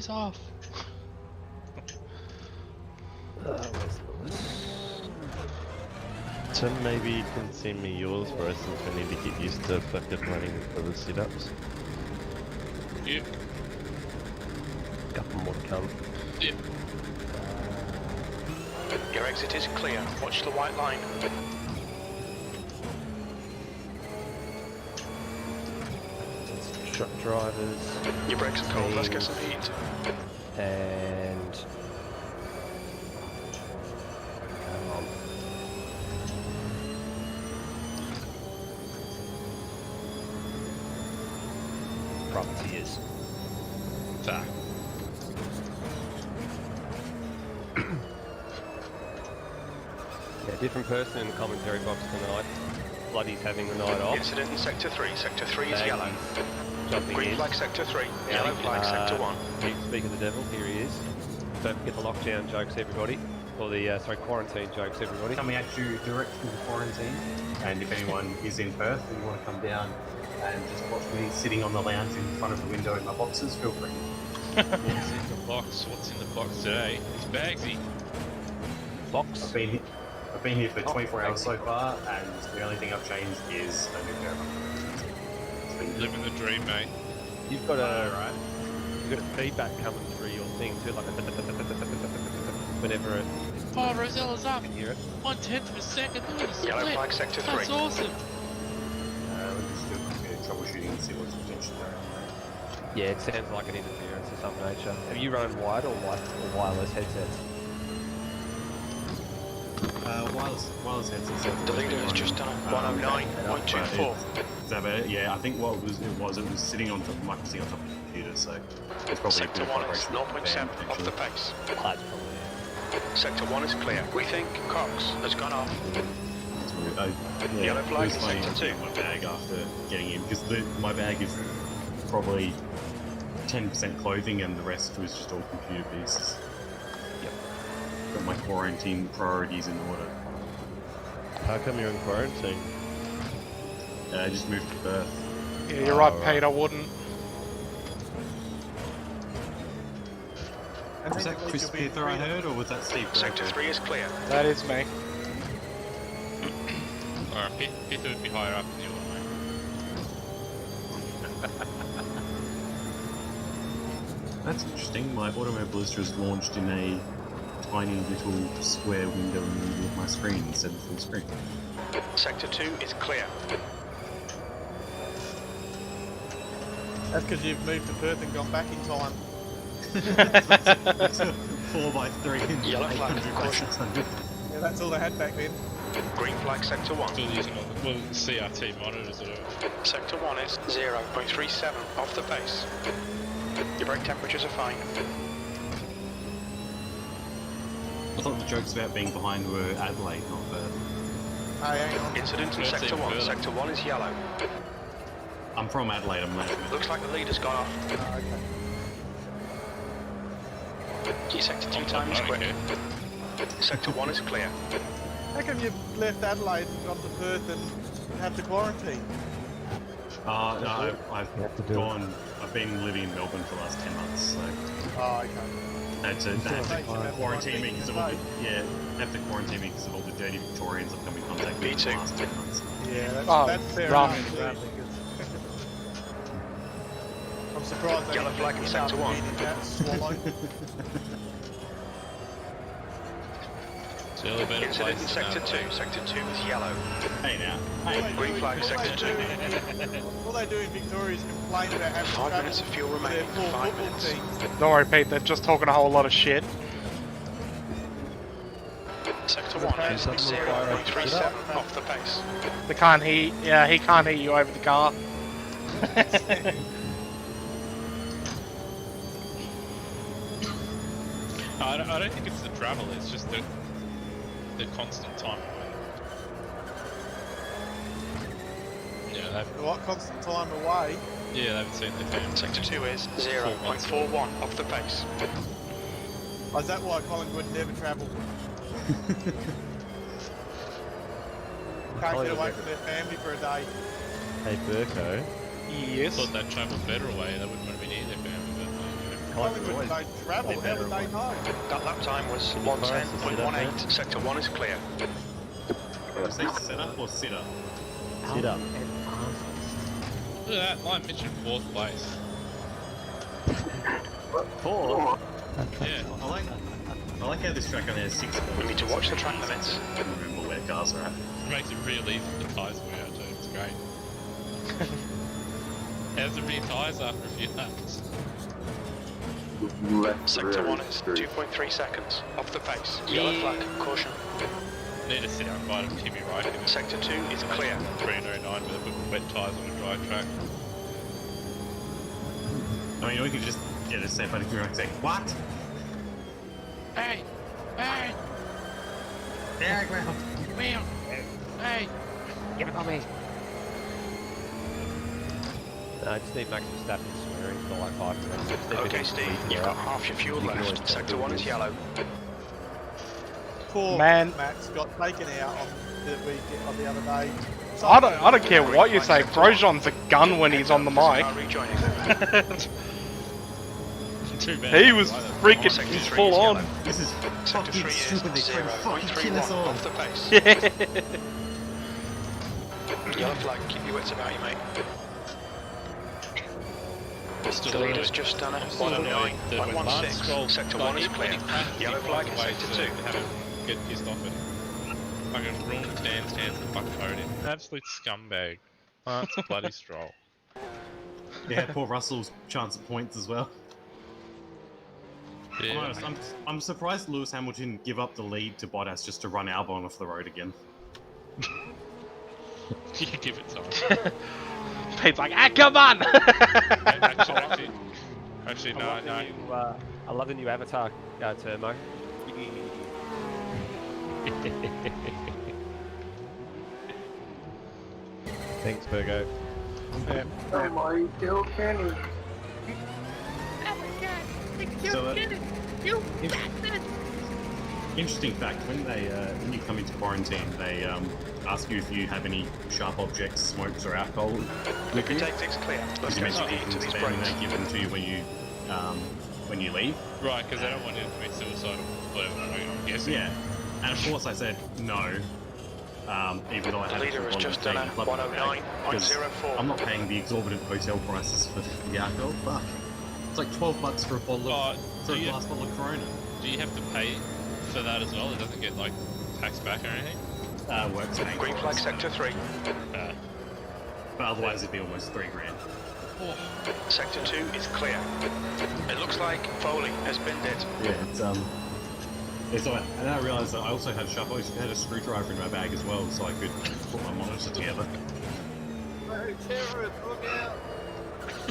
he's off. Tim, maybe you can send me yours for us since we need to get used to fucking running for the setups. Yep. Couple more to come. Yep. Your exit is clear. Watch the white line. Truck drivers. Your brakes are cold. Let's get some heat. And come on. Profiteers. Fuck. Yeah, different person in the commentary box tonight. Bloody's having the night off. Incident in Sector 3. Sector 3 is yellow. Jumping Green in. flag Sector 3. Yellow flag Sector 1. Speak of the devil, here he is. Don't forget the lockdown jokes, everybody. Or the, quarantine jokes, everybody. Coming at you direct from quarantine, and if anyone is in Perth and you want to come down and just watch me sitting on the lounge in front of the window in my boxes, feel free. What's in the box? What's in the box today? It's Bagsy. Box? I've been here for 24 hours so far, and the only thing I've changed is a new pair of underwear. Living the dream, mate. You've got a you've got a feedback coming through your thing too, like a whenever it. Oh, Rosella's up. You can hear it. 1/10 of a second. Look at the Yellow split. flag Sector 3. That's awesome. We're just doing a bit of troubleshooting and see what's potentially going on there. Yeah, it sounds like an interference of some nature. Have you run wired or wireless headsets? Wireless headsets. The leader has just done a 109.24. Is that better? Yeah, I think what it was sitting on top of the computer, so it's probably Sector 1 is 0.7 off the pace. Sector 1 is clear. We think Cox has gone off. Yellow flag is Sector 2. My bag after getting in, because my bag is probably 10% clothing and the rest was just all computer pieces. Yep. Got my quarantine priorities in order. How come you're in quarantine? I just moved to Perth. Yeah, you're right, Pete, I wouldn't. Was that Chris Pither I heard, or was that Steve? Sector 3 is clear. That is me. Alright, Peter would be higher up than you are, mate. That's interesting. My Automo Blister is launched in a tiny little square window in the middle of my screen instead of full screen. Sector 2 is clear. That's because you've moved to Perth and gone back in time. It's a 4x3 and Yellow flag, 800 by caution. 600. Yeah, that's all they had back then. Green flag Sector 1. Still using all the CRT monitors or whatever. Sector 1 is 0.37 off the pace. Your brake temperatures are fine. I thought the jokes about being behind were Adelaide, not Perth. Hey, hang on. Incident in Let's Sector see 1. further. Sector 1 is yellow. I'm from Adelaide, I'm Nashville. Looks like the leader's gone off. Oh, okay. Your Sector 2 time is quick. Sector 1 is clear. How come you've left Adelaide and gone to Perth and had to quarantine? No, I've been living in Melbourne for the last 10 months, so Oh, okay. I had to quarantine me because of all the, Yeah. have to quarantine me because of all the dirty Victorians I've come in contact with Me in the too. last 10 months. Yeah, Oh, that's fair rough. enough. I'm surprised they Yellow didn't flag in end Sector up 1. eating that swallow. Still a better Incident in place Sector than 2. that, Sector 2 is yellow. Hey now. Green flag Sector 2. All they do in Victoria is complain about having 5 trouble minutes of fuel with their remaining. poor 5 football minutes. teams. Don't worry, Pete, they're just talking a whole lot of shit. Sector 1 is 0.37 off the pace. They can't hear, yeah, he can't hear you over the car. I don't think it's the travel, it's just the constant time away. Yeah, What constant time away? they haven't seen their family. Sector 2 is 0.41 off the pace. Oh, is that why Collingwood never travel? Can't get away from their family for a day. Hey Burko, I Yes. thought they'd travel better away, they wouldn't want to be near their family, but Collingwood don't travel, how would they know? That lap time was 110.18. Sector 1 is clear. Did you say setup or sitter? Sit up. Look at that, Lion Mitch in 4th place. 4. Yeah. I like how this track only has 6 points. We need to watch the track limits. Remember where cars are at. It makes it real easy for the tyres to wear out too, it's great. How's the rear tyres after a few laps? Sector 1 is 2.3 seconds. Off the pace. Yellow flag. Caution. Need to sit outside of Timmy right in Sector 2 is clear. 309 with a bit of wet tyres on a dry track. I mean, we could just get a safe out of here and say, what? Hey! Hey! There, ground. Wheel! Hey! Give it on me. No, I just need Max Verstappen swearing for like 5 minutes. Okay, Steve, you've got half your fuel left. Sector 1 is yellow. Poor Man. Max got taken out on the weekend on the other day. I don't care what you say. Grosjean's a gun when he's on the mic. Too bad. He was freaking he's full on. This is Sector fucking 3 is stupid. They try to fucking kill us 0.31 all. off the pace. Yellow flag, keep your wits about you, mate. The lead has just done it. 109.16. Sector 1 is clear. Yellow flag in Sector 2. Get pissed off at him. Fucking ruined stands the fuck code in. Absolute scumbag. Lance bloody Stroll. Yeah, poor Russell's chance of points as well. Yeah. I'm honest, I'm surprised Lewis Hamilton give up the lead to Bottas just to run Albon off the road again. You give it time. Pete's like, ah, come on! Actually, no. I love the new avatar Turbo. Thanks, Virgo. So, interesting fact, when you come into quarantine, they ask you if you have any sharp objects, smokes or alcohol with you. Take things clear. Let's You get mentioned into these they're brakes. given to you when you leave. Right, because they don't want you to commit suicide or whatever, I'm guessing. Yeah, and of course I said no, even though I The had leader has just done a 109.04. I'm not paying the exorbitant hotel prices for the alcohol. Fuck, it's like $12 for a bottle of for a glass bottle of Corona. Do you have to pay for that as well? It doesn't get like taxed back or anything? Works out. Green flag Sector 3. But otherwise it'd be almost $3 grand. Sector 2 is clear. It looks like Foley has binned it. Yeah, it's alright. And then I realised that I also had a screwdriver in my bag as well, so I could put my monitor together.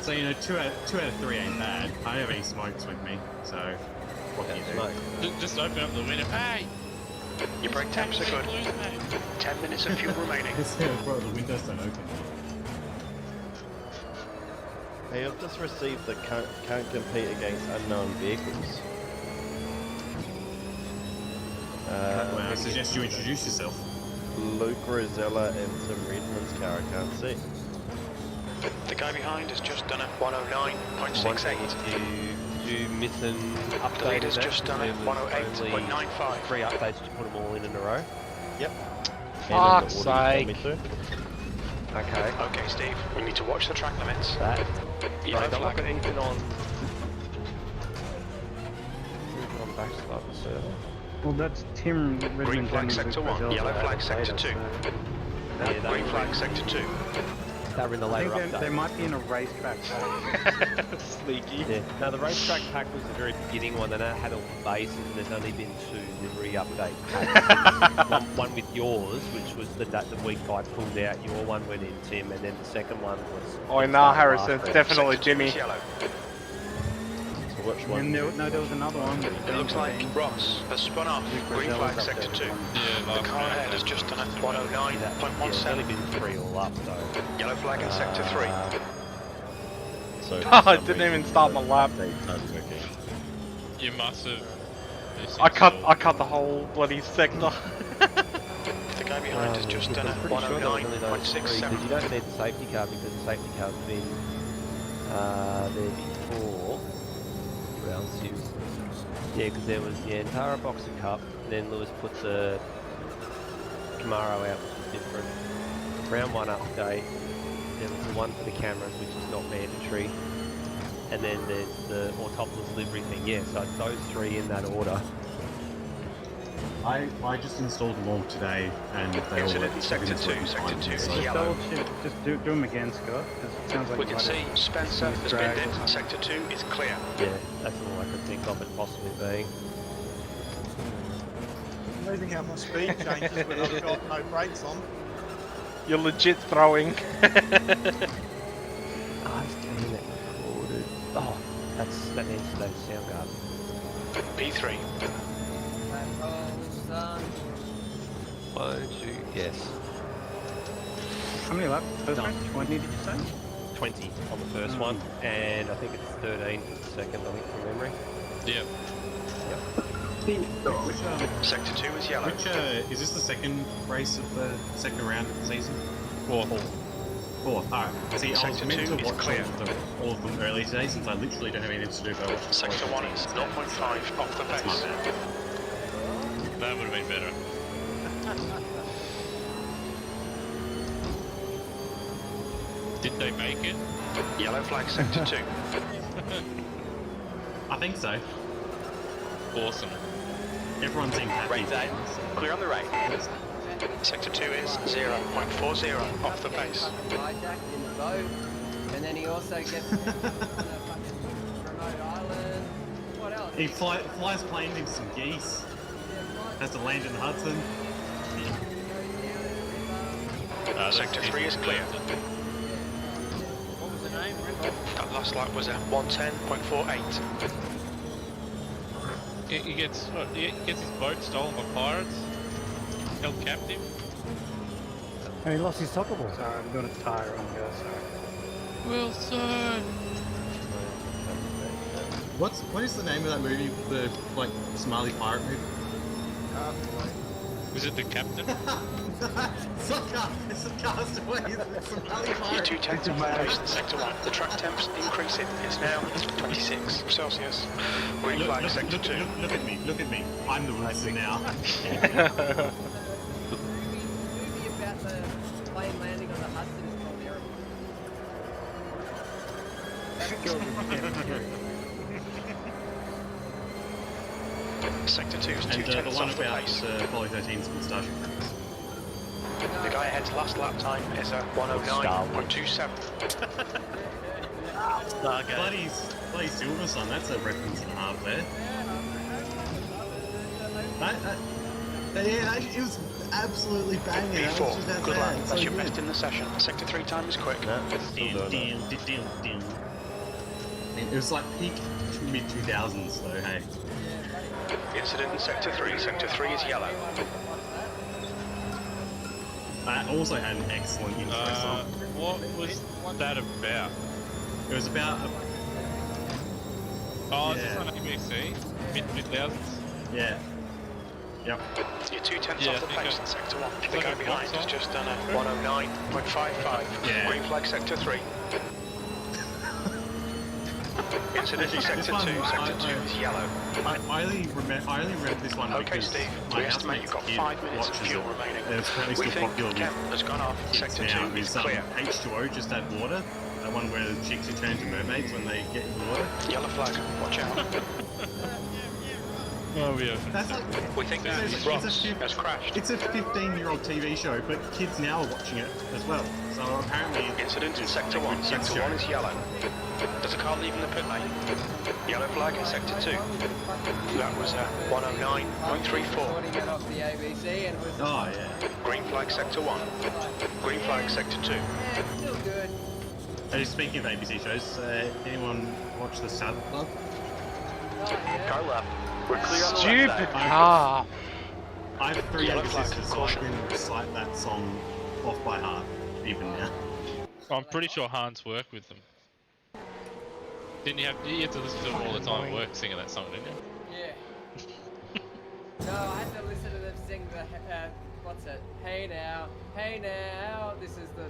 So you know, two out of 3 ain't bad. I don't have any smokes with me, so what can you do? Just open up the window. Hey! Your brake temps are good. 10 minutes of fuel remaining. Bro, the windows don't open. Hey, I've just received that can't compete against unknown vehicles. I suggest you introduce yourself. Luke Rosella and Tim Redmond's car, I can't see. The guy behind has just done a 109.68. You miss an update? The leader's of that? just done it, There was 108.95. 3 updates, did you put them all in a row? Yep. Fuck's And then the sake. order you told me Okay. Okay, Steve, we need to watch the track limits. That. Yellow Right, I'm not flag. going to on... backstart the server. Well, that's Tim Green Redmond. flag Sector 1, yellow flag Sector 2. Yeah, Green flag Sector 2. They were in the I later think update. they might be in a racetrack. Sneaky. Yeah. Now the racetrack pack was the very beginning one, and it had all the bases, and there's only been 2 livery update packs. one with yours, which was the week I pulled out. Your one went in, Tim, and then the second one was. Oh, nah, Harrison, it's definitely Sector 2 Jimmy. is yellow. So which one? And there was another one. It looks like Ross has spun off. Green flag Sector 2. Yeah, The last car round, ahead has just done a Yeah, it's only 109.17. been 3 all up, so. Yellow flag in Sector 3. So Oh, for I some didn't reason, even start my lap. They aren't working. You must have. I cut the whole bloody sector. The guy behind has just done a 109.67. Because you don't need the safety car because the safety car's been there before. round 6. Yeah, because there was the Antara Boxer Cup, then Lewis put the Camaro out, which was different. Round 1 update, there was the one for the cameras, which is not mandatory. And then there's the autonomous livery thing. Yeah, so those 3 in that order. I just installed them all today, and they all Incident work. Sector 2, Sector 2 is yellow. Just do them again, Scott, because it sounds like We can quite see a Spencer smooth has drag. been in. Sector 2 is clear. Yeah, that's all I could think of it possibly being. Amazing how my speed changes when I've got no brakes on. You're legit throwing. Oh, it's getting that recorded. Oh, that needs to go to Soundgarden. P3. Won't you? Yes. How many laps? First Done. one? 20, did you say? 20 on the first one, and I think it's 13 for the second, I think, from memory. Yep. Sector 2 is yellow. Which is this the second race of the second round of the season? Fourth. Fourth. Alright. See, I was Sector meant 2 to is watch clear. all of them early today, since I literally don't have anything to do but watch the Sector 1 is 0.5 off the That's my pace. bad. That would have been better. Did they make it? Yellow flag Sector 2. I think so. Awesome. Everyone seemed happy. Rain day. Clear on the right. Sector 2 is 0.40 off the pace. Hijacked in the boat, and then he also gets on a fucking remote island. What else? He flies planes into some geese. Has to land in the Hudson. Sector 3 is clear. What was the name? That last lap was at 110.48. He gets his boat stolen by pirates, held captive. Oh, he lost his toggle ball. Sorry, I'm doing a tire on go, sorry. Wilson! What is the name of that movie? The like Somali pirate movie? Was it the captain? It's a Castaway. It's Somali You're pirate. 2 tenths off the pace in Sector 1. The track temps increasing. It's now 26 Celsius. Green flag Sector 2. Look at me. Look at me. I'm the Wilson now. Movie about the plane landing on the Hudson is called Sector 2 is 2 And the tenths one off the about pace. Apollo 13's called Starship. The guy ahead's last lap time is a 109.27. Bloody Silverson, that's a reference and a half there. Yeah, it was absolutely banging. P4, good lap. That's your best in the session. Sector 3 time is quick. It was like peak mid-2000s though, hey. Incident in Sector 3. Sector 3 is yellow. I also had an excellent intro song. What was that about? It was about Oh, is Yeah. this on ABC? Mid-thousands? yeah. Yep. You're 2 tenths Yeah, off the I think pace I- in Sector 1. it's The like guy a behind box has off. just done a 109.55. Yeah. Green flag Sector 3. Incident in This Sector 2. one, Sector 2 is yellow. I only remember this one Okay, because Steve. my We estimate housemate's you've got kid 5 minutes of watches fuel it. remaining. And it's apparently We still think popular Kemp with has gone off. kids Sector now. 2 is Is clear. H2O, just add water. That one where the chicks who turn into mermaids when they get in the water. Yellow flag. Watch out. Oh, yeah. That's like We think that It's a- Ross it's a- has crashed. it's a 15-year-old TV show, but kids now are watching it as well. So apparently, Incident in Sector 1. Sector 1 is yellow. There's a car leaving the pit lane. Yellow flag in Sector 2. That was a 109.34. Recording it off the ABC and it was oh yeah. Green flag Sector 1. Green flag Sector 2. still good. Hey, speaking of ABC shows, anyone watch The Saddle Club? Go left. We're clear on the Stupid left side. car. I have 3 Yellow younger flag, sisters, so I caution. can recite that song off by heart, even now. I'm pretty sure Hans worked with them. You had to listen to them all the time at work singing that song, didn't you? Yeah. No, I had to listen to them sing the, what's it? Hey now, this is the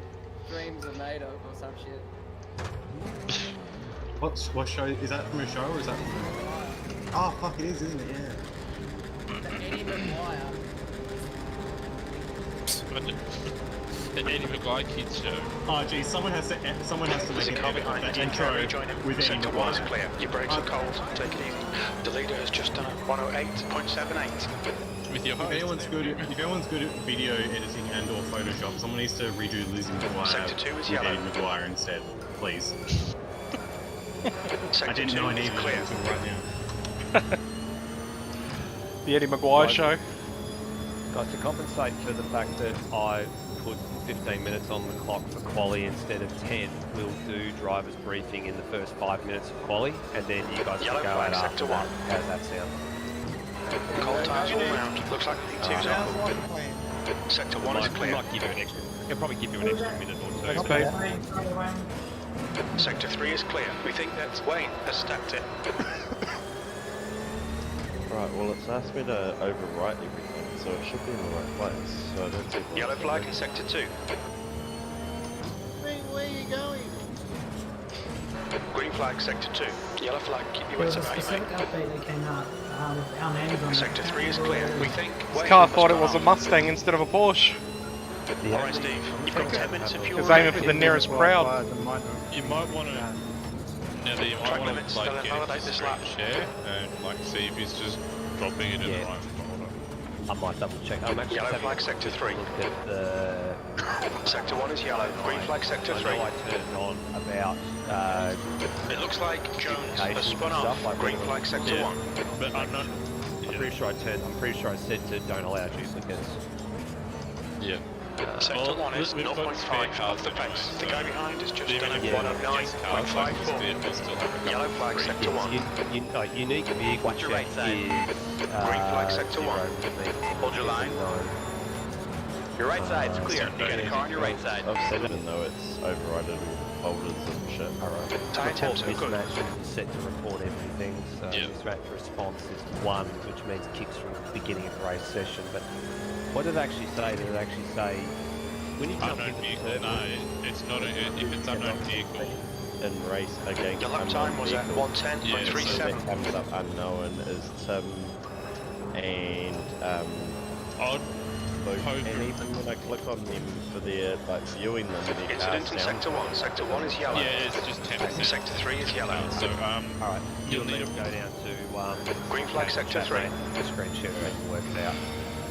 dreams are made of or some shit. What show? Is that from a show or is that from Oh, fuck, it is, isn't it? Yeah. The Eddie McGuire. The Eddie McGuire kids show. Oh, geez, someone has to make There's a an car edit of behind that you. intro Join him. with Eddie Sector 1 is McGuire. clear. Your brakes are cold. Take it easy. The leader has just done a 108.78. With your If host. anyone's good at video editing and or Photoshop, someone needs to redo Lizzie McGuire Sector 2 is with yellow. Eddie McGuire instead, please. I Sector didn't 2 know I is needed it clear. until right now. The Eddie McGuire Guys. show. Guys, to compensate for the fact that I put 15 minutes on the clock for quali instead of 10, we'll do driver's briefing in the first 5 minutes of quali, and then you guys Yellow can go flag, out sector after that. 1. How's that sound? Cold tires all round. Looks like the T2's Sounds on. like a plan. Sector 1 is clear. Might give you an extra. It'll probably give you an extra minute or two. Okay. Sector 3 is clear. We think that Wayne has stacked it. Right, well it's asked me to overwrite everything, so it should be in the right place. So I don't see why- Yellow flag in sector 2. Where are you going? Green flag sector 2. Yellow flag, keep your There wits was a about you, specific mate. update that came out with our names on Sector 3 is clear. We think Wayne This car has thought it gone was a on. Mustang instead of a Porsche. Alright, Steve. You've got 10 minutes of fuel. He was aiming for the nearest crowd. You might want to. Now you Track might want limits, to like they'll get invalidate his this screen lap. share and like see if he's just dropping it in the Yeah. right order. I might double check. I'm actually Yellow having flag a sector quick 3. look at the. Sector 1 is yellow. Green flag sector I 3. know I turned on about It looks like Jones has communications spun and off. stuff, like Green when flag sector Yeah. 1. But I'm not. I'm pretty sure I said to don't allow duplicates. Yeah. Sector 1 is we've got 0.5 spare off the cars pace. anyway, The guy so behind is just even done a if we don't get cars, like this 109.54. vehicle still have a couple Yellow of flag free. sector 1. Unique vehicle Watch your check right side. is Green flag sector 1. 0 Hold your line. Your right side's clear. You got a car on your right side. I've said it, even though it's overridden with folders and shit. Alright. Tire temps are good. Mismatch is set to report everything, so Yeah. mismatch response is 1, which means kicks from the beginning of the race session. But what did it actually say? Did it actually say when you jump Unknown into the vehicle, turbo? no, it's not a, if it's unknown vehicle, In race against Your lap unknown time was at vehicles. Yeah, So 110.37. that comes up unknown is Tim and I'd Luke. hope And even when I click on them for their like viewing them, their Incident cars in down. sector 1. Sector 1 is yellow. yeah, it's just 10%. Sector 3 is yellow. So Alright, you'll you'll need need to go down to Green flag sector 3. the screen share and work it out.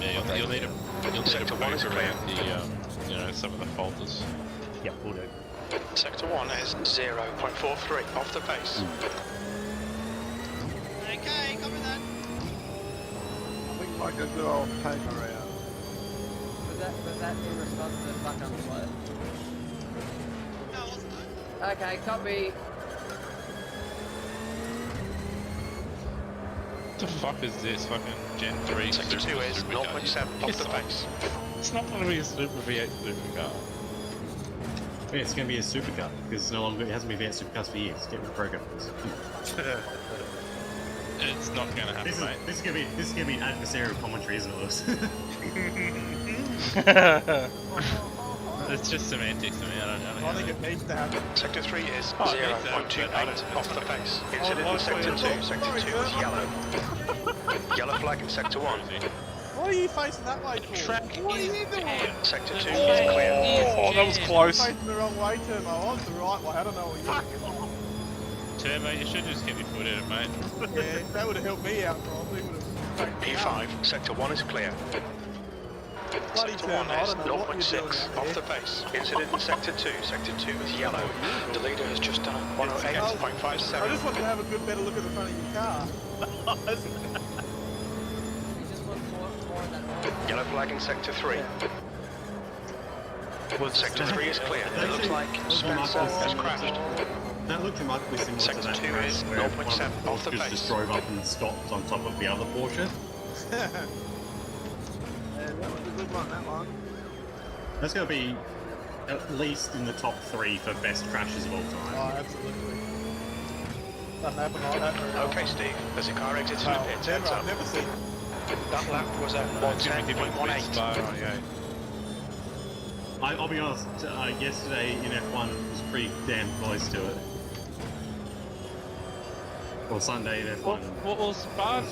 yeah, you'll need to Sector 1 is poke clear. around the some of the folders. Yep, we'll do. Sector 1 is 0.43 off the pace. Okay, copy that. Looks like a good old paper round. Was that in response to the fuck on the float? No, it wasn't. Okay, copy. What the fuck is this? Fucking Gen 3 Sector 2 is supercar. 0.7 off the pace. It's not going to be a Super V8 supercar. Yeah, it's going to be a supercar because it's no longer, it hasn't been V8 supercars for years. Get with the program. It's not going to happen, This mate. is going to be an adversarial commentary, isn't it, Lewis? It's just semantics to me. I don't I think it needs to happen. Sector 3 is Oh, it needs to happen, 0.28 but I don't- off the pace. Incident Oh, in sector sorry. 2. Sector 2 is yellow. Yellow flag in sector 1. What are you facing that way for? Track What are is you doing? Sector 2 is Oh. clear. Oh, that was close. Facing the wrong way, Turbo. I was the right way. I don't know what you Turbo, you should just get your foot in it, mate. Yeah, that would have helped me out probably. Would have P5. Sector 1 is clear. Bloody Sector Turbo, 1 I is don't know what you're 0.6 doing out off there. the pace. Incident in sector 2. Sector 2 is yellow. The leader has just done a I just 108.57. wanted to have a good better look at the front of your car. You just want more of that oil. Yellow flag in sector 3. Sector 3 is clear. It looks like Spencer has crashed. That looked remarkably similar Sector to that 2 crash is where one of 0.7 the off the Porsches pace. just drove up and stopped on top of the other Porsche. Yeah, that was a good one, that one. That's going to be at least in the top 3 for best crashes of all time. Oh, absolutely. Doesn't happen like that very often. Okay, Steve. There's a car exiting the Well, pit. never, Heads I've up. never seen it. That lap was at 110.18. I'll be honest, yesterday in F1 was pretty damn close to it. Or Sunday in F1. Well, Spa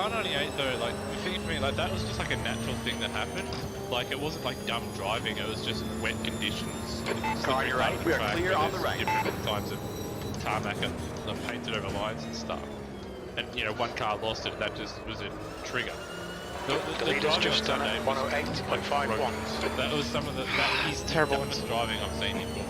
98 though, like, the thing for me, like, that was just like a natural thing that happened. Like, it wasn't like dumb driving, it was just wet conditions. Car, you're right. We are clear on the right. Different kinds of tarmac and painted over lines and stuff. And, you know, one car lost it, that just was a trigger. The leader's just done at 108.51. That was some of the, he's terrible driving I've seen him for.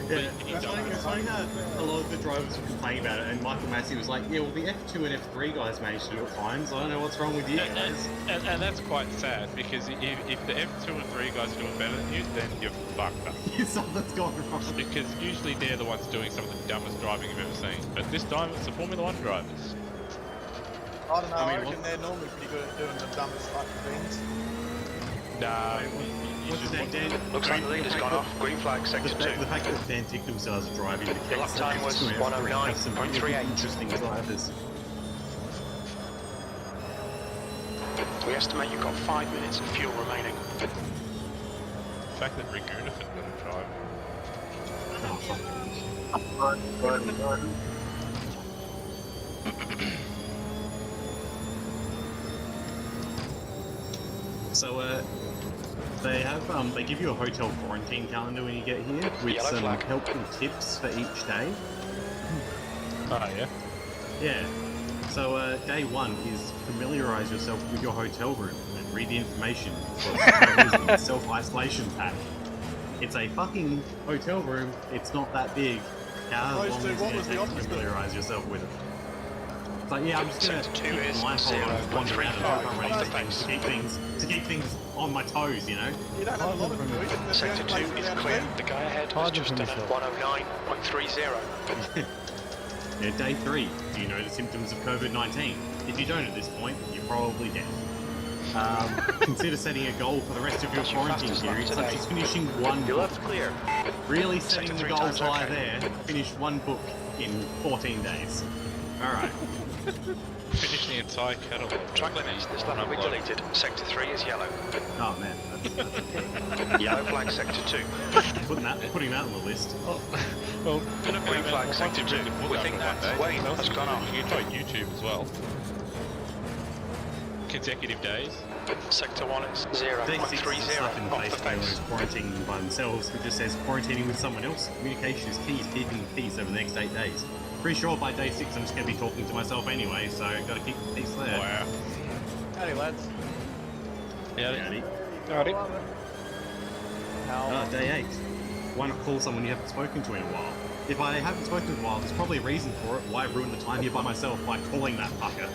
Yeah, it's funny how a lot of the drivers were complaining about it, and Michael Massey was like, yeah, well, the F2 and F3 guys managed to do it fine, so I don't know what's wrong with you guys. And that's quite sad, because if the F2 and 3 guys are doing better than you, then you're fucked up. Something's gone wrong. Because usually they're the ones doing some of the dumbest driving you've ever seen. But this time it's the Formula 1 drivers. I don't know, I reckon they're normally pretty good at doing the dumbest fucking things. Nah, Looks like the leader's gone off. Green flag, sector 2. The fact that Dan Tick themselves are driving the The lap time was 109.38. Interesting drivers. We estimate you've got 5 minutes of fuel remaining. the fact that Rick Gunnarsson couldn't drive. So, they have, they give you a hotel quarantine calendar when you get here with Yellow some flag. helpful tips for each day. Oh, yeah? Yeah. So, day 1 is familiarise yourself with your hotel room and read the information for the self-isolation pack. It's a fucking hotel room, it's not that big. How long is it going to take to familiarise yourself with it? It's like, yeah, I'm just gonna Sector 2 keep is the blindfold on, wander around and $0.35 run off the things to keep things on my toes, you know? You don't have a lot of choice. Sector 2 is clear. The guy ahead was just done at 109.30. Yeah, day 3. Do you know the symptoms of COVID-19? If you don't at this point, you're probably dead. Consider setting a goal for the rest of your quarantine period, such as finishing one Your book. left's clear. Really setting Sector the 3 goals times high okay. there. Finish one book in 14 days. Alright. Finish the entire catalogue. Track limits. This lap will be deleted. Sector 3 is yellow. Oh man, that's Yellow flag, sector 2. putting that on the list. Well, Green flag, sector 2. We think that Wayne has gone off. You can try YouTube as well. Consecutive days. Sector 1 is Day 6 is 0.30 stuff in off the place where face. it's quarantining by themselves. It just says quarantining with someone else. Communication is key to keeping the peace over the next 8 days. Pretty sure by day 6 I'm just going to be talking to myself anyway, so I've got to keep the peace there. Wow. Howdy, lads. Yeah, Howdy. How? Day 8. Why not call someone you haven't spoken to in a while? If I haven't spoken in a while, there's probably a reason for it. Why ruin the time here by myself by calling that fucker?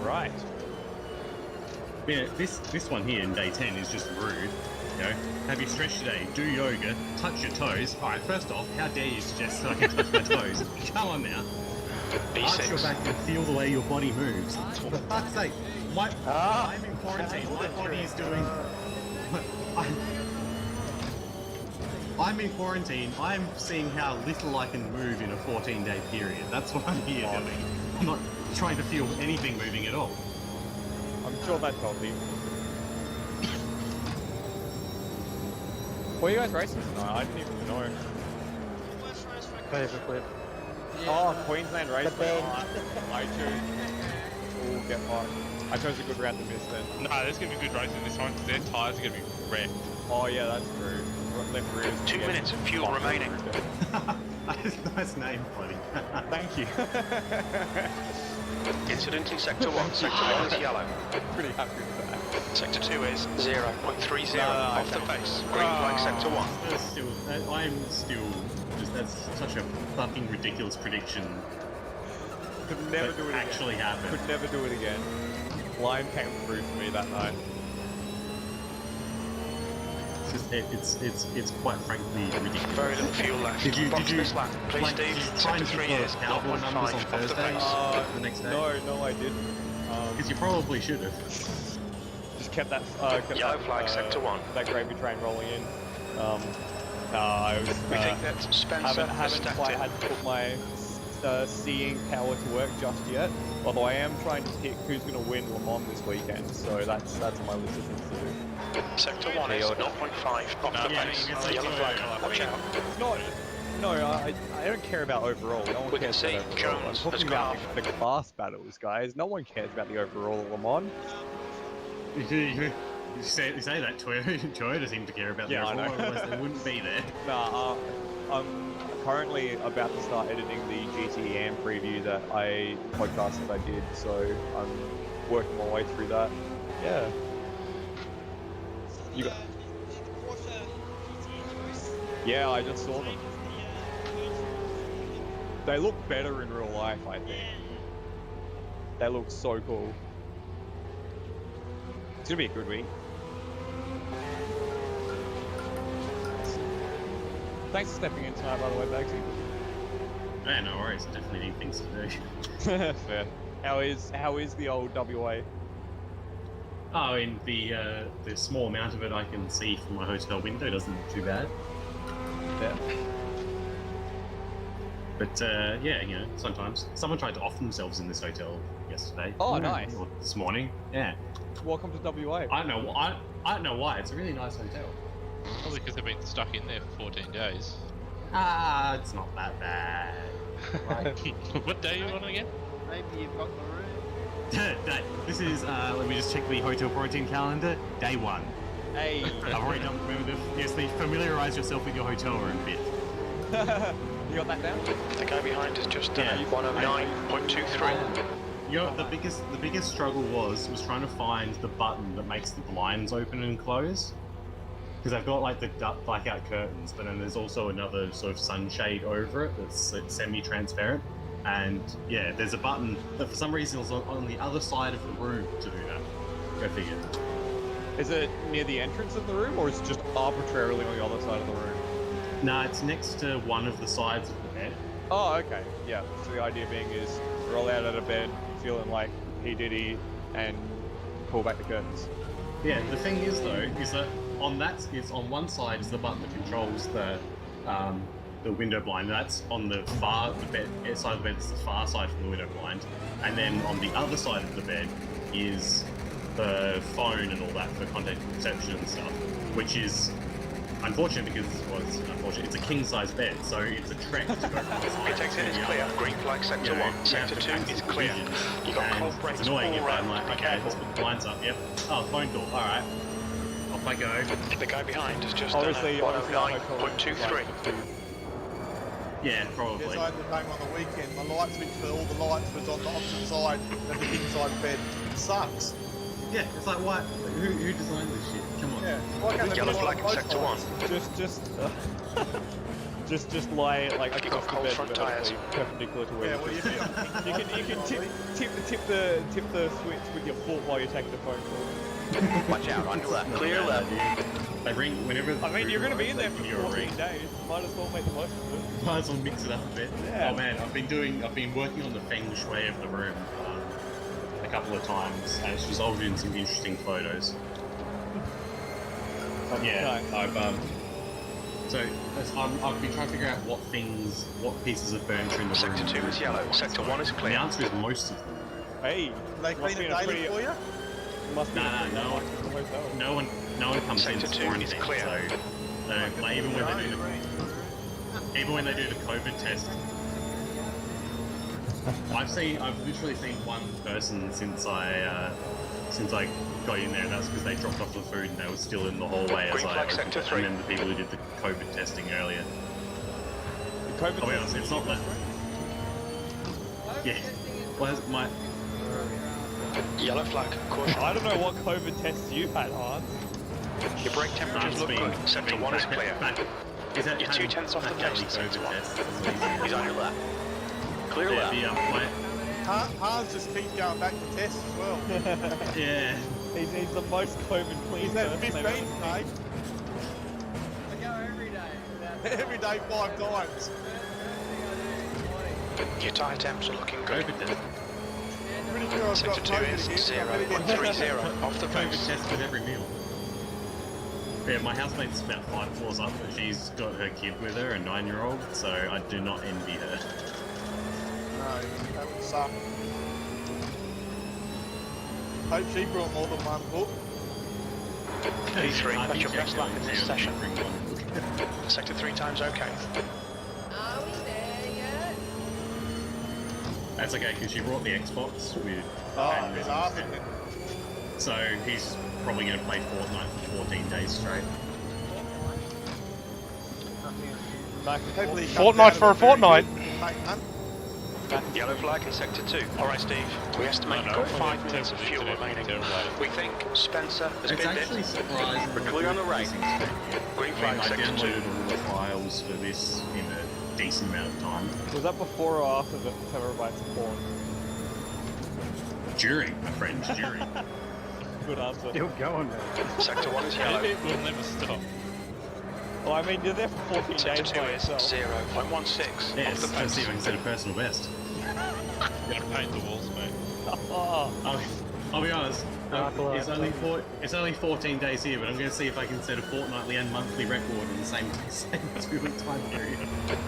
Right. Yeah, this one here in day 10 is just rude. You know, have you stretched today? Do yoga, touch your toes. Alright, first off, how dare you suggest that I can touch my toes? Come on now. Arch your back and feel the way your body moves. For fuck's sake, I'm in quarantine. My body is doing. I'm in quarantine. I'm seeing how little I can move in a 14-day period. That's what I'm here doing. I'm not trying to feel anything moving at all. I'm sure that's healthy. What are you guys racing tonight? I didn't even know. Paperclip. Oh, Queensland race. I chose. Oh, get fucked. I chose a good round to miss then. No, there's going to be good racing this time because their tyres are going to be wrecked. Oh yeah, that's true. Left rear. 2 minutes of fuel remaining. Nice name, buddy. Thank you. Incident in Sector 1. Sector 1 is yellow. Pretty happy with that. Sector 2 is 0.30 off the face. Green flag, Sector 1. I'm still just, that's such a fucking ridiculous prediction. Could never that do it actually again. happened. Could never do it again. Line came through for me that night. It's quite frankly ridiculous. Very little fuel left. Did you this lap, please, like, Steve. did you try Sector and 3 keep is those Powerball numbers on 0.5 off the Thursday? face. The next day? No, I didn't. Because you probably should have. Just kept that. Yellow flag, Sector 1. That gravy train rolling in. I was. We think that Spencer has haven't stacked quite it. had to put my seeing power to work just yet. Although I am trying to pick who's going to win Le Mans this weekend, so that's on my list of things to do. Sector 1 is 0.5 off the face. Yellow flag, watch out. It's not. No, I don't care about overall. No one We can cares see about overall. I'm Jones talking has about gone the class battles, guys. No one cares about the overall of Le Mans. You say that Toyota seem to care about Yeah, I the overall, know. otherwise they wouldn't be there. Nah, I'm currently about to start editing the GTM preview that podcast that I did, so I'm working my way through that. Yeah. You got... Yeah, I just saw them. They look better in real life, I think. They look so cool. It's gonna be a good week. Thanks for stepping in tonight, by the way, Bagsy. Yeah, no worries. I definitely need things to do. Fair. How is the old WA? Oh, in the small amount of it I can see from my hotel window doesn't look too bad. Yeah. But yeah, you know, sometimes someone tried to off themselves in this hotel yesterday. Oh, nice. Or this morning. Yeah. Welcome to WA. I don't know. I don't know why. It's a really nice hotel. Probably because they've been stuck in there for 14 days. Ah, it's not that bad. What day are you on again? Maybe you've got the room. This is, let me just check the hotel quarantine calendar. Day 1. Hey. I've already done, yes, familiarise yourself with your hotel room bit. You got that down? The guy behind is just 109.23. You know, the biggest struggle was trying to find the button that makes the blinds open and close. Because I've got like the blackout curtains, but then there's also another sort of sunshade over it that's semi-transparent. And yeah, there's a button that for some reason is on the other side of the room to do that. Go figure. Is it near the entrance of the room, or is it just arbitrarily on the other side of the room? Nah, it's next to one of the sides of the bed. Oh, okay. Yeah. So the idea being is roll out of bed, feeling like P. Diddy, and pull back the curtains. Yeah, the thing is though, is that on one side is the button that controls the window blind. That's on the side of the bed. It's the far side from the window blind, and then on the other side of the bed is the phone and all that for contact reception and stuff, which is unfortunate because it's a king size bed, so it's a trek to go from one side. Detected is clear. Green flag sector 1. Sector 2 is clear. You got cold breaks it's all annoying if I'm round. like, Be okay, careful. let's put the blinds up. Yep. Oh, phone call. All right. Off I go. The guy behind is just Obviously, our hotel is 109.23. Yeah, probably. Yes, I had the same on the weekend. My light switch for all the lights was on the opposite side of the king size bed. It sucks. Yeah, it's like what? Who designed this shit? Come on. Yeah. Why can't they Yellow do it flag on in both sector 1. Just lie like You got across the cold bed, front vertically, tyres. perpendicular to where Yeah, well, you can tip the switch with your foot while you take the phone call. Watch out, on left. Clear left. They ring whenever. I mean, you're going to be in there for give you a 14 ring. days. Might as well make the most of it. Might as well mix it up a bit. Yeah. Oh man, I've been working on the feng shui of the room a couple of times, and it's resulted in some interesting photos. But yeah, I've been trying to figure out what pieces of furniture in the room. Sector 2 is yellow. Sector 1 is The clear. answer is most of them. Hey, They clean it daily for you? must be No one comes in Sector for 2 is anything. clear. So like, even when they do the COVID test, I've literally seen one person since I got in there, and that's because they dropped off the food and they were still in the hallway as Green I flag opened sector it, 3. and then the people who did the COVID testing earlier. The COVID I'll be honest, it's not that. Yeah. Well, my Yellow flag. Caution. I don't know what COVID tests you've had, Hans. Your brake temperatures look good. Sector 1 is clear. Is that You're 2/10 off the test in sector 1. He's on your left. Clear left. Hans just keeps going back to tests as well. yeah. He's the most COVID clean He's had person 15, I've ever mate. I go every day. Every day 5 times. Your tyre temps are looking good. COVID test. Pretty sure I've got Sector 2 COVID is again. 0.30 off the COVID face. test with every meal. Yeah, my housemate's about 5 floors up, but she's got her kid with her, a 9-year-old, so I do not envy her. No, that would suck. Hope she brought more than one book. P3, that's your best lap in this session. Sector 3 times okay. That's okay, because she brought the Xbox with... Oh, he's asking it. So he's probably going to play Fortnite for 14 days straight. Hopefully he comes Fortnite out for a of it very fortnight. good, mate, man. Yellow flag in sector 2. Alright, Steve. We estimate you've got 5 minutes of fuel remaining. We think Spencer has It's been actually bit. surprising. We're clear on the right. Green I flag mean, I sector 2. downloaded all the files for this in a decent amount of time. Was that before or after the terabytes of porn? During, my friend, during. Good answer. Still going, man. Sector 1 is yellow. It will never stop. Well, I mean, you're there for 14 Sector days 2 by is yourself. 0.16 Yes, off the let's see pace. if I can set a personal best. You're gonna paint the walls, mate. Oh, I'll be honest. It's It's only 14 days here, but I'm going to see if I can set a fortnightly and monthly record in the same 2-week time period.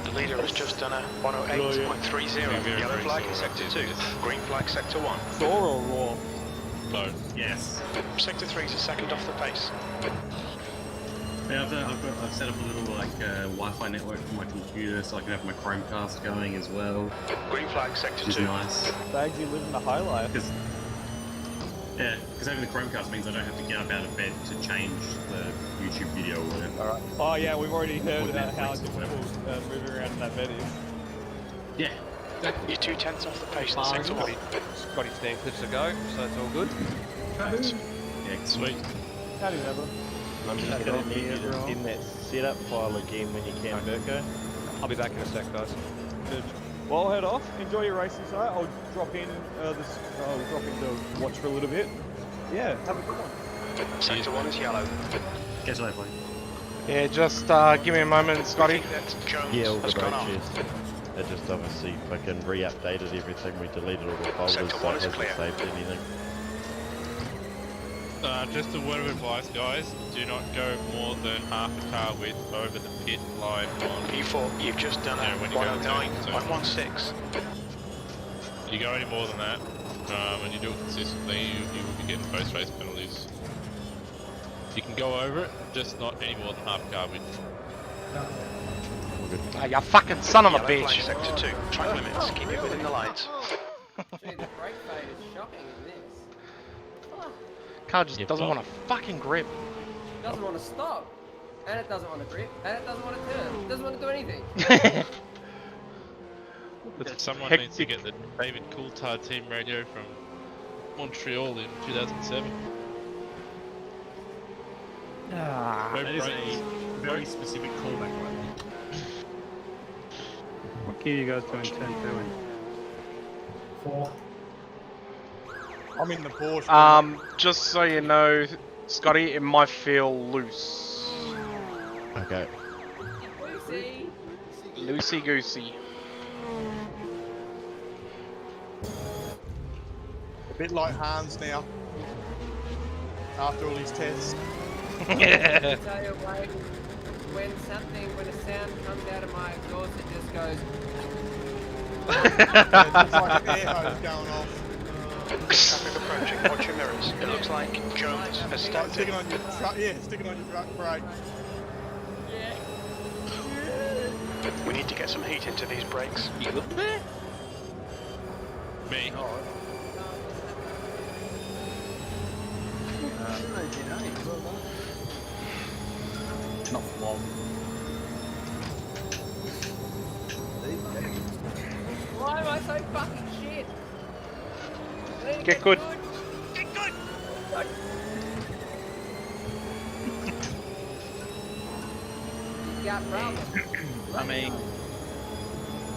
The leader has just done a 108.30. Yellow flag in sector 2. Green flag sector 1. raw or raw? Both. Yes. Sector 3 is a second off the pace. Yeah, I've set up a little Wi-Fi network for my computer, so I can have my Chromecast going as well. Green flag sector Which is 2. nice. Bags, you live in the high life. Because having the Chromecast means I don't have to get up out of bed to change the YouTube video or whatever. Alright. Oh yeah, we've already heard Or about how Netflix or whatever. difficult moving around in that bed is. Yeah, exactly. You're 2/10 off the pace in sector 1. Scotty's 10 clips to go, so it's all good. Yeah, Sweet. Howdy, never. I'm just going to need you to pin that setup file again when you can, Burko. I'll be back in a sec, guys. Good. Well, I'll head off. Enjoy your racing site. I'll drop in to watch for a little bit. Yeah, have a good one. Sector 1 is yellow. Catch you later, buddy. Yeah, just give me a moment, Scotty. That Jones Yeah, all has the gone road on. chest. I just obviously fucking re-updated everything. We deleted all the folders, Sector so one it is hasn't clear. saved anything. Just a word of advice, guys. Do not go more than half a car width over the pit line on. P4, you've just done a Yeah, when you go to 109.16. You go any more than that, and you do it consistently, you will be getting post-race penalties. You can go over it, just not any more than half a car width. Ah, you fucking son of a Yellow flag bitch. sector 2. Track limits, keep it within the lines. Gee, the brake fade is shocking in this. Car just doesn't want to fucking grip. It doesn't want to stop. And it doesn't want to grip. And it doesn't want to turn. It doesn't want to do anything. Someone Hectic. needs to get the David Coulthard team radio from Montreal in 2007. That is a very specific callback right there. What gear you guys doing 10 2 in? 4. I'm in the Porsche. Just so you know, Scotty, it might feel loose. Okay. Lucy. Loosey goosey. A bit like Hans now. After all his tests. Yeah. Tell you what, when a sound comes out of my exhaust, it just goes. It's like an air hose going off. Traffic approaching, watch your mirrors. It looks like Jones has Like stepped in. sticking on your truck, yeah, sticking on your truck brake. We need to get some heat into these brakes. Me. Not for long. Why am I so fucking shit? I need to Get good. Get good. You got problems. I mean,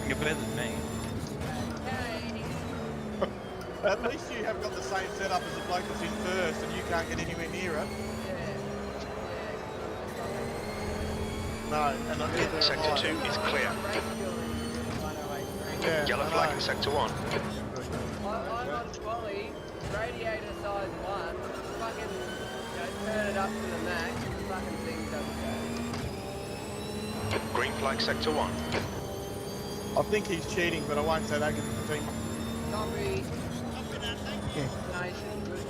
you're better than me. At least you have got the same setup as the bloke that's in first and you can't get anywhere near it. No, and not either. Sector 2 is clear. Yeah, Yellow I flag know. in sector 1. I'm on quali, radiator size 1, fucking, turn it up to the max, the fucking thing doesn't go. Green flag sector 1. I think he's cheating, but I won't say that because the team. Copy. Nice and good.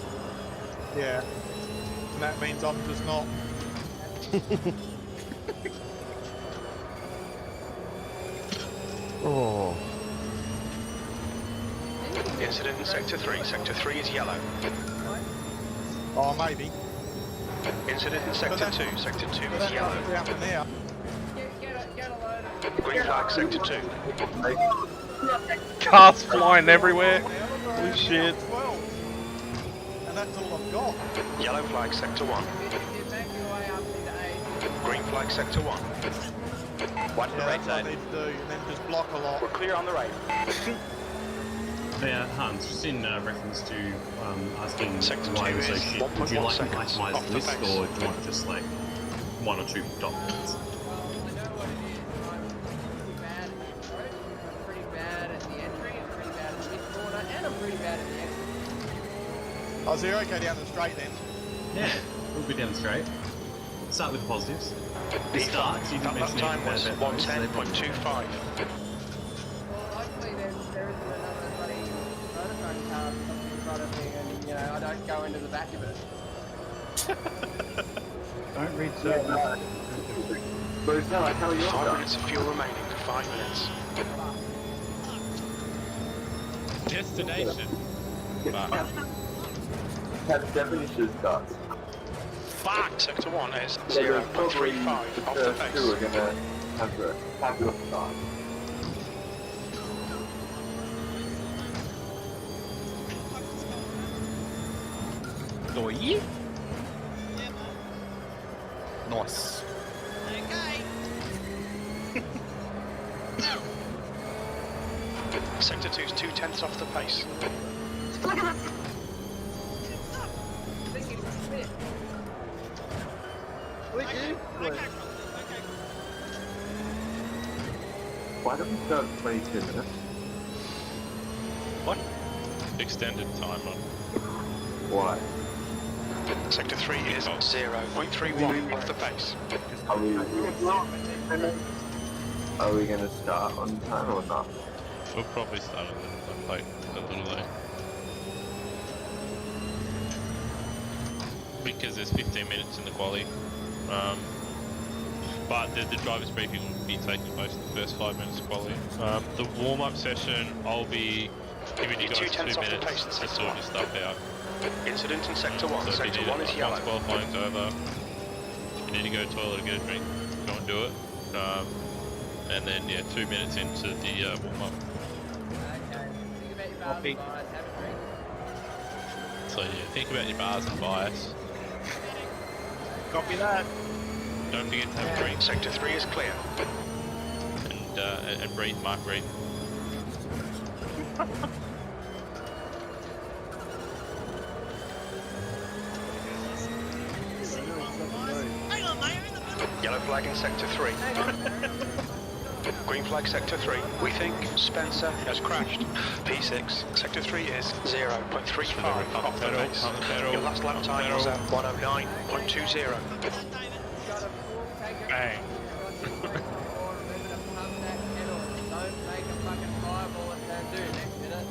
Yeah. And that means I'm just not. Oh. Incident in Sector 3. Sector 3 is yellow. Oh, maybe. Incident in Sector 2. Sector 2 is That's yellow. nothing to happen now. Get a load of... Green flag Sector 2. Cars flying everywhere. Holy shit. 12. And that's all I've got. Yellow flag Sector 1. You make your way up into 8. Green flag Sector 1. Watch the Yeah, right that's what I side. need to do, and then just block a lot. We're clear on the right. Yeah, Hans, just in reference to asking Sector why 2 you're so is shit, 1.1 would you like an seconds itemized off the list base. or do you want just like 1 or 2 documents? Well, I know what it is. I'm pretty bad at the approach. I'm pretty bad at the entry. I'm pretty bad at the mid corner. And I'm pretty bad at the exit. Oh, so you're okay down the straight then? Yeah, we'll be down straight. Start with the positives. The P5. starts, you didn't That mention time anything was about those, so they 110.25. Well, hopefully there isn't another bloody motorphone car in front of me and, you know, I don't go into the back of it. Don't read circles. Bruce, no, I tell you 5 minutes of fuel remaining. 5 minutes. Destination. But Have 7 issues starts. Fuck! Sector 1 is So there's probably 0.35 the off the first 2 are base. gonna have your start. Oi. Nice. Sector 2 is 2/10 off the pace. I think it's a spit. Why don't we start 22 minutes? what? Extended timer. Why? Sector 3 is 0.31 off the pace. Are we gonna start on time or not? We'll probably start a little late. Because there's 15 minutes in the quali. But the driver's briefing will be taking place in the first 5 minutes of quali. The warm-up session, I'll be giving you You're guys 2 2 tenths off the minutes pace in to Sector sort 1. your stuff out. Incident in Sector 1. So if you Sector need 1 is once yellow. qualifying's over, if you need to go to the toilet or get a drink, go and do it. And then, yeah, 2 minutes into the warm-up. Okay. Think about your bars Copy. and bars, have a drink. So, yeah, think about your bars and bias. Copy that. Don't forget to have a drink Sector 3 is clear. and breathe, Mark, breathe. Yellow flag in Sector 3. Green flag Sector 3. We think Spencer has crashed. P6. Sector 3 is 0.35 off the base. On the pedal, Your last lap on the time was pedal. at 109.20. Got a full tank of Bang. remember to pump that pedal. Don't make a fucking fireball at turn 2 next minute.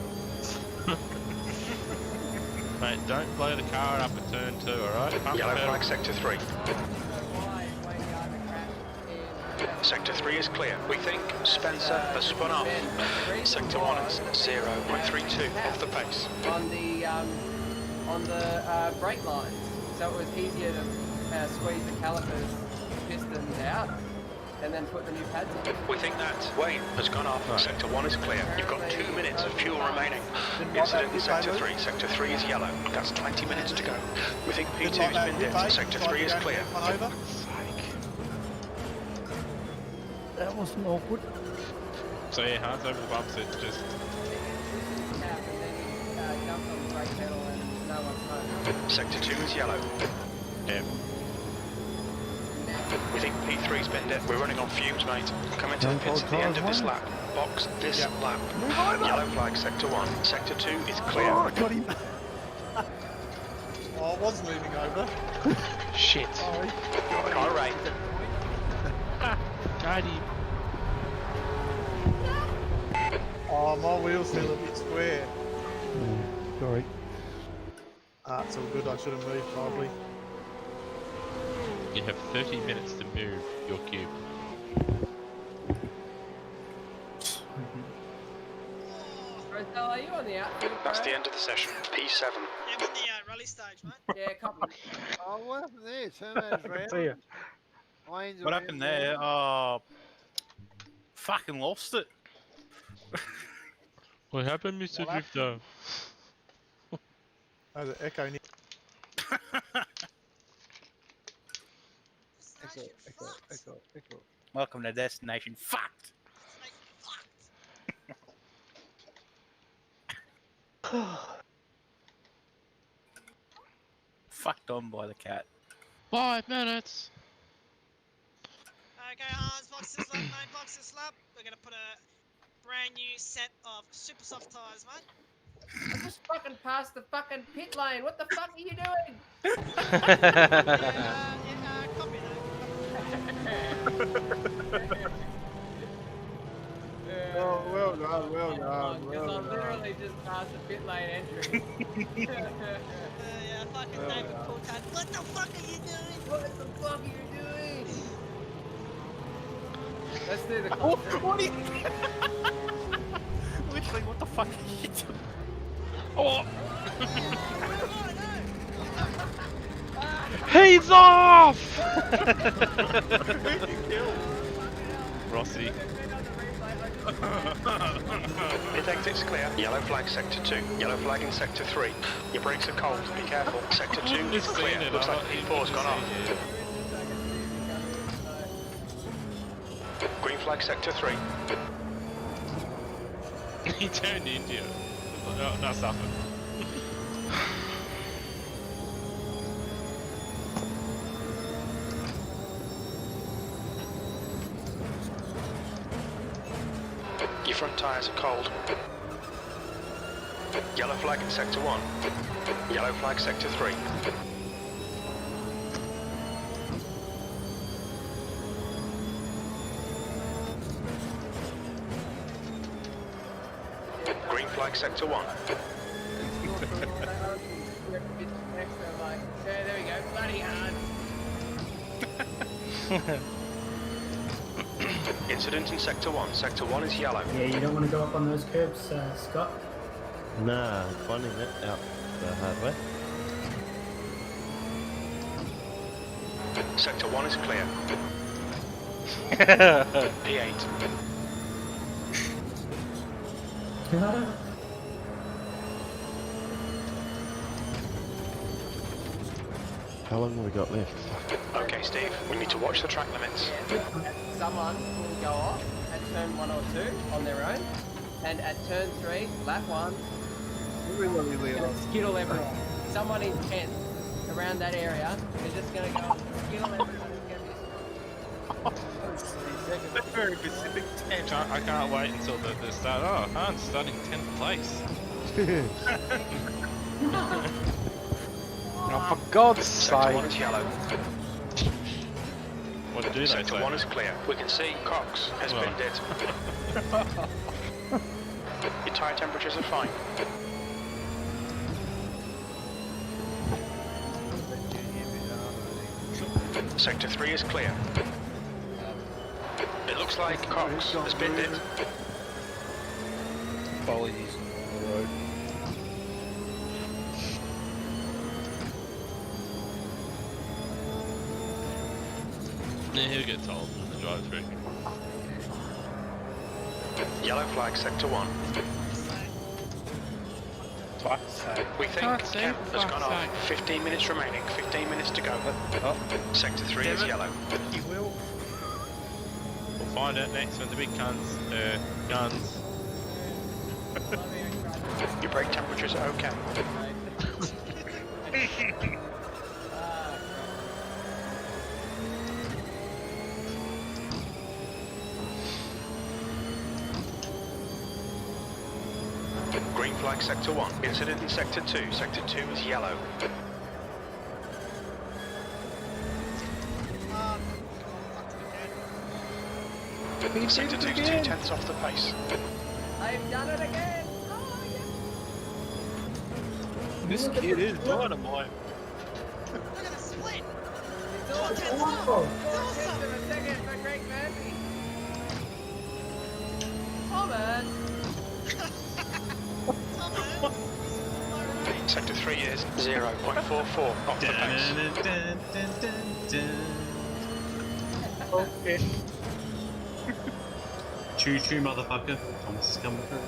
Mate, don't blow the car up at turn 2, alright? Pump the Yellow pedal. flag Sector 3. So why when you either crash in Sector 3 is clear. We think Spencer has spun off. Sector 1 is 0.32 off the pace. on the brake lines, so it was easier to squeeze the calipers pistons out and then put the new pads in. We think that Wayne has gone off. Right. Sector 1 is clear. You've got 2 minutes of fuel remaining. Incident in Sector 3. Sector 3 is yellow. That's 20 minutes to go. We think P2 has been dipped. Sector 3 is clear. Over. That wasn't awkward. So yeah, hands over the bumps, it's just... Cap and then he jumped on the brake pedal and no one's home. Sector 2 is yellow. Yeah. We think P3's been dipped. We're running on fumes, mate. Coming to the pits at the end of this lap. Box this lap. Yellow flag Sector 1. Sector 2 is clear. Oh, I got him. Oh, I was moving over. Shit. Sorry. Car right. Got him. Oh, my wheel's still a bit square. Sorry. Ah, it's all good. I should have moved probably. You have 30 minutes to move your cube. Rosell, are you on the outfield, bro? That's the end of the session. P7. Yeah, I'm on the rally stage, mate. Yeah, copy. Oh, what happened there? Turno's round. See ya. Lane's What around happened there? Oh, fucking lost it. What happened, Mr. What Drifter? Oh, the echo. Station fucked. Echo. Welcome to destination. Fucked. Station fucked. Fucked on by the cat. 5 minutes. Okay, Hans, box this lap, main box this lap. We're gonna put a brand new set of super soft tyres, mate. I just fucking passed the fucking pit lane. What the fuck are you doing? Copy that. Oh, well done, well done, Because well I'm done. literally just past the pit lane entry. Yeah, fucking Well David done. Coulthard. What the fuck are you doing? What the fuck are you doing? Let's do the What concert. are you? Literally, what the fuck are you doing? Oh, Oh, he's off! Rossi. Mid exit's clear. Yellow flag sector 2. Yellow flag in sector 3. Your brakes are cold. Be careful. Sector 2 is Just clear. seen it, Looks I'm like not even P4's gone off. Yeah. Green flag sector 3. He turned into you. No, not something. Your front tyres are cold. Yellow flag in sector 1. Yellow flag sector 3. Green flag sector 1. Yeah, there we go. Bloody hard. Incident in sector 1. Sector 1 is yellow. Yeah, you don't want to go up on those curbs, Scott. Nah, finding it out the hard way. Sector 1 is clear. P8. How long have we got left? Okay, Steve, we need to watch the track limits. Someone will go off at turn 1 or 2 on their own, and at turn 3, lap 1, gonna skittle everyone. Someone in 10th around that area is just gonna go off and skittle everyone. That's very specific. I can't wait until the start. Oh, Han's starting 10th place. Oh, for God's Sector 1 sake. is yellow. What do they Sector say? 1 is clear. We can see Cox has Well. been dead. Your tyre temperatures are fine. Sector 3 is clear. It looks like Cox has been dead. Apologies on the road. Yeah, he'll get told when the drive through. Yellow flag, Sector 1. Fuck's sake. We think Fuck's sake, Kemp has gone fuck's off. 15 minutes remaining, 15 minutes to go. Sector 3 is yellow. You will. We'll find out next when the big guns. Your brake temperatures are okay. Green flag Sector 1. Incident in Sector 2. Sector 2 is yellow. Sector 2 is 2/10 off the pace. I've done it again! Oh, yeah. This kid is dynamite. Look at the split. It's awesome! Awesome. Awesome! A second for Greg Murphy. Thomas! Sector 3 is 0.44 off the pace. Okay. Choo choo, motherfucker. Thomas is coming through.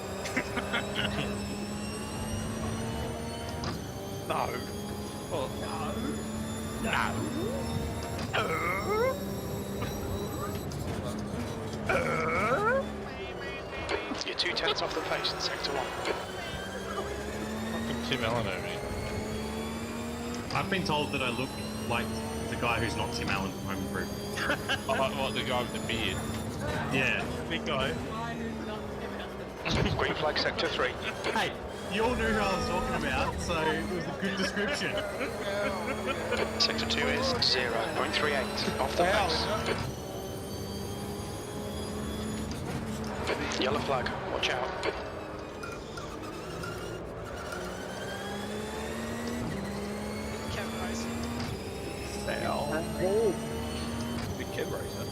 No. Oh, no. You're 2/10 off the pace in Sector 1. Fucking Tim Allen over here. I've been told that I look like the guy who's not Tim Allen from Home Improvement. What, the guy with the beard? Yeah. Big guy. Green flag Sector 3. Hey, you all knew who I was talking about, so it was a good description. Sector 2 is 0.38 off the pace. Yellow flag, watch out. Kev racing. Big Kev racer.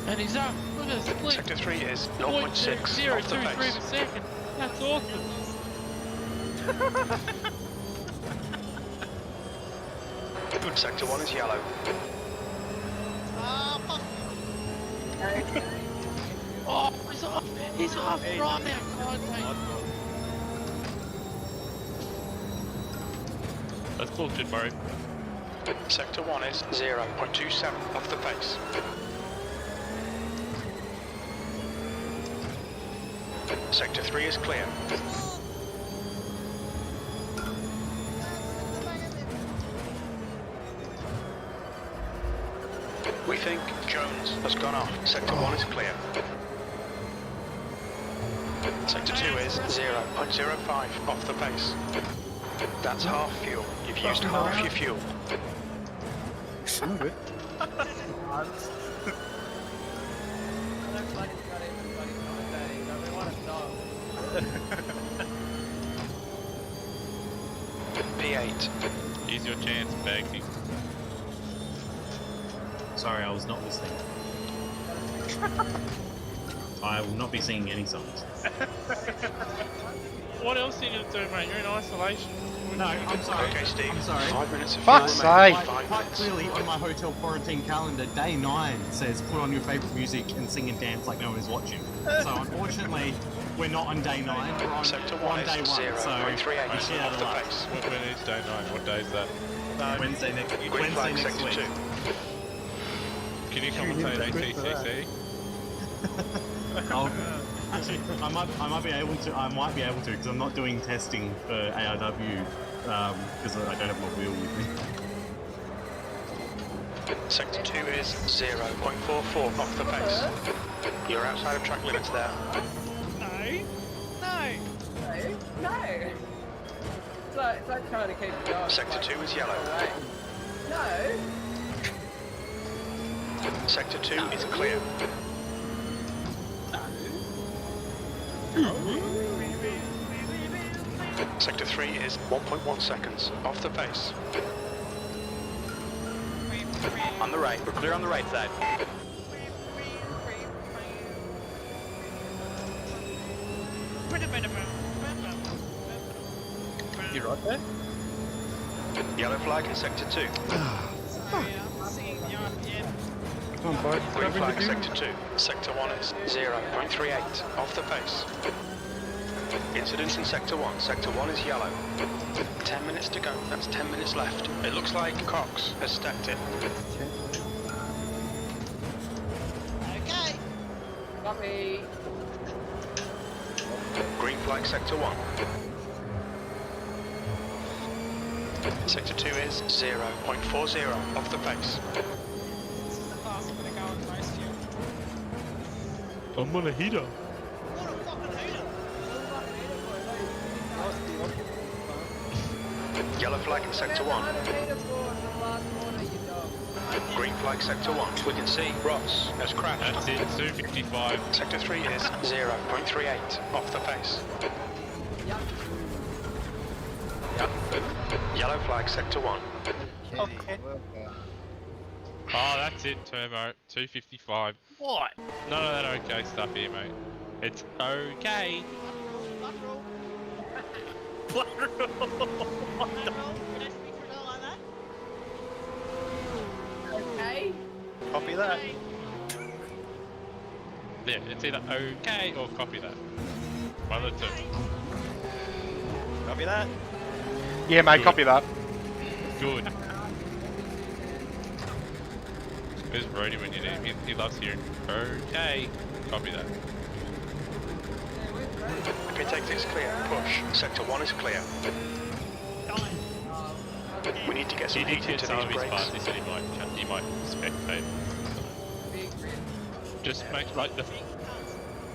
And he's up. Look at the split. Sector 3 is 0.6 off the per pace. second. That's awesome. Sector 1 is yellow. Ah, fuck. Oh, he's off. He's off right now. God, mate. That's bullshit, bro. Sector 1 is 0.27 off the pace. Sector 3 is clear. We think Jones has gone off. Sector 1 is clear. Sector 2 is 0.05 off the pace. That's half fuel. You've used half your fuel. I'm good. I don't bloody got everybody commentating. I mean, what a dog. P8. Here's your chance, Bagsy. Sorry, I was not listening. I will not be singing any songs. What else are you going to do, mate? You're in isolation. No, I'm sorry. Okay, Steve. I'm sorry. 5 minutes of Fuck's fuel remaining. sake. 5 Quite minutes. clearly on my hotel quarantine calendar, day 9 says put on your favourite music and sing and dance like no one is watching. So unfortunately, we're not on day 9, we're on, Sector we're on 1 day 1. is So 0.38 we shit out off of the luck. pace. When is day 9? What day is that? Wednesday next Green Wednesday flag next Sector week. 2. Can you commentate ACCC? Actually, I might be able to because I'm not doing testing for ARW because I don't have my wheel with me. Sector 2 is 0.44 off the pace. You're outside of track limits there. No. No. No. It's like trying to keep it going. Sector like, 2 is yellow. away. No. Sector 2 is clear. Sector 3 is 1.1 seconds off the pace. On the right, we're clear on the right side. You right there? Yellow flag in Sector 2. Sorry, I'm seeing the RPM. Come on, boys. Green flag Sector 2. Sector 1 is 0.38 off the pace. Incidents in Sector 1. Sector 1 is yellow. 10 minutes to go. That's 10 minutes left. It looks like Cox has stepped in. Okay. Copy. Green flag Sector 1. Sector 2 is 0.40 off the pace. This is the fastest I'm gonna go on race fuel. I'm on a heater. What a fucking heater! Yellow flag in Sector 1. Green flag Sector 1. We can see Ross has crashed. That's it, 255. Sector 3 is 0.38 off the pace. Yellow flag Sector 1. Okay. Oh, that's it, Turbo. 255. What? None of that okay stuff here, mate. It's okay. Flat rule. Flat rule, you don't speak for a girl like that. Okay. Copy that. Okay. Yeah, it's either okay or copy that. One of the two. Copy that. Yeah, mate, Good. copy that. Good. Where's Brody when you need him? He loves hearing okay. Copy that. Okay, take this clear. Push. Sector 1 is clear. We need to get some He did heat get into some these of his brakes. parts. He said he might spectate. Just make like the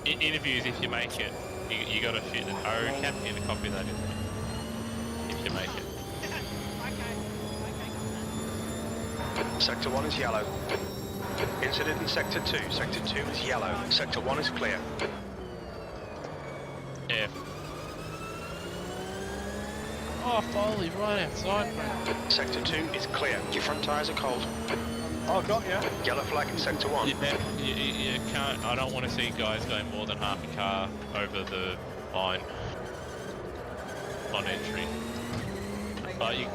interviews. If you make it, you got to shoot an okay and a copy that in there. If you make it. Sector 1 is yellow. Incident in Sector 2. Sector 2 is yellow. Sector 1 is clear. F. Oh, Foley, right outside, mate. Sector 2 is clear. Your front tyres are cold. Oh, got ya. Yellow flag in Sector 1. You can't. I don't want to see guys going more than half a car over the line on entry. You.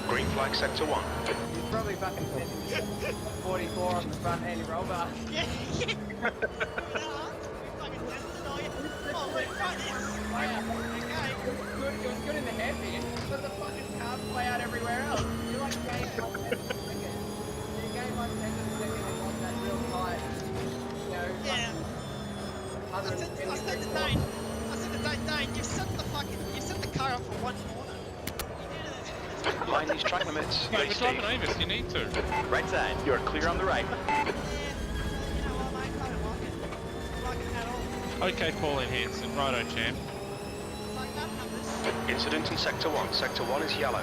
Green flag Sector 1. He's probably fucking 44 on the front anti-roll bar. Yeah. We fucking tested all you. Oh, look, right this. Okay. It was good in the hairpin, but the fucking cars play out everywhere else. You're like game 1 second. You game 1 second and want that real tight, you know, Yeah. I said to Dane, Dane, you set the car up for 1 corner. Mind these track limits. Mate, Please, we're driving Steve. Avis, you need to. Right side, you are clear on the right. Yeah. You know what, mate? I don't like it. At all. Okay, Pauline Hanson, righto, champ. Like that numbers. Incident in Sector 1. Sector 1 is yellow.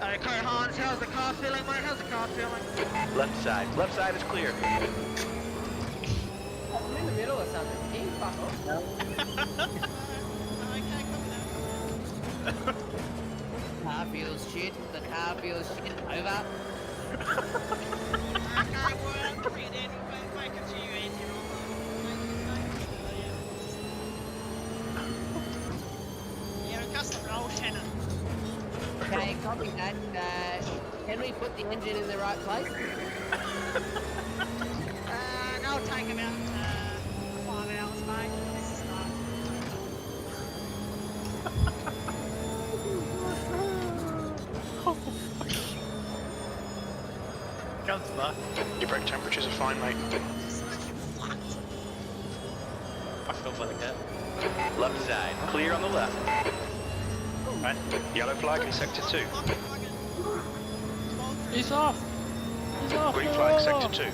Okay, Hans, how's the car feeling, mate? How's the car feeling? Left side is clear. I'm in the middle or something. Can you fuck off? Okay, copy that. Car feels shit. The car feels shit. Over. Okay, well, bring it in. Make it to you, Andy. Yeah, a custom roll, Shannon. Okay, copy that. Can we put the engine in the right place? That'll take about 5 hours, mate. This is not. Comes back. Your brake temperatures are fine, mate. I feel like that. Left side, clear on the left. Right. Yellow flag in Sector 2. He's off! He's off! Green flag Sector 2.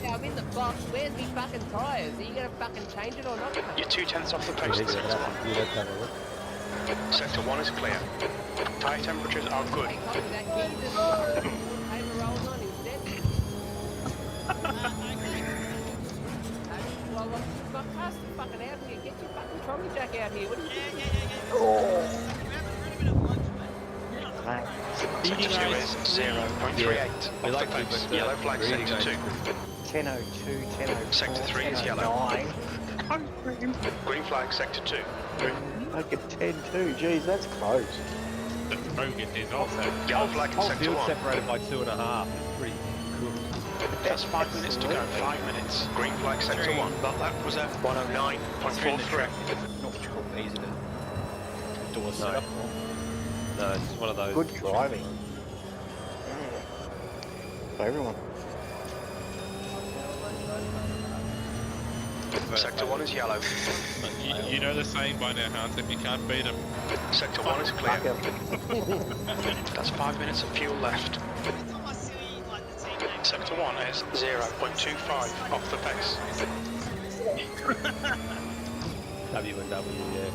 I'm in the box. Where's me fucking tyres? Are you gonna fucking change it or not? You're 2/10 off the pace in Sector 1. Sector 1 is clear. Tyre temperatures are good. Hey, copy that. Can you just put paper rolls on instead? Well, look, you've got past the fucking out here. Get your fucking trolley jack out here. What are you doing? Sector 2 is 0.38 off the pace. Yellow flag Sector 2. 10:02, 10:04, Sector 3 is yellow. 10:09. Green flag Sector 2. Like a 10:02. Jeez, that's close. Hogan is also. Yellow flag in Whole Sector field 1. separated by 2.5. It's pretty cool. That's 5 minutes to go. 5 minutes. Green flag Sector 1. That lap was at 109.43. Not easy to door set up. No, it's just one of those. Good driving. For everyone. Sector 1 is yellow. You know the saying by now, Hans, if you can't beat them. Sector 1 is clear. That's 5 minutes of fuel left. Sector 1 is 0.25 off the pace. W&W, yeah.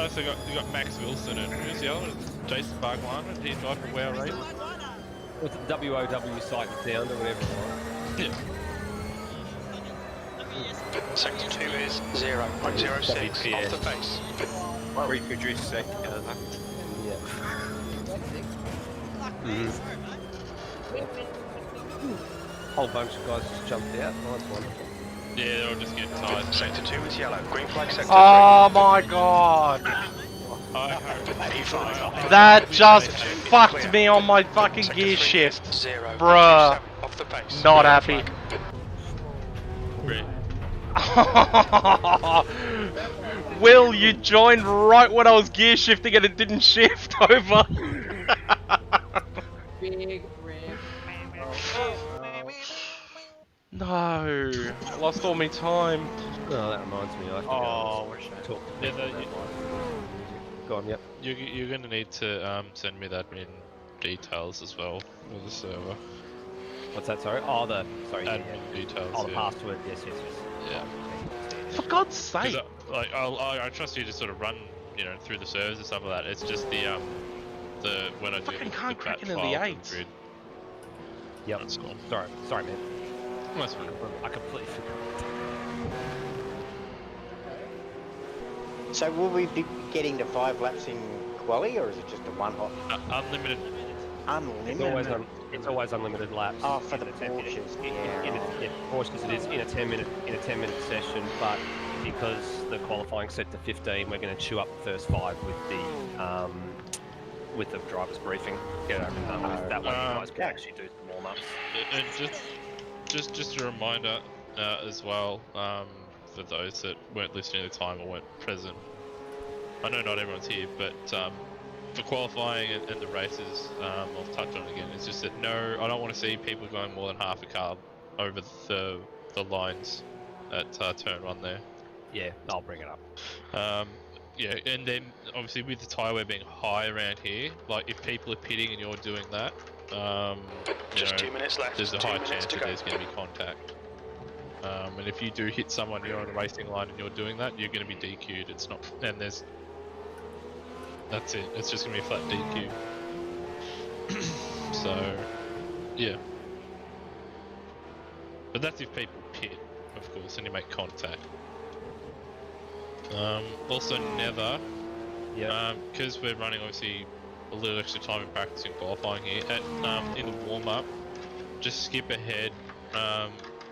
So you got Max Wilson and who's the other one? Jason Bargwan, and he drive for Wow Race. What's the WOW site in town or whatever? Yeah. Sector 2 is 0.06 off the pace. Reproduce sector. Yeah. Whole bunch of guys just jumped out. Oh, that's wonderful. Yeah, they're all just getting tired. Sector 2 is yellow. Green flag sector 3. Oh my god! I hope 85. That just fucked me on my fucking Sector gear 3 shift. is 0.27 Bruh. off the pace. Not Green happy. flag. Will, you joined right when I was gear shifting and it didn't shift over. Big rig. No, I lost all my time. Oh, that reminds me. I have to Oh, go what a shame. talk to Yeah, people. Go on, yep. you're gonna need to send me that in details as well with the server. What's that, sorry? Oh, sorry. Admin details. Oh, the yeah. password. Yes. Yeah. For God's sake. I trust you to sort of run, through the servers and stuff like that. It's just the when I do Fucking can't the crack bat it in the file eights. grid. Yep. That's cool. Sorry, man. That's fine. I completely forgot. So will we be getting to 5 laps in quali, or is it just a one hot? Unlimited. Unlimited. It's always unlimited laps. Oh, for the in 10 minutes. Porsches. Yeah, Porsches it is in a 10-minute session, but because the qualifying set to 15, we're going to chew up the first 5 with the driver's briefing. Get it over and done with. That way you guys can actually do some warm-ups. And just a reminder as well for those that weren't listening at the time or weren't present. I know not everyone's here, but for qualifying and the races, I'll touch on it again. It's just that I don't want to see people going more than half a car over the lines at turn 1 there. Yeah, I'll bring it up. Yeah, and then obviously with the tyre wear being high around here, like if people are pitting and you're doing that, Just 2 minutes left. there's a 2 high minutes chance to that go. there's going to be contact. And if you do hit someone, you're on a racing line and you're doing that, you're going to be DQ'd. It's not, and that's it. It's just going to be a flat DQ. So, yeah. But that's if people pit, of course, and you make contact. Also never, because we're running obviously a little extra time in practice and qualifying here, in the warm-up, just skip ahead,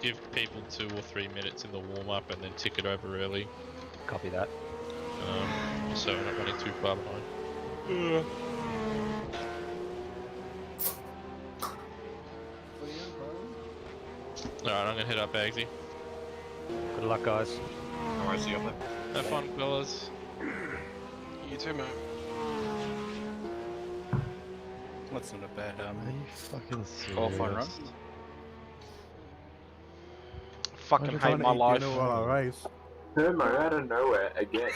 give people 2 or 3 minutes in the warm-up and then tick it over early. Copy that. So we're not running too far behind. Alright, I'm gonna head up Bagsy. Good luck, guys. Alright, see you up there. Have fun, fellas. You too, mate. That's not a bad Fucking qualifying run. Fucking hate my life. Hermo out of nowhere again.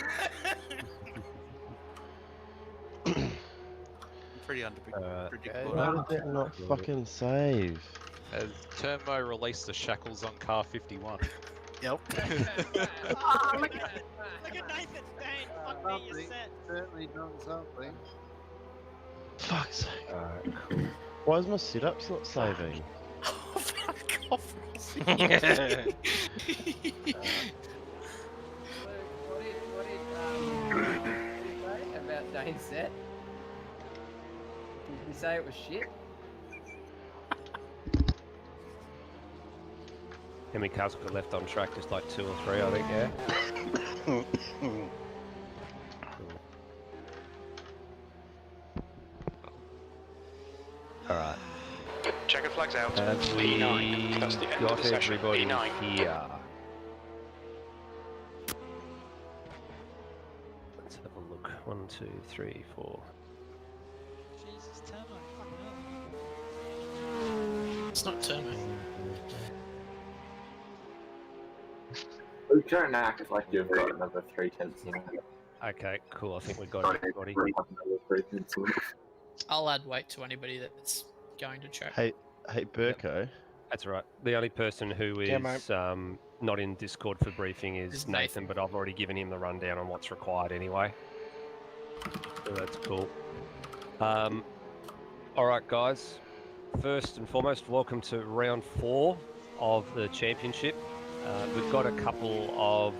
Pretty unpredictable. Why did that not fucking save? Has Turbo released the shackles on car 51? Yep. Oh, look at Nathan Dane. Fuck me, you're set. Certainly done something. Fuck's sake. Cool. Why is my sit-ups not saving? Fuck off, Rosie. What did say about Dane's set? Did you say it was shit? How many cars got left on track? Just like 2 or 3, I think, yeah? Alright. Checkered flags out. Have we E9. That's the end of got the session. everybody E9. here? Let's have a look. 1, 2, 3, 4. Jesus, Turbo, fucking hell. It's not Turbo. We're trying to act like you've got another 3/10 in it. Okay, cool. I think we've got everybody. I'll add weight to anybody that's going to track. Hey, Burko. That's right. The only person who is Yeah, mate. not in Discord for briefing is Nathan, but I've already given him the rundown on what's required anyway. So that's cool. Alright guys, first and foremost, welcome to round 4 of the championship. We've got a couple of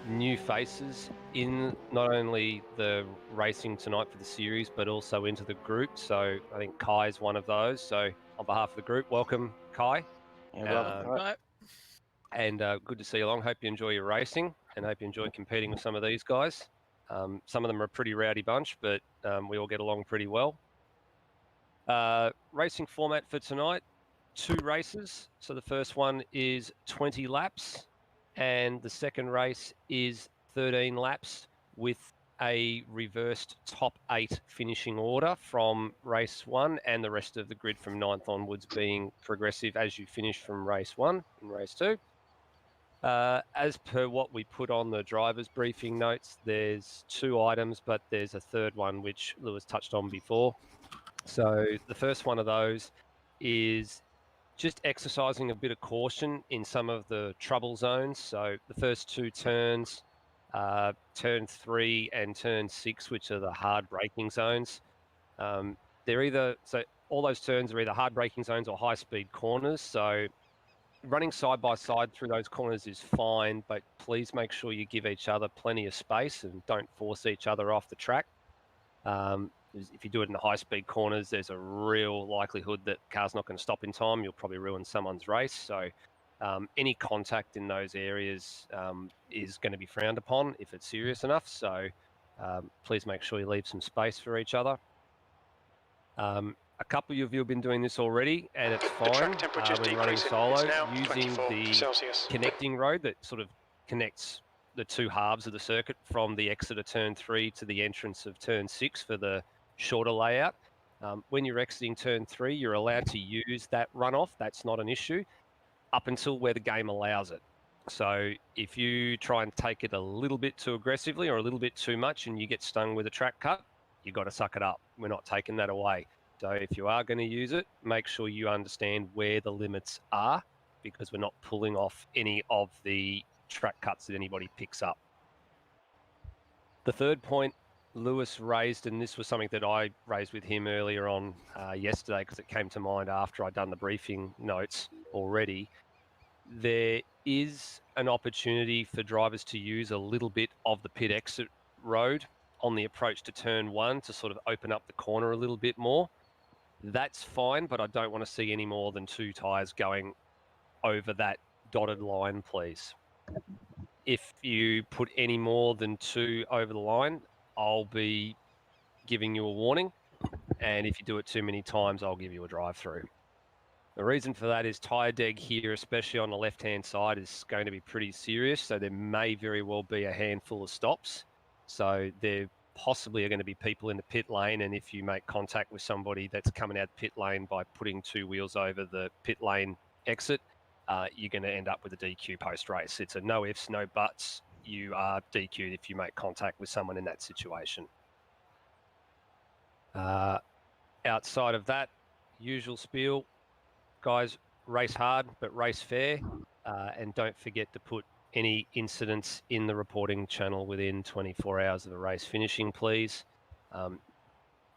new faces in not only the racing tonight for the series, but also into the group. So I think Kai's one of those. So on behalf of the group, welcome, Kai. And good to see you along. Hope you enjoy your racing and hope you enjoy competing with some of these guys. Some of them are a pretty rowdy bunch, but we all get along pretty well. Racing format for tonight, 2 races. So the first one is 20 laps and the second race is 13 laps with a reversed top 8 finishing order from race 1 and the rest of the grid from 9th onwards being progressive as you finish from race 1 in race 2. As per what we put on the driver's briefing notes, there's 2 items, but there's a third one which Lewis touched on before. So the first one of those is just exercising a bit of caution in some of the trouble zones. So the first 2 turns, turn 3 and turn 6, which are the hard braking zones. They're either, so all those turns are either hard braking zones or high speed corners. So running side by side through those corners is fine, but please make sure you give each other plenty of space and don't force each other off the track. If you do it in the high-speed corners, there's a real likelihood that the car's not going to stop in time. You'll probably ruin someone's race. So any contact in those areas is going to be frowned upon if it's serious enough. So please make sure you leave some space for each other. A couple of you have been doing this already, and it's fine when running solo, using the connecting road that sort of connects the 2 halves of the circuit from the exit of turn 3 to the entrance of turn 6 for the shorter layout. When you're exiting turn 3, you're allowed to use that runoff. That's not an issue up until where the game allows it. So if you try and take it a little bit too aggressively or a little bit too much and you get stung with a track cut, you've got to suck it up. We're not taking that away. So if you are going to use it, make sure you understand where the limits are, because we're not pulling off any of the track cuts that anybody picks up. The third point Lewis raised, and this was something that I raised with him earlier on yesterday because it came to mind after I'd done the briefing notes already. There is an opportunity for drivers to use a little bit of the pit exit road on the approach to turn 1 to sort of open up the corner a little bit more. That's fine, but I don't want to see any more than 2 tyres going over that dotted line, please. If you put any more than 2 over the line, I'll be giving you a warning. And if you do it too many times, I'll give you a drive-through. The reason for that is tyre deg here, especially on the left-hand side, is going to be pretty serious. So there may very well be a handful of stops. So there possibly are going to be people in the pit lane. And if you make contact with somebody that's coming out the pit lane by putting 2 wheels over the pit lane exit, you're going to end up with a DQ post-race. It's a no ifs, no buts. You are DQ'd if you make contact with someone in that situation. Outside of that, usual spiel, guys, race hard, but race fair. And don't forget to put any incidents in the reporting channel within 24 hours of the race finishing, please.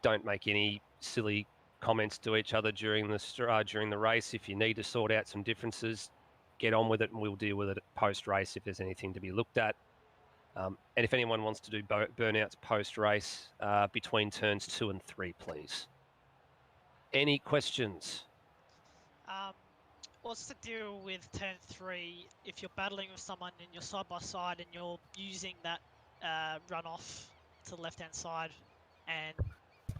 Don't make any silly comments to each other during the race. If you need to sort out some differences, get on with it and we'll deal with it post-race if there's anything to be looked at. And if anyone wants to do burnouts post-race between turns 2 and 3, please. Any questions? What's the deal with turn 3 if you're battling with someone and you're side by side and you're using that runoff to the left hand side and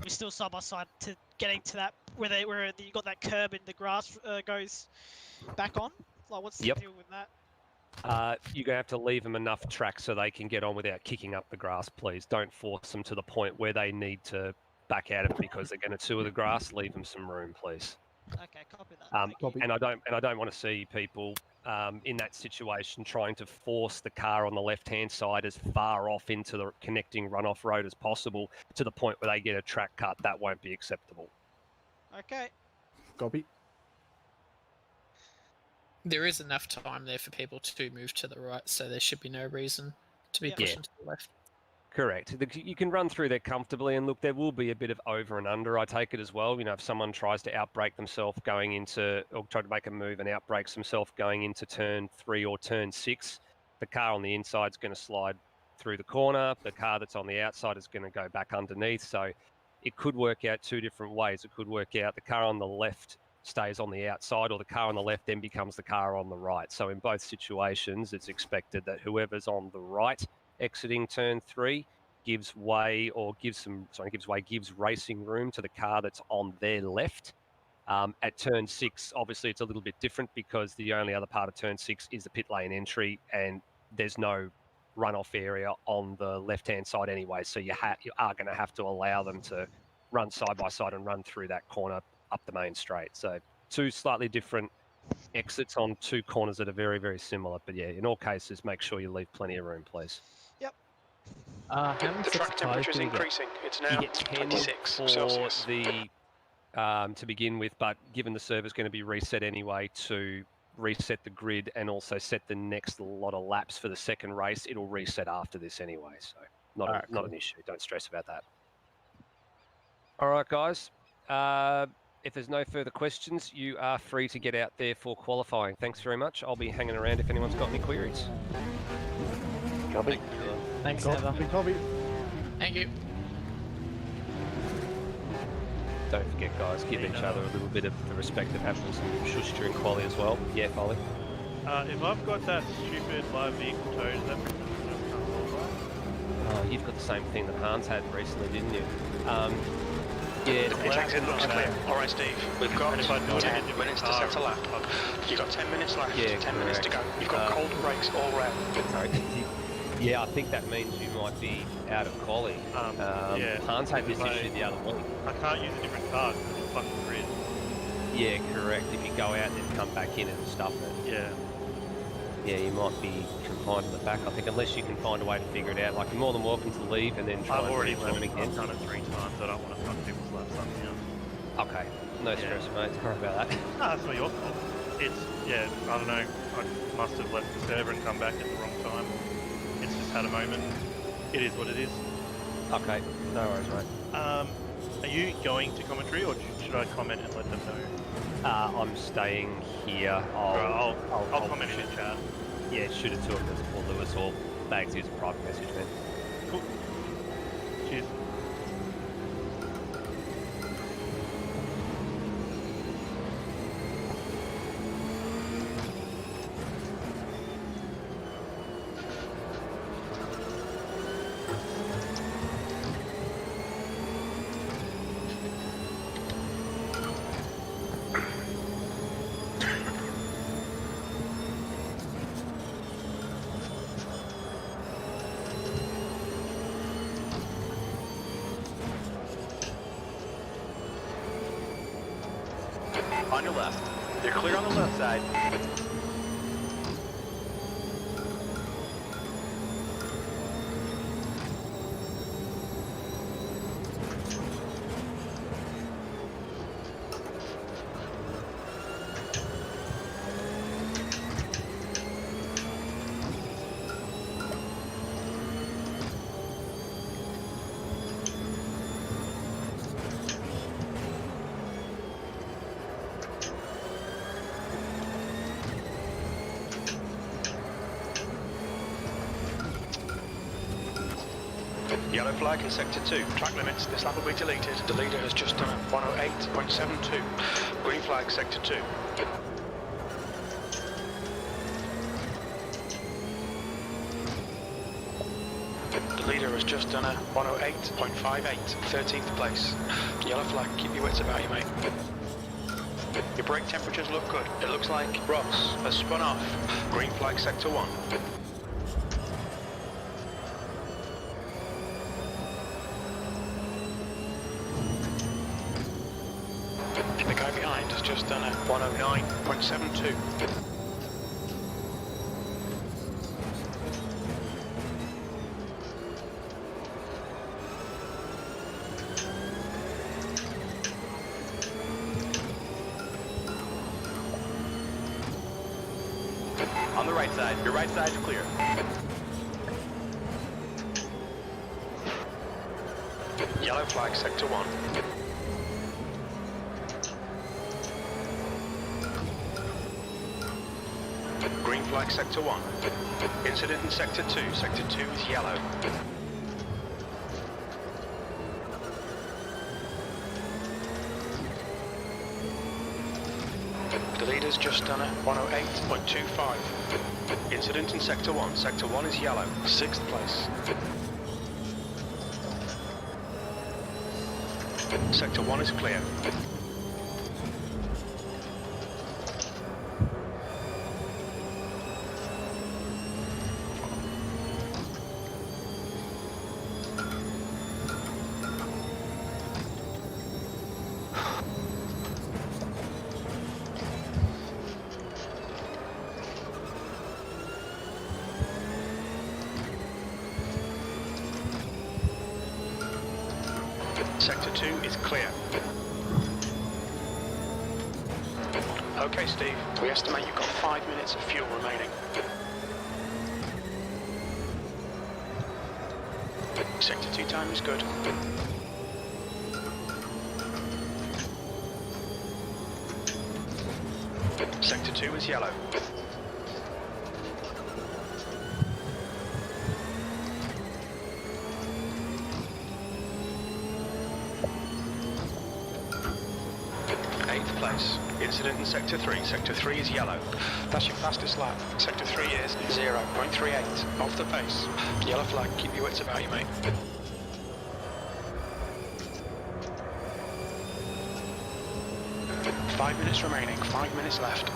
we're still side by side to getting to that where you got that curb and the grass goes back on? Like, what's the deal with that? You're going to have to leave them enough track so they can get on without kicking up the grass, please. Don't force them to the point where they need to back out of it because they're going to tour the grass. Leave them some room, please. Okay, copy that. And I don't want to see people in that situation trying to force the car on the left-hand side as far off into the connecting runoff road as possible to the point where they get a track cut. That won't be acceptable. Okay. Copy. There is enough time there for people to move to the right, so there should be no reason to be pushing to the left. Correct. You can run through there comfortably, and look, there will be a bit of over and under, I take it as well. You know, if someone tries to outbrake themselves going into, or try to make a move and outbrakes themselves going into turn 3 or turn 6, the car on the inside is going to slide through the corner. The car that's on the outside is going to go back underneath. So it could work out two different ways. It could work out the car on the left stays on the outside, or the car on the left then becomes the car on the right. So in both situations, it's expected that whoever's on the right exiting turn 3 gives racing room to the car that's on their left. At turn 6, obviously it's a little bit different because the only other part of turn 6 is the pit lane entry, and there's no runoff area on the left-hand side anyway. So you are going to have to allow them to run side by side and run through that corner up the main straight. So 2 slightly different exits on 2 corners that are very, very similar. But yeah, in all cases, make sure you leave plenty of room, please. Yep. How many The sets track of tyres temperature is do we get? increasing. It's now You get 10 26 for Celsius. the to begin with, but given the server's going to be reset anyway to reset the grid and also set the next lot of laps for the second race, it'll reset after this anyway. So not an issue. Don't stress about that. All right, guys. If there's no further questions, you are free to get out there for qualifying. Thanks very much. I'll be hanging around if anyone's got any queries. Copy. Thanks, Copy. Heather. Copy. Thank you. Don't forget, guys, give each other a little bit of the respect of having some shush during quali as well. Yeah, Foley. If I've got that stupid live vehicle towed, is that Oh, you've got the same thing that Hans had recently, didn't you? Yeah, The exit looks clear. Alright, Steve. We've got 10 minutes to set a lap. You've got 10 minutes left. Yeah, 10 minutes to go. You've got cold brakes all round. Sorry. Yeah, I think that means you might be out of quali. Yeah. Hans had this issue the other week. I can't use a different card because it's fucking grid. Yeah, correct. If you go out and then come back in and stuff it. Yeah. Yeah, you might be confined to the back, I think, unless you can find a way to figure it out. Like, you're more than welcome to leave and then try I've and already rejoin left. again. I've done it 3 times. I don't want to fuck people's laps up now. Okay. No stress, mate. Sorry about that. No, it's not your fault. It's, yeah, I don't know. I must have left the server and come back at the wrong time. It's just had a moment. It is what it is. Okay. No worries, mate. Are you going to commentary or should I comment and let them know? I'm staying here. I'll comment in the chat. Yeah, shoot it to him or Lewis or Bags. Use a private message, man. Cool. Cheers. On your left. You're clear on the left side. Yellow flag in sector 2. Track limits. This lap will be deleted. The leader has just done a 108.72. Green flag sector 2. The leader has just done a 108.58. 13th place. Yellow flag. Keep your wits about you, mate. Your brake temperatures look good. It looks like Ross has spun off. Green flag sector 1. The guy behind has just done a 109.72. On the right side, your right side is clear. Yellow flag sector 1. Green flag sector 1. Incident in sector 2. Sector 2 is yellow. The leader's just done a 108.25. Incident in sector 1. Sector 1 is yellow. 6th place. Sector 1 is clear. Sector 2 is clear. Okay, Steve, we estimate you've got 5 minutes of fuel remaining. Sector 2 time is good. Sector 2 is yellow. Incident in Sector 3. Sector 3 is yellow. That's your fastest lap. Sector 3 is 0.38 off the pace. Yellow flag, keep your wits about you, mate. Five minutes remaining, 5 minutes left.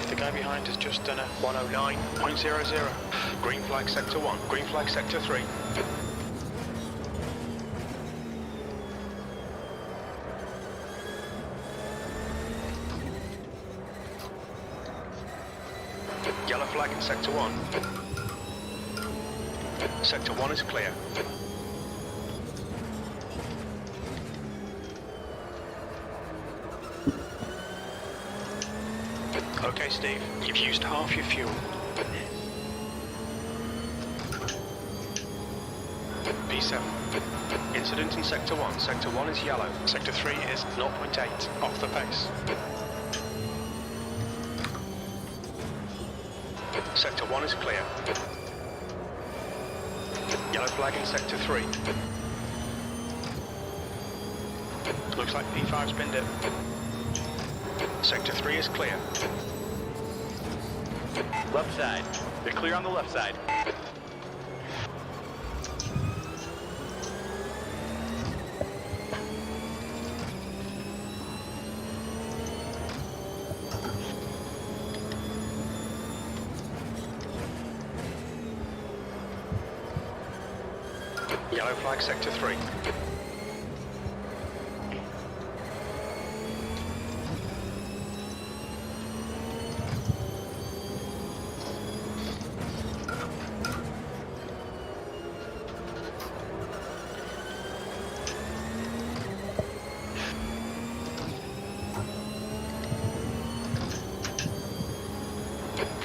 The guy behind has just done a 109.00. Green flag sector 1, green flag sector 3. Yellow flag in sector 1. Sector 1 is clear. Okay, Steve, you've used half your fuel. P7. Incident in Sector 1. Sector 1 is yellow. Sector 3 is 0.8 off the pace. Sector 1 is clear. Yellow flag in Sector 3. Looks like P5's binned it. Sector 3 is clear. Left side. They're clear on the left side. Yellow flag Sector 3.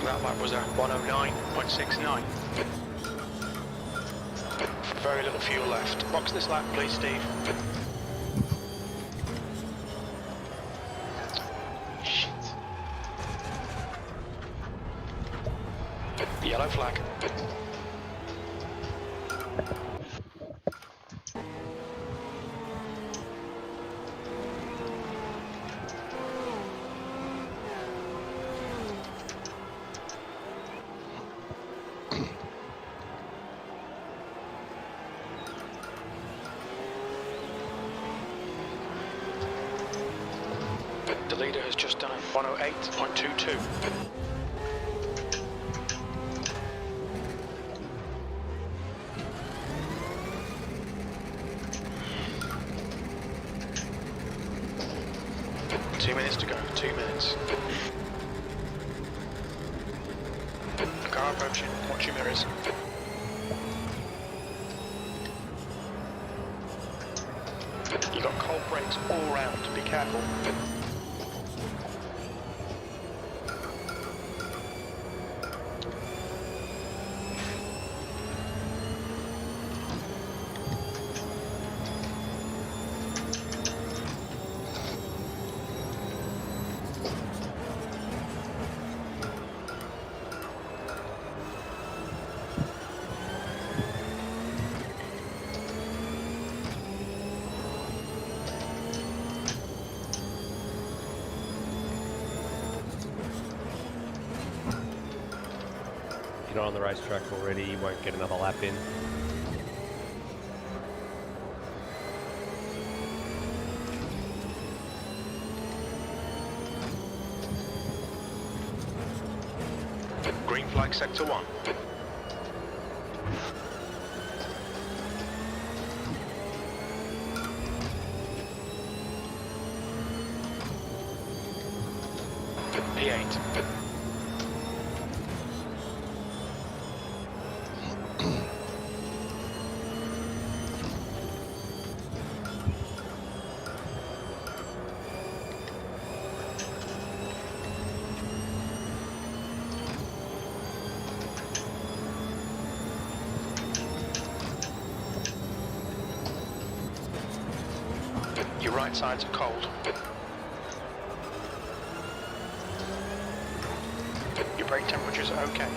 That lap was a 109.69. Very little fuel left. Box this lap, please, Steve. Shit. Yellow flag. The leader has just done a 108.22. Two minutes to go, 2 minutes. Car approaching, watch your mirrors. You've got cold brakes all round, be careful. not on the racetrack already, you won't get another lap in. Green flag sector 1. P8. Your right sides are cold. Your brake temperatures are okay.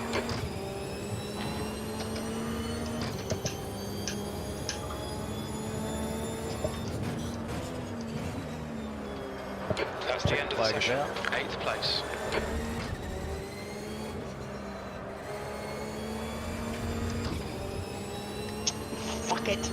That's the end of the session. 8th place. Fuck it.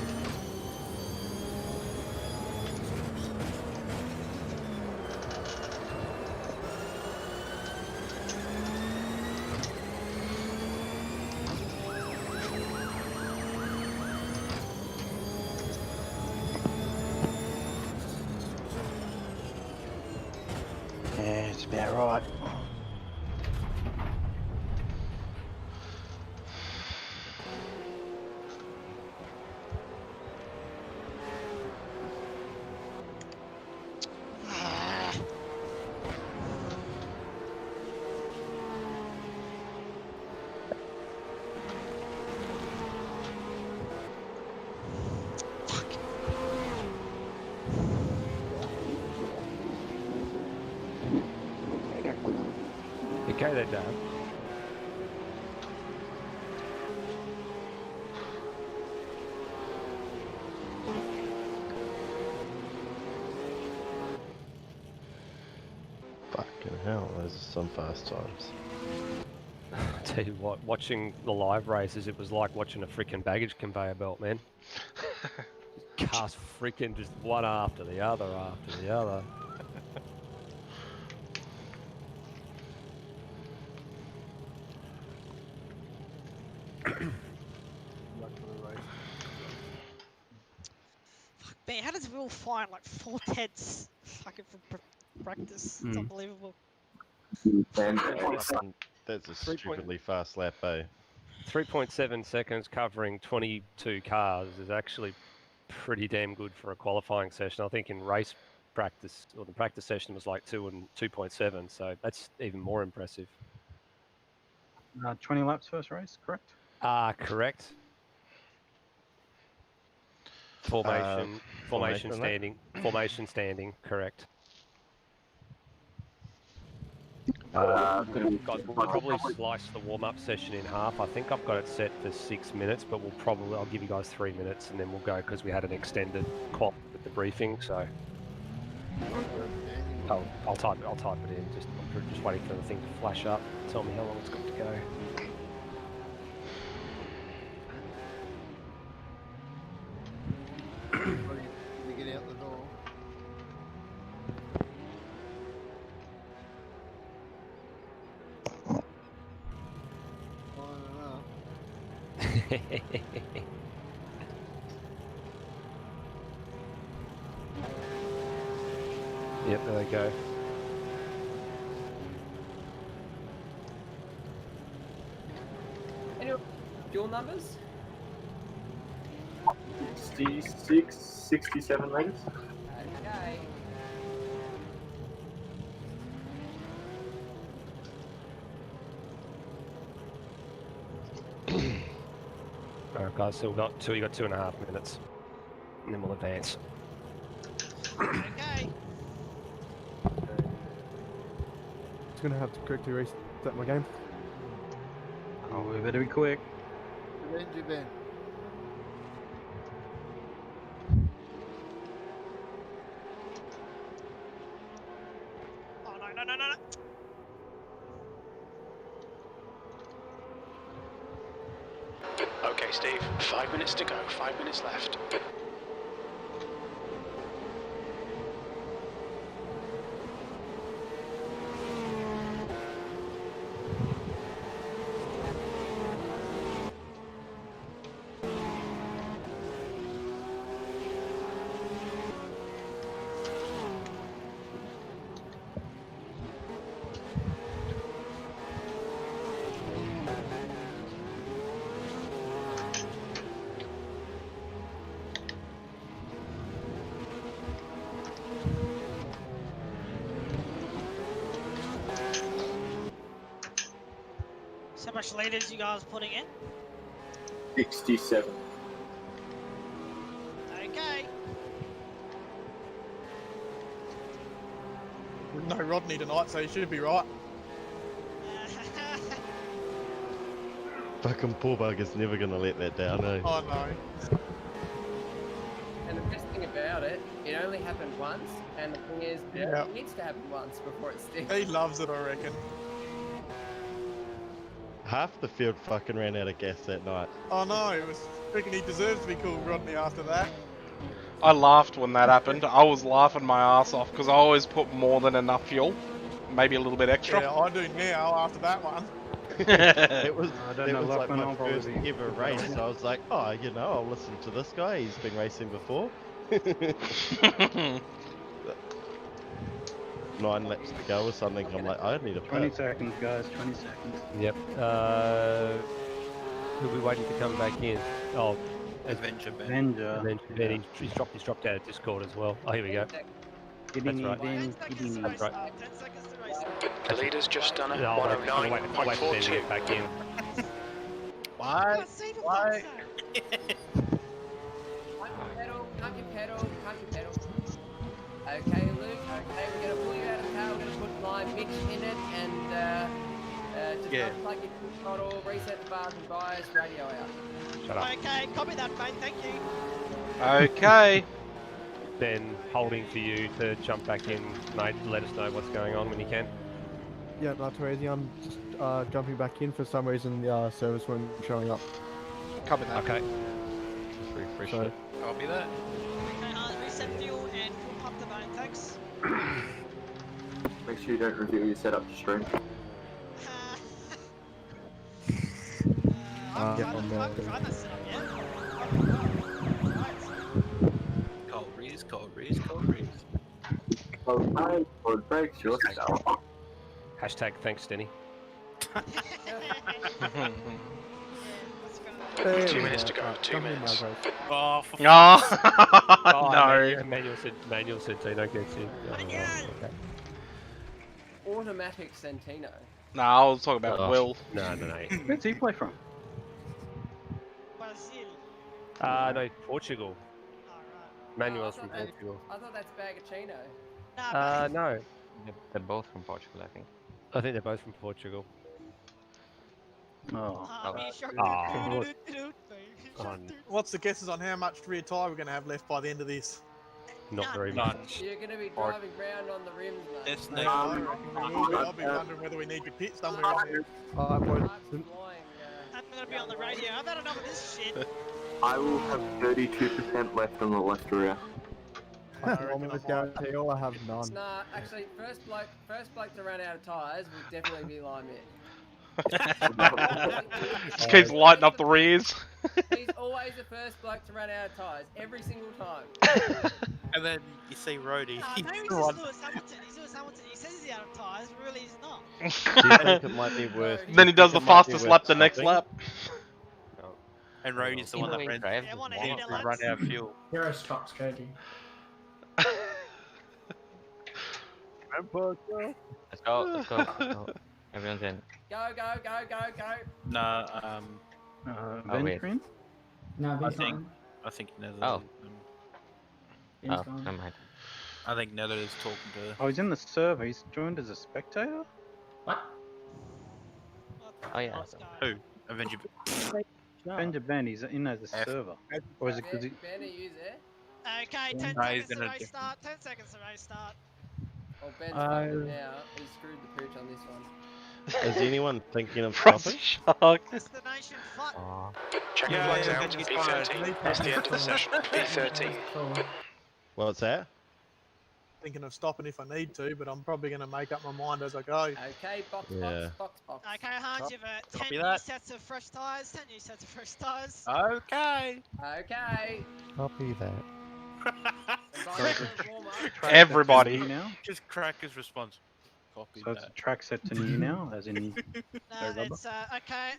Yeah, it's about right. Okay then, Dad. Fucking hell, those are some fast times. I tell you what, watching the live races, it was like watching a freaking baggage conveyor belt, man. Cars freaking just one after the other after the other. Man, how does Will find like 4/10 fucking from practice? It's unbelievable. That's a stupidly fast lap, eh? 3.7 seconds covering 22 cars is actually pretty damn good for a qualifying session. I think in race practice, or the practice session was like 2 and 2.7, so that's even more impressive. 20 laps first race, correct? Correct. Formation standing, correct. We'll probably slice the warm-up session in half. I think I've got it set for 6 minutes, but I'll give you guys 3 minutes and then we'll go because we had an extended qual with the briefing. So I'll type it in. I'm just waiting for the thing to flash up. Tell me how long it's got to go. We get out the door. Yep, there they go. Any fuel numbers? 66, 67 litres. Okay. Alright guys, so you got 2.5 minutes. And then we'll advance. Okay. Just gonna have to quickly reset my game. Oh, we better be quick. Ben. Oh no. Steve. 5 minutes to go. 5 minutes left. So how much liters you guys putting in? 67. Okay. No Rodney tonight, so you should be right. Fucking poor bugger's never gonna let that down, eh? Oh no. And the best thing about it, it only happened once, and the thing is, Yeah. it needs to happen once before it sticks. He loves it, I reckon. Half the field fucking ran out of gas that night. Oh no, it was freaking he deserves to be called Rodney after that. I laughed when that happened. I was laughing my ass off because I always put more than enough fuel, maybe a little bit extra. Yeah, I do now after that one. It was, I don't it know, was like Lachlan, my I'll probably first be- ever race, so I was like, oh, you know, I'll listen to this guy, he's been racing before. 9 laps to go or something, I'm like, I need a 20 pit. seconds, guys. 20 seconds. Yep. Who'll be waiting to come back in? Oh, Adventure Ben. Avenger. Ben, he's dropped out of Discord as well. Oh, here we go. Getting That's right. in, getting in. That's right. 10 seconds to race. The leader's just done it. No, I'll wait for Ben to 109.42. get back in. Why? Why? Can't you pedal? Okay, Luke, okay, we're going to pull you out of the car, we're going to put my Mitch in it, and just unplug your throttle, reset the bars, and bias radio out. Shut up. Okay, copy that, mate. Thank you. Okay. Ben, holding for you to jump back in, mate. Let us know what's going on when you can. Yeah, that's crazy. I'm just jumping back in. For some reason, the service wasn't showing up. Copy that. Okay. Just refresh So- it. Copy that. Okay, reset fuel and full pump the main, thanks. Make sure you don't reveal your setup to stream. I'm yeah, trying to set up, yeah? Cold breeze, cold breeze, cold breeze. Okay, forward brakes, yourself. Hashtag thanks, Denny. 2 minutes to go. 2 minutes. Oh, for No. Manuel said Tino gets in. Okay. Automatic Centino. No, I was talking about Will. No. Where's he play from? Brazil. No, Portugal. Manuel's from Portugal. I thought that's Bagachino. No. They're both from Portugal, I think. I think they're both from Portugal. Oh. What's the guesses on how much rear tyre we're going to have left by the end of this? Not very much. You're going to be driving round on the rims, mate. It's No, I reckon we will be. I'll be wondering whether we need to pit somewhere in there. I'm going to be on the radio. I've had enough of this shit. I will have 32% left on the left rear. I'm with guarantee all I have none. Nah, actually, first bloke to run out of tyres will definitely be Lime It. Just keeps lighting up the rears. He's always the first bloke to run out of tyres, every single time. And then you see Rhodey. No, maybe he's just Lewis Hamilton. He's Lewis Hamilton. He says he's out of tyres, but really he's not. Do you think it might be worth... Then he does the fastest lap the next lap. And Rhodey's the one that ran out of fuel. Hero stops, Cody. Let's go, let's go. Everyone's in. Go. Nah, Venturing? No, I he's think Nether. not. Never mind. I think Nether is talking to. Oh, he's in the server. He's joined as a spectator? What? Oh yeah. Who? Avenger. Avenger Ben, he's in as a server. Or is it because he... Ben, are you there? Okay, 10 No, he's seconds to in a race different- start. 10 seconds to race start. Well, Ben's fucking now. He screwed the pooch on this one. Is anyone thinking of Frosty stopping? Shark. Destination fuck. Check your flags out. B13. That's the end of the session. B13. What's that? Thinking of stopping if I need to, but I'm probably going to make up my mind as I go. Okay, box, Yeah. box. Okay, Hans, you've 10 Copy new that. sets of fresh tyres. 10 new sets of fresh tyres. Okay. Okay. Copy that. Everybody. Just Cracker's response. Copy So it's a that. track set to new now, as in No, no rubber. it's okay.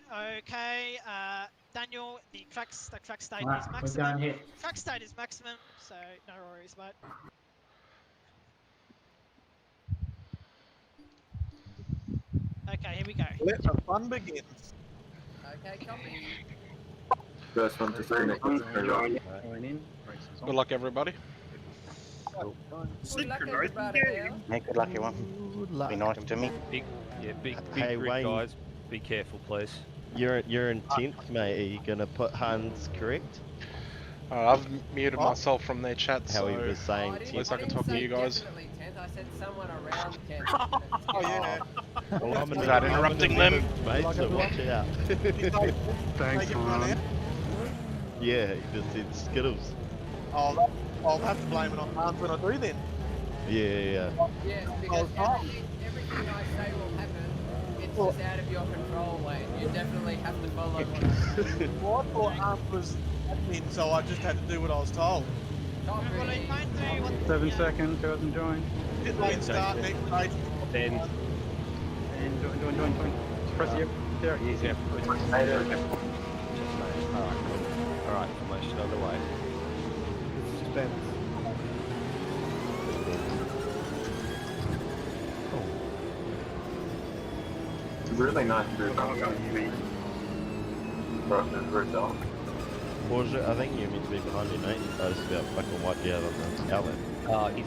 Daniel, the track state Alright, is we're maximum. going here. Track state is maximum, so no worries, mate. Okay, here we go. Let the fun begin. Okay, copy. First one to disconnect. Going in. Good luck, everybody. Good luck, everybody. Yeah, good luck, everyone. Be nice to me. Big Hey, grid, Wayne. guys. Be careful, please. You're in 10th, mate. Are you gonna put Hans correct? I've muted myself from their chat, How so he was saying at least I can talk to you guys. Definitely 10th. I said someone around 10th. Oh, yeah. Well, I'm in Without the- I'm in interrupting the them. middle, mate, so watch out. Thanks, man. Yeah, he just said Skittles. I'll have to blame it on Hans when I do then. Yeah. Yeah, because everything I say will happen. It's just out of your control, Wayne. You definitely have to follow what I say. Well, I thought Hans was admin, so I just had to do what I was told. Everybody, don't do what 7 seconds, go and join. Pit lane start next race. Then And join. Press the there. yeah. Alright, formation underway. Suspense. It's a really nice group. Versus Rudolph. Porsche, I think you're meant to be behind you, mate. I was about fucking wipe you out on the outlet.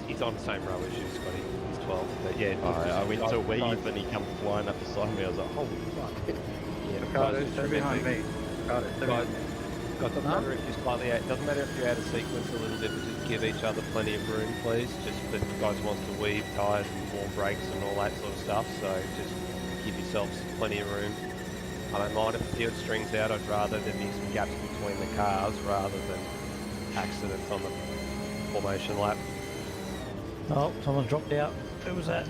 He's on the same row as you, Scotty. He's 12. But yeah, I went to weave and he come flying up beside me. I was like, holy fuck. Yeah, Ricardo, stay behind me. Ricardo, stay behind me. Doesn't matter if you're slightly out. Doesn't matter if you're out of sequence a little bit, but just give each other plenty of room, please. Just the guys wants to weave tyres and warm brakes and all that sort of stuff. So just give yourselves plenty of room. I don't mind if the field strings out. I'd rather there be some gaps between the cars rather than accidents on the formation lap. Oh, someone dropped out. Who was that?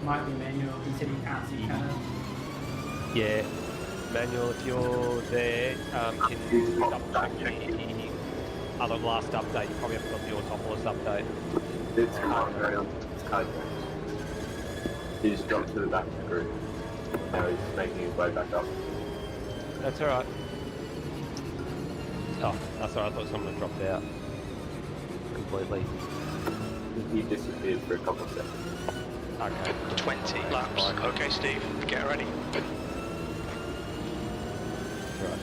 Might be manual. He said he can't see cars. Yeah, Manuel, if you're there, can you double check the other last update? You probably haven't got the Autopolis update. It's hard. It's kind of. He just dropped to the back of the group. Now he's making his way back up. That's alright. Oh, that's alright. I thought someone had dropped out completely. He disappeared for a couple of seconds. Okay. 20 laps. Okay, Steve, get ready. Right.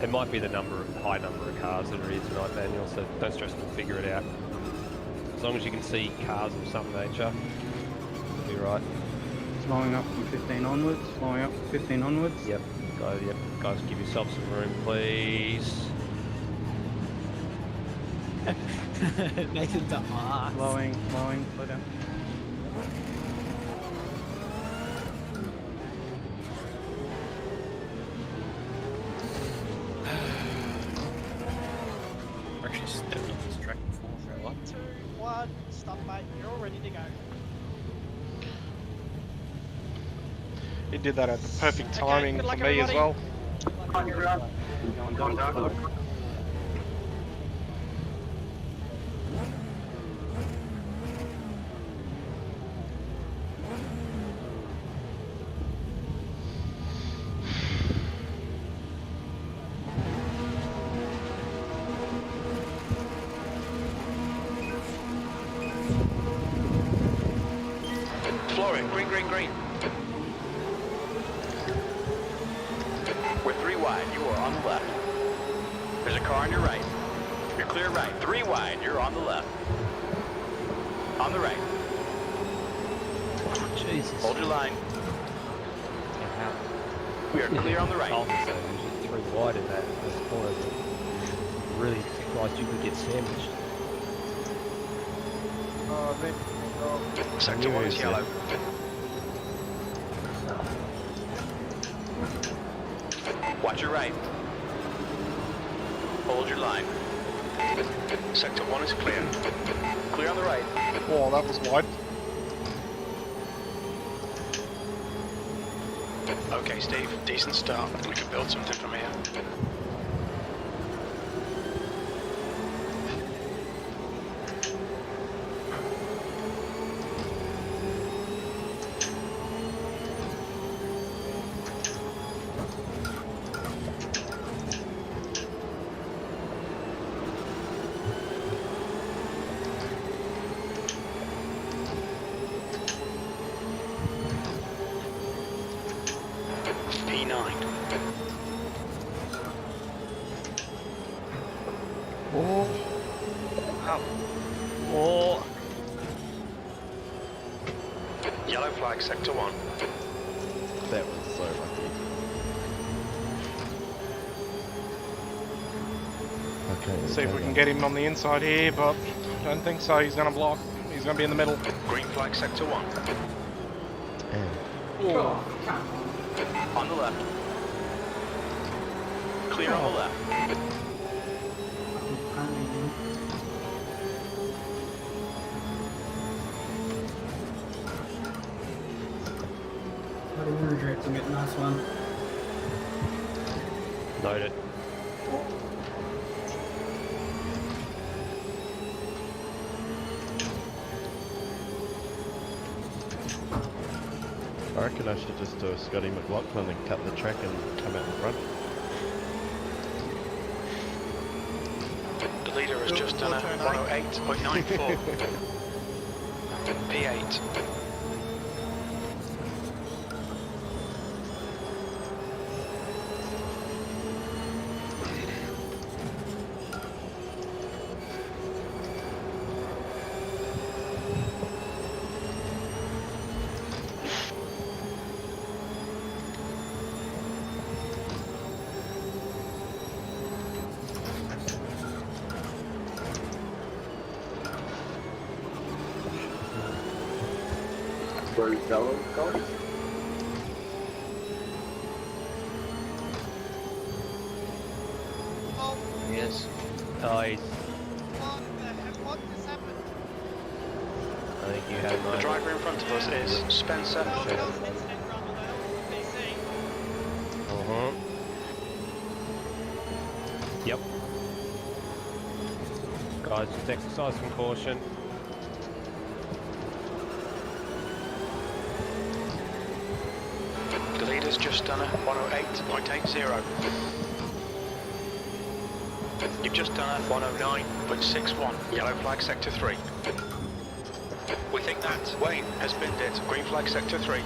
It might be the high number of cars that are here tonight, Manuel, so don't stress, we'll figure it out. As long as you can see cars of some nature, you'll be right. Slowing up from 15 onwards. Slowing up from 15 onwards. Yep. Guys, give yourself some room, please. Nathan's up. Slowing, slow down. Actually stepped on this track before. 3, 2, 1, stop, mate. You're all ready to go. He did that at the perfect Okay, timing good for luck, me as everybody. well. Floor it. Green. We're 3 wide. You are on the left. There's a car on your right. You're clear right. 3 wide. You're on the left. On the right. Jesus. Hold your line. We are clear on the right. Usually 3 wide in that first corner. Really surprised you could get sandwiched. Oh, Sector 1 is yellow. Watch your right. Hold your line. Sector 1 is clear. Clear on the right. Oh, that was wide. Okay, Steve, decent start. We can build something from here. P9. Oh. Oh. Yellow flag, Sector 1. That was so lucky. Okay. See if we can get him on the inside here, but I don't think so. He's going to block. He's going to be in the middle. Green flag, Sector 1. Oh. On the left. Clear on the left. Bloody road directing it, nice one. Noted. I reckon I should just do a Scotty McLaughlin and cut the track and come out in front. The leader has just done a 108.94. P8. Where's Bellows going? Yes. Nice. What just happened? I think you have The driver in front of us is Spencer. Yep. Guys, just exercise some caution. The leader's just done a 108.80. You've just done a 109.61. Yellow flag, Sector 3. We think that Wayne has binned it. Green flag, Sector 3.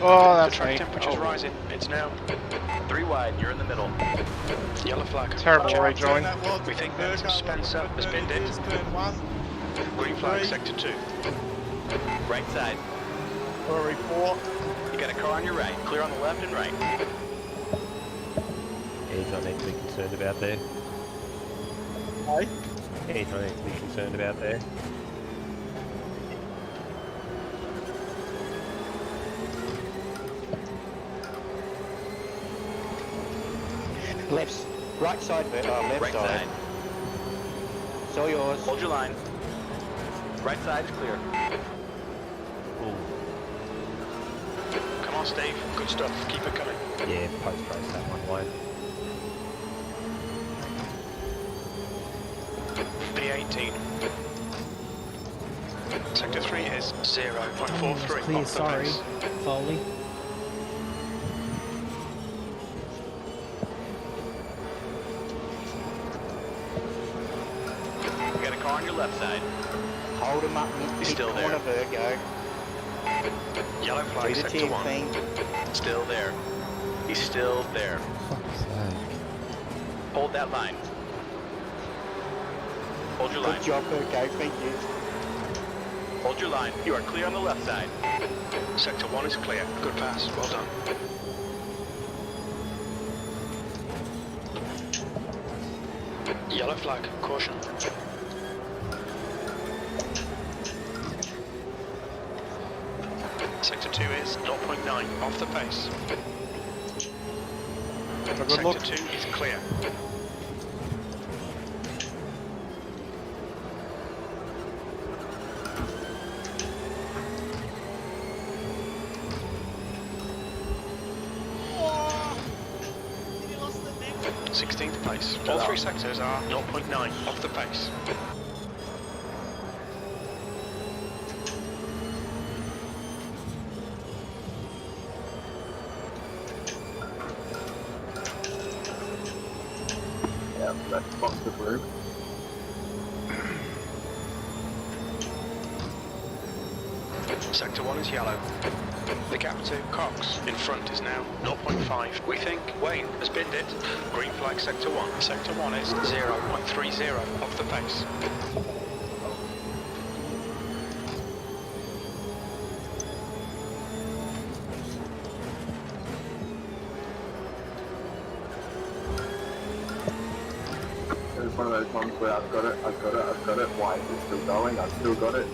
Oh, The that's track me. temperature's rising. It's now 3 wide. You're in the middle. Yellow flag. Terrible Watch out. rejoin. We think that Spencer has binned it. Green flag, Sector 2. Right side. Sorry, 4. You got a car on your right. Clear on the left and right. He's not need to be concerned about there. Hey? He's not need to be concerned about there. Left, right side, left Right side. side. It's all yours. Hold your line. Right side is clear. Come on, Steve. Good stuff. Keep it coming. Yeah, post race that one line. P18. Sector 3 is 0.43 Clear, off the sorry. pace. Foley. You got a car on your left side. Hold him up He's mid still corner, there. Virgo. Yellow flag, Do the Sector 1. thing. Still there. He's still there. Hold that line. Hold your line. Good job, Virgo, thank you. Hold your line. You are clear on the left side. Sector 1 is clear. Good pass. Well done. Yellow flag. Caution. Sector 2 is 0.9 off the pace. Sector 2 is clear. Oh, you lost the neck. 16th place. All three sectors are 0.9 off the pace. Yeah, let's box the blue. Sector 1 is yellow. The gap to Cox in front is now 0.5. We think Wayne has binned it. Green flag Sector 1. Sector 1 is 0.30 off the pace. It's one of those ones where I've got it. Why is it still going? I've still got it.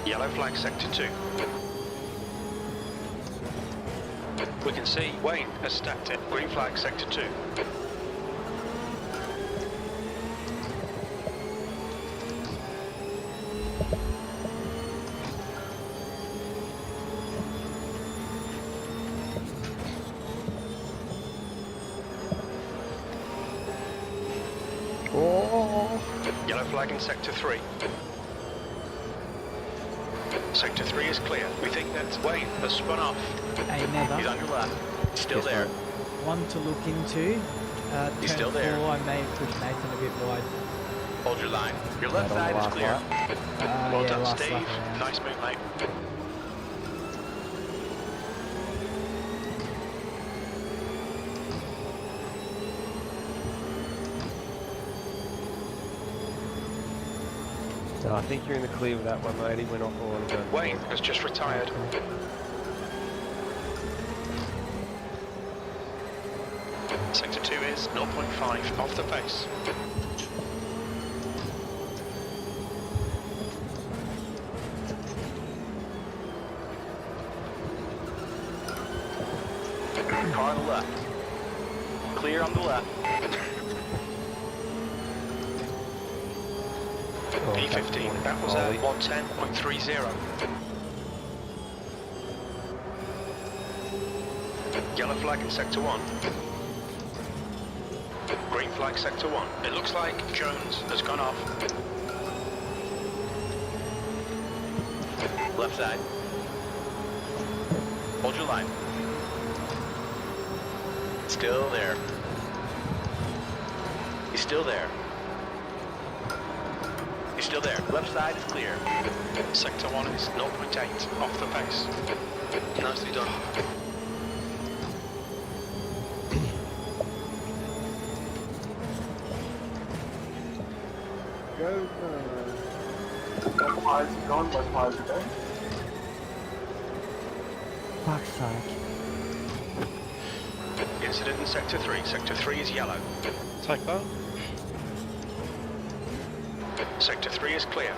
Yellow flag Sector 2. We can see Wayne has stacked it. Green flag Sector 2. Oh. Yellow flag in Sector 3. Sector 3 is clear. We think that Wayne has spun off. Hey, Never. He's on your left. Still Yes, there. One to look into. He's turn still there. 4, I may have pushed Nathan a bit wide. Hold your line. Your left Right on side the is last clear. lap. Well Yeah, done, last Steve. lap around. Nice move, mate. So I think you're in the clear with that one, mate. He went off a while ago. Wayne has just retired. Sector 2 is 0.5 off the pace. Car on the left. Clear on the left. P15, that was at 110.30. Yellow flag in Sector 1. Green flag Sector 1. It looks like Jones has gone off. Left side. Hold your line. Still there. He's still there. He's still there. Left side is clear. Sector 1 is 0.8 off the pace. Nicely done. Go. What tires are gone? What tires are going? Fuck's sake. Incident in Sector 3. Sector 3 is yellow. Take that. Sector 3 is clear.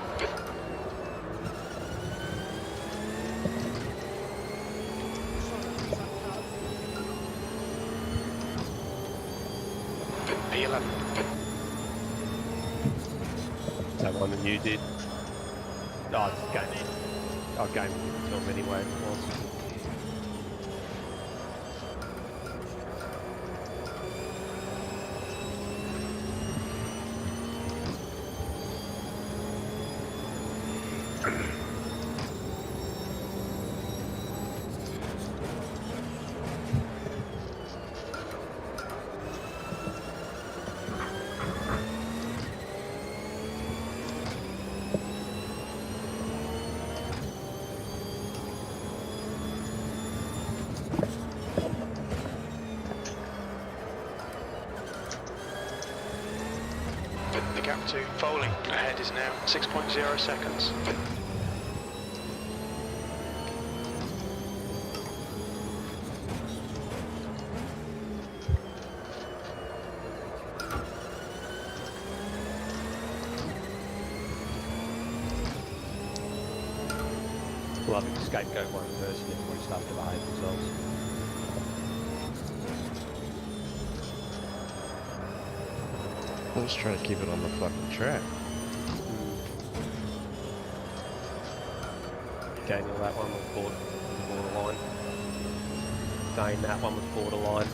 P11. Is that one that you did? Oh, it's game. Oh, game didn't tell me anyway. It was. The gap to Foley ahead is now 6.0 seconds. love if you scapegoat one person, everybody starts to behave themselves. I'm just trying to keep it on the fucking track. Daniel, that one was borderline. Dane, that one was borderline.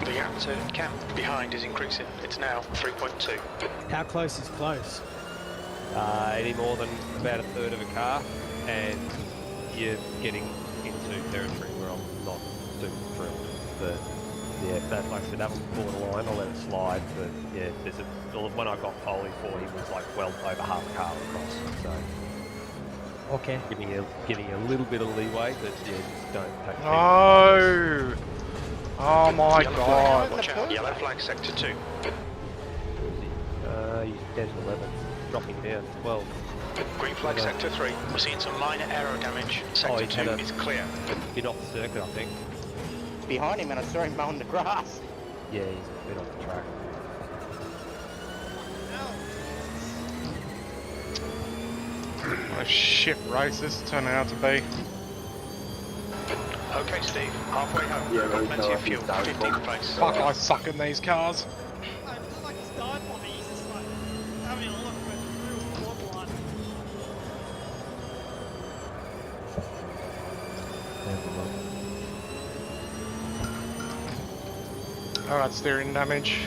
The gap to camp behind is increasing. It's now 3.2. How close is close? Any more than about a third of a car, and you're getting into territory where I'm not too thrilled. But yeah, that, like I said, that was borderline. I'll let it slide. But yeah, there's a, well, when I got pole for, he was like well over half a car across. So okay, giving you a little bit of leeway, but yeah, just don't take. No! Oh my god! Watch out! Yellow flag sector 2. He's down to 11, dropping down to 12. Green flag sector 3. We're seeing some minor aero damage. Sector 2 is clear. Bit off the circuit, I think. Behind him, and I saw him mowing the grass. Yeah, he's a bit off the track. What a shit race this turned out to be. Okay, Steve. Halfway home. We've got plenty of fuel. 15th place. Fuck, I suck in these cars. I feel like he's died for me. He's just like having a look, but real borderline. Alright, steering damage.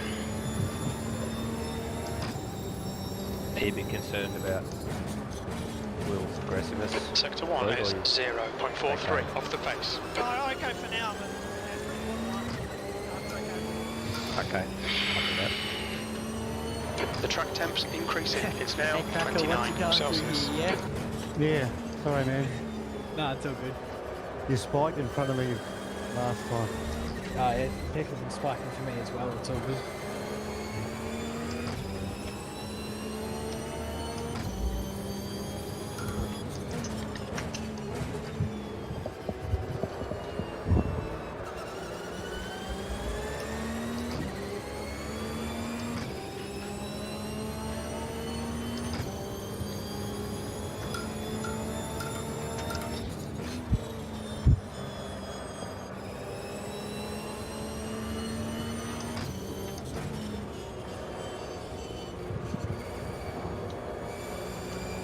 Are you a bit concerned about Will's aggressiveness? Sector 1 is 0.43 off the pace. Oh, okay for now, but Okay. The track temp's increasing. It's now Hey, Cracker, 29 what's he Celsius. done to you, Yeah, sorry man. No, it's all good. You spiked in front of me last time. Oh, yeah, Pecker's been spiking for me as well, it's all good.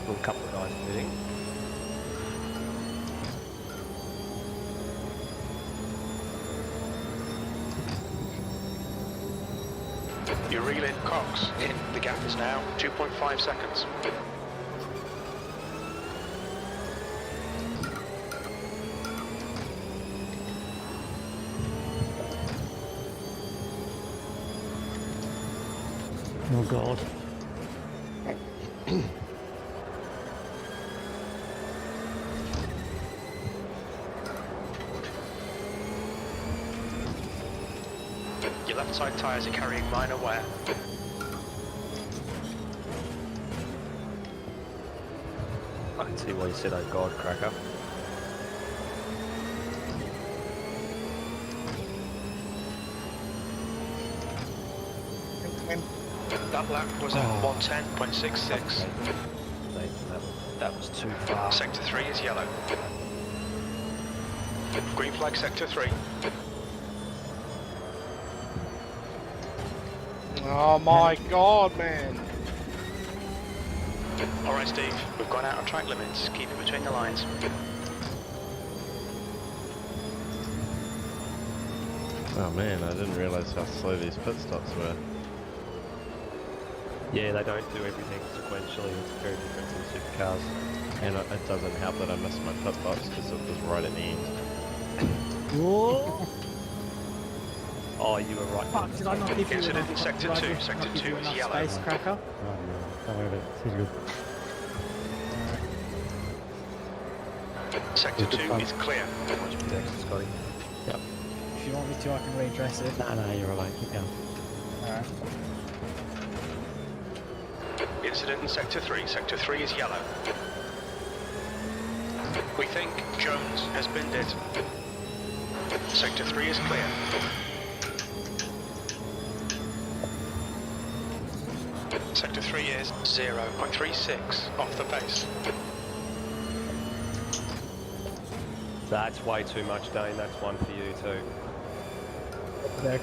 A couple of guys moving. You're reeling Cox in. The gap is now 2.5 seconds. Oh god. Your left side tyres are carrying minor wear. I can see why you said, oh god, Cracker. That lap was at 110.66. That was too far. Sector 3 is yellow. Green flag sector 3. Oh my god, man. Alright, Steve, we've gone out of track limits. Keep it between the lines. Oh man, I didn't realise how slow these pit stops were. Yeah, they don't do everything sequentially. It's very different to the supercars. And it doesn't help that I missed my pit box because it was right at the end. Whoa! Oh, you were right. Fuck, did I not give you Incident enough? in sector did I 2. not Sector give 2 you is enough yellow. space, Cracker? Don't worry about it, it's good. Sector 2 is clear. Much protection, Scotty. Yep. If you want me to, I can redress it. No, you're alright, keep going. Alright. Incident in sector 3. Sector 3 is yellow. We think Jones has been dead. Sector 3 is clear. Sector 3 is 0.36 off the pace. That's way too much, Dane. That's one for you too. Deck.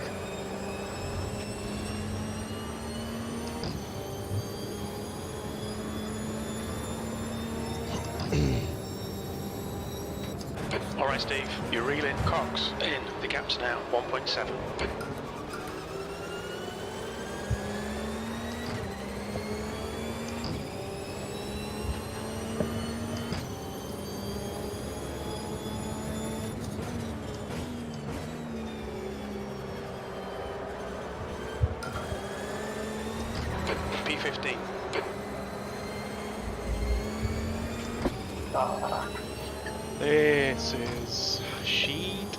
Alright, Steve, you're reeling. Cox, in. The gap's now 1.7. P15. This is sheet.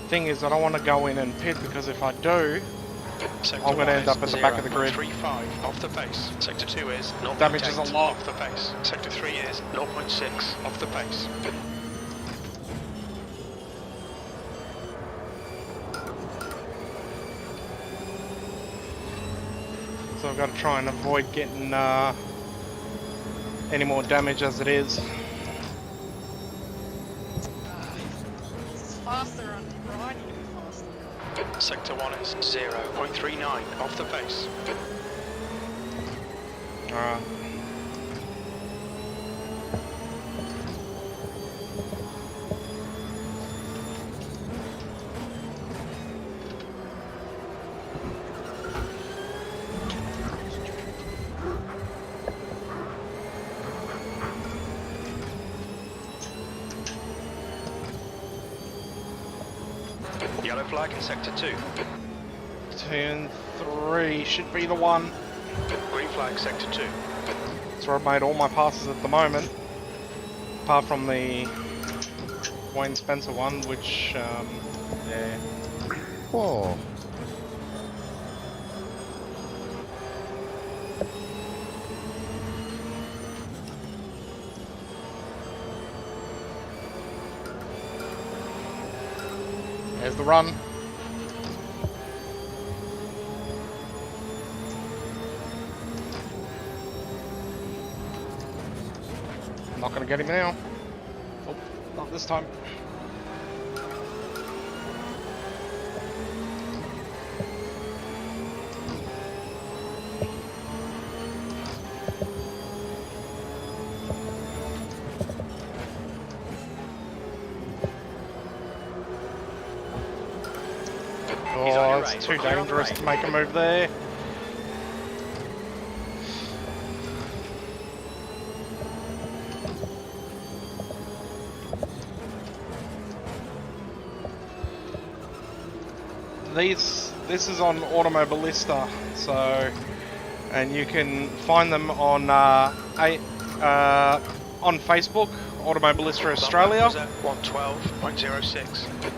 Thing is, I don't want to go in and pit because if I do, I'm going to end up at the back of the grid. 0.35 off the pace. Sector 2 is 0.8 Damages a lot. off the pace. Sector 3 is 0.6 off the pace. So I've got to try and avoid getting any more damage as it is. It's faster on riding faster. Sector 1 is 0.39 off the pace. Alright. Yellow flag in Sector 2. 10, 3 should be the one. Green flag Sector 2. That's where I've made all my passes at the moment. Apart from the Wayne Spencer one, which, yeah. Oh. There's the run. I'm not gonna get him now. Oh, not this time. Oh, it's too dangerous to make a move there. This is on Automobilista, so, and you can find them on Facebook, Automobilista Australia. 112.06.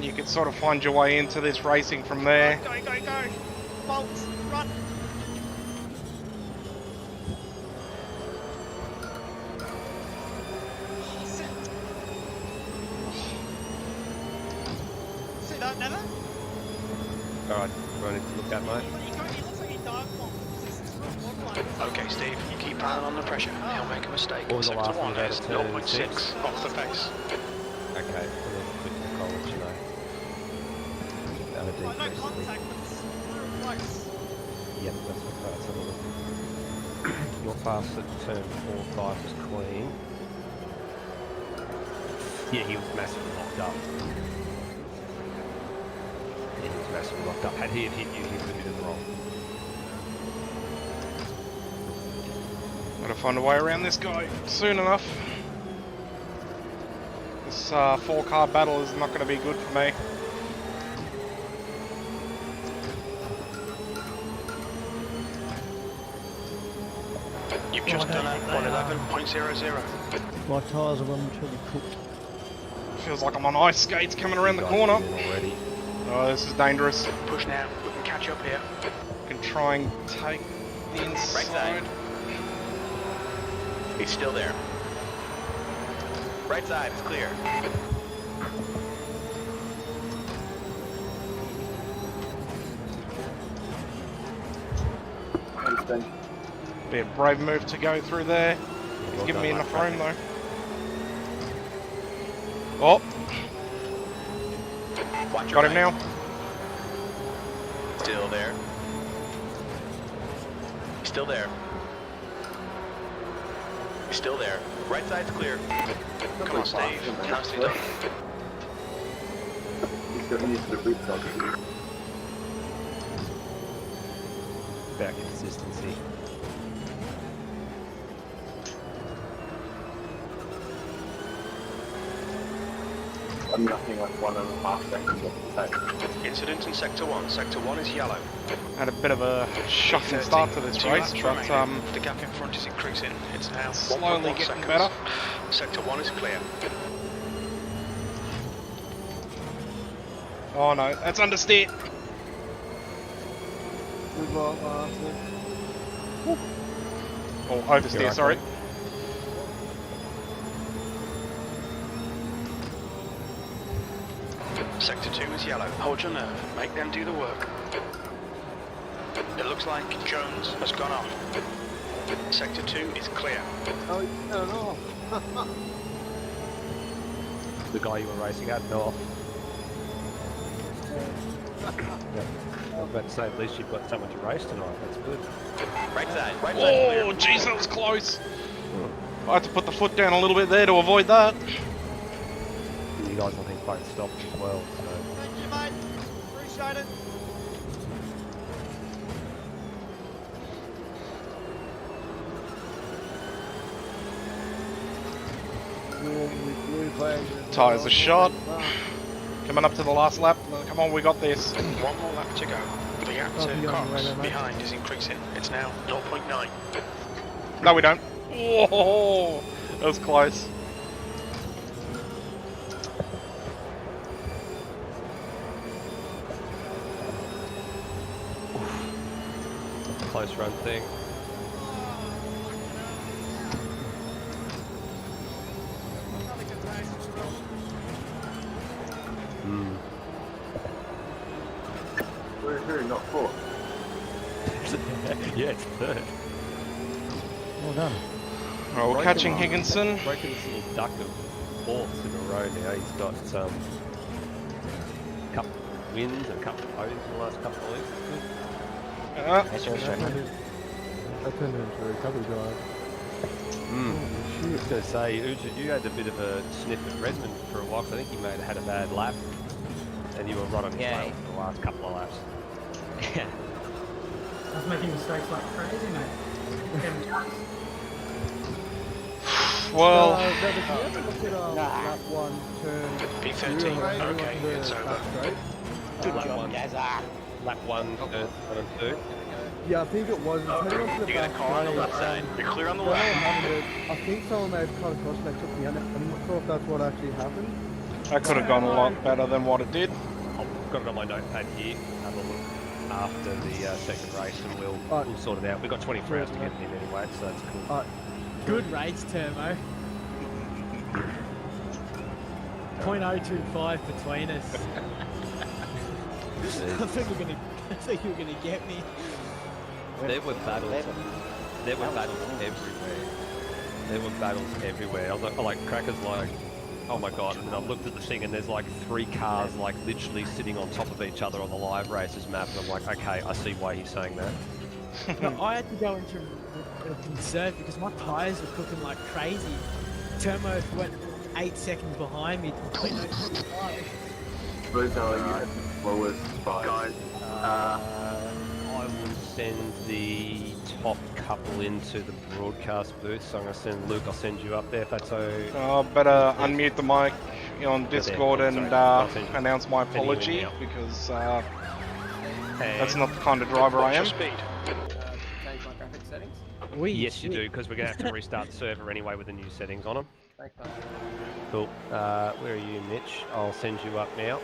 You can sort of find your way into this racing from there. Go, go, go! Bolt, run! Sit up, never? Alright, do I need to look at mate? He looks like he dive bombed. This is real borderline. Okay, Steve, you keep piling on the pressure. He'll make a mistake. What was the Sector last 1 one? is 0.6 off the pace. Okay, and then quick I'll let you know. No contact, but it's real close. Yep, that's what that's a little. Your pass at turn 4-5 was clean. Yeah, he was massively locked up. Yeah, he was massively locked up. Had he hit you, he would have been in the wrong. Gotta find a way around this guy soon enough. This 4-car battle is not gonna be good for me. You've just done a 111.00. My tyres are momentarily cooked. Feels like I'm on ice skates coming around the corner. Oh, this is dangerous. Push now, we can catch up here. Can try and take the inside. He's still there. Right side is clear. Be a brave move to go through there. He's giving me enough room though. Oh! Got him now. Still there. He's still there. He's still there. Right side's clear. Come on, Steve. Nicely done. He's got used to the boot side. About consistency. I'm nothing like 1.5 seconds off the tape. Incident in Sector 1. Sector 1 is yellow. Had a bit of a shocking start to this race, but the gap in front is increasing. It's now slowly 1.1 getting seconds. better. Sector 1 is clear. Oh no, that's understeer. Oh, oversteer, sorry. Sector 2 is yellow. Hold your nerve. Make them do the work. It looks like Jones has gone off. Sector 2 is clear. Oh, no. The guy you were racing at, no. Yep. I was about to say, at least you've got someone to race tonight. That's good. Right side. Right side Oh, jeez, that was close. I had to put the foot down a little bit there to avoid that. You guys, I think, both stopped as well. So. Thank you, mate. Appreciate it. Tyres are shot. Coming up to the last lap. Come on, we got this. One more lap to go. The gap to cars behind is increasing. It's now 0.9. No, we don't. Whoa, that was close. Close run thing. We're not fourth. Yeah, it's third. Well done. Right, we're catching Higginson. Breaking this little duck of fourths in a row now. He's got a couple of wins and a couple of podiums in the last couple of weeks. That's good. I turned into a recovery drive. I was going to say, Uja, you had a bit of a sniff at Redmond for a while, 'cause I think you may have had a bad lap. And you were right on his tail for the last couple of laps. Yeah. I was making mistakes like crazy, mate. Well, lap 1, turn P13. Okay, it's over. Good lap one. Lap 1, turn 1 and 2. Yeah, I think it was. Heading onto the You got a back car on the straight, left side. You're clear on the when I left. happened, I think someone may have cut across and they took me under. I'm not sure if that's what actually happened. that could have gone a lot better than what it did. I've got it on my notepad here. Have a look after the second race and we'll sort it out. We've got 24 hours to get it in anyway, so that's cool. Good race, Turbo. 0.025 between us. I think you were gonna get me. There were battles. There were battles everywhere. There were battles everywhere. I was like Cracker's like, oh my god! And then I looked at the thing, and there's like 3 cars like literally sitting on top of each other on the live races map, and I'm like, okay, I see why he's saying that. No, I had to go into conserve because my tyres were cooking like crazy. Turbo went 8 seconds behind me. 0.025. Bruno, you had the slowest spot. Guys, I will send the top couple into the broadcast booth, so I'm going to send Luke, I'll send you up there if that's okay. Better unmute the mic on Discord and announce my apology because that's not the kind of driver I am. Change my graphic settings. Yes, you do, because we're going to have to restart the server anyway with the new settings on them. Thanks, mate. Cool. Where are you, Mitch? I'll send you up now.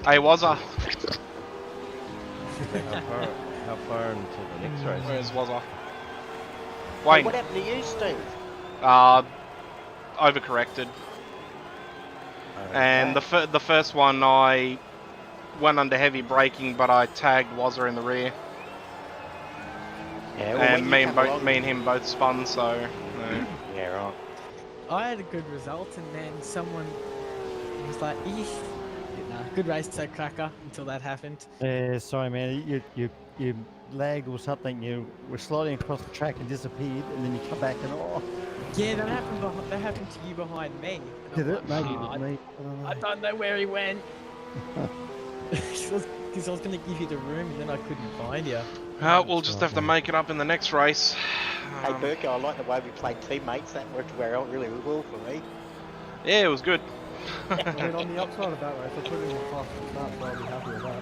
Hey, Wazza. How far into the next race? Where's Wazza? Hey, what happened to you, Steve? Overcorrected. And the first one I went under heavy braking, but I tagged Wazza in the rear. Yeah, well, And me and him both spun, so... Yeah, right. I had a good result, and then someone was like, "Eesh." Nah, good race, so cracker, until that happened. Sorry, man. You lagged or something. You were sliding across the track and disappeared, and then you come back and Yeah, that happened. That happened to you behind me. And Did I'm it? like, Maybe "Oh, it was me. I don't know where he went." Because I was going to give you the room, and then I couldn't find you. We'll just have to make it up in the next race. Hey, Burko, I like the way we played teammates. That worked really well for me. Yeah, it was good. I mean, on the upside of that race, I put it in my class at the start, so I'll be happy with that.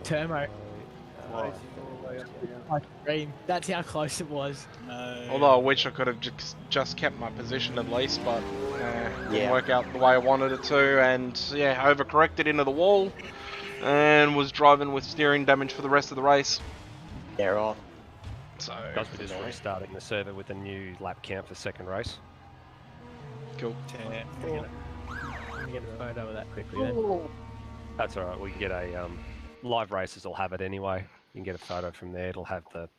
Turmo. My dream. That's how close it was. Although I wish I could have just kept my position at least, but didn't work out the way I wanted it to, and yeah, overcorrected into the wall, and was driving with steering damage for the rest of the race. Yeah, right. So guys, we're just restarting the server with a new lap count for second race. Cool. Let me get a photo of that quickly then. That's all right. We can get a live races will have it anyway. You can get a photo from there. It'll have the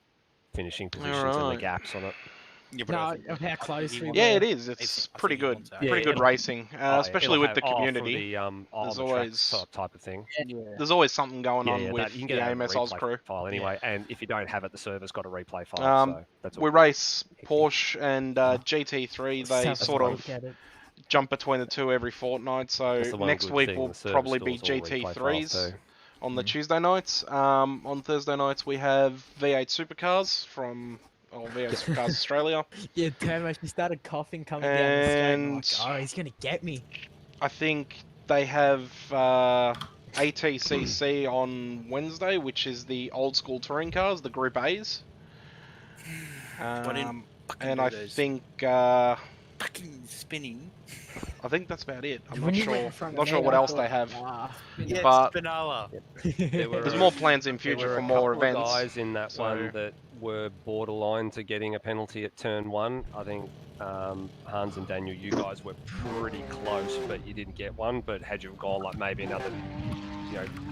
finishing positions and the gaps on it. Yeah, but of how close we were. Yeah, it is. It's pretty good. Pretty good racing, especially with the community. There's always type of thing. There's always something going on with you can the get AMSOZ crew. File anyway, and if you don't have it, the server's got a replay file. So that's all we race Porsche and GT3. They sort of jump between the two every fortnight. So next week will probably be GT3s on the Tuesday nights. On Thursday nights we have V8 Supercars from V8 Supercars Australia. Yeah, Turmo, she started coughing coming down the straight. And I'm like, oh, he's gonna get me. I think they have ATCC on Wednesday, which is the old school touring cars, the Group A's. And I think fucking spinning. I think that's about it. I'm When not you sure. went in front Not of sure me, what I else thought, they have. Yeah, But Spinola. there's more plans in future for more There were a couple events. of guys in that one that were borderline to getting a penalty at turn 1. I think Hans and Daniel, you guys were pretty close, but you didn't get one. But had you gone like maybe another,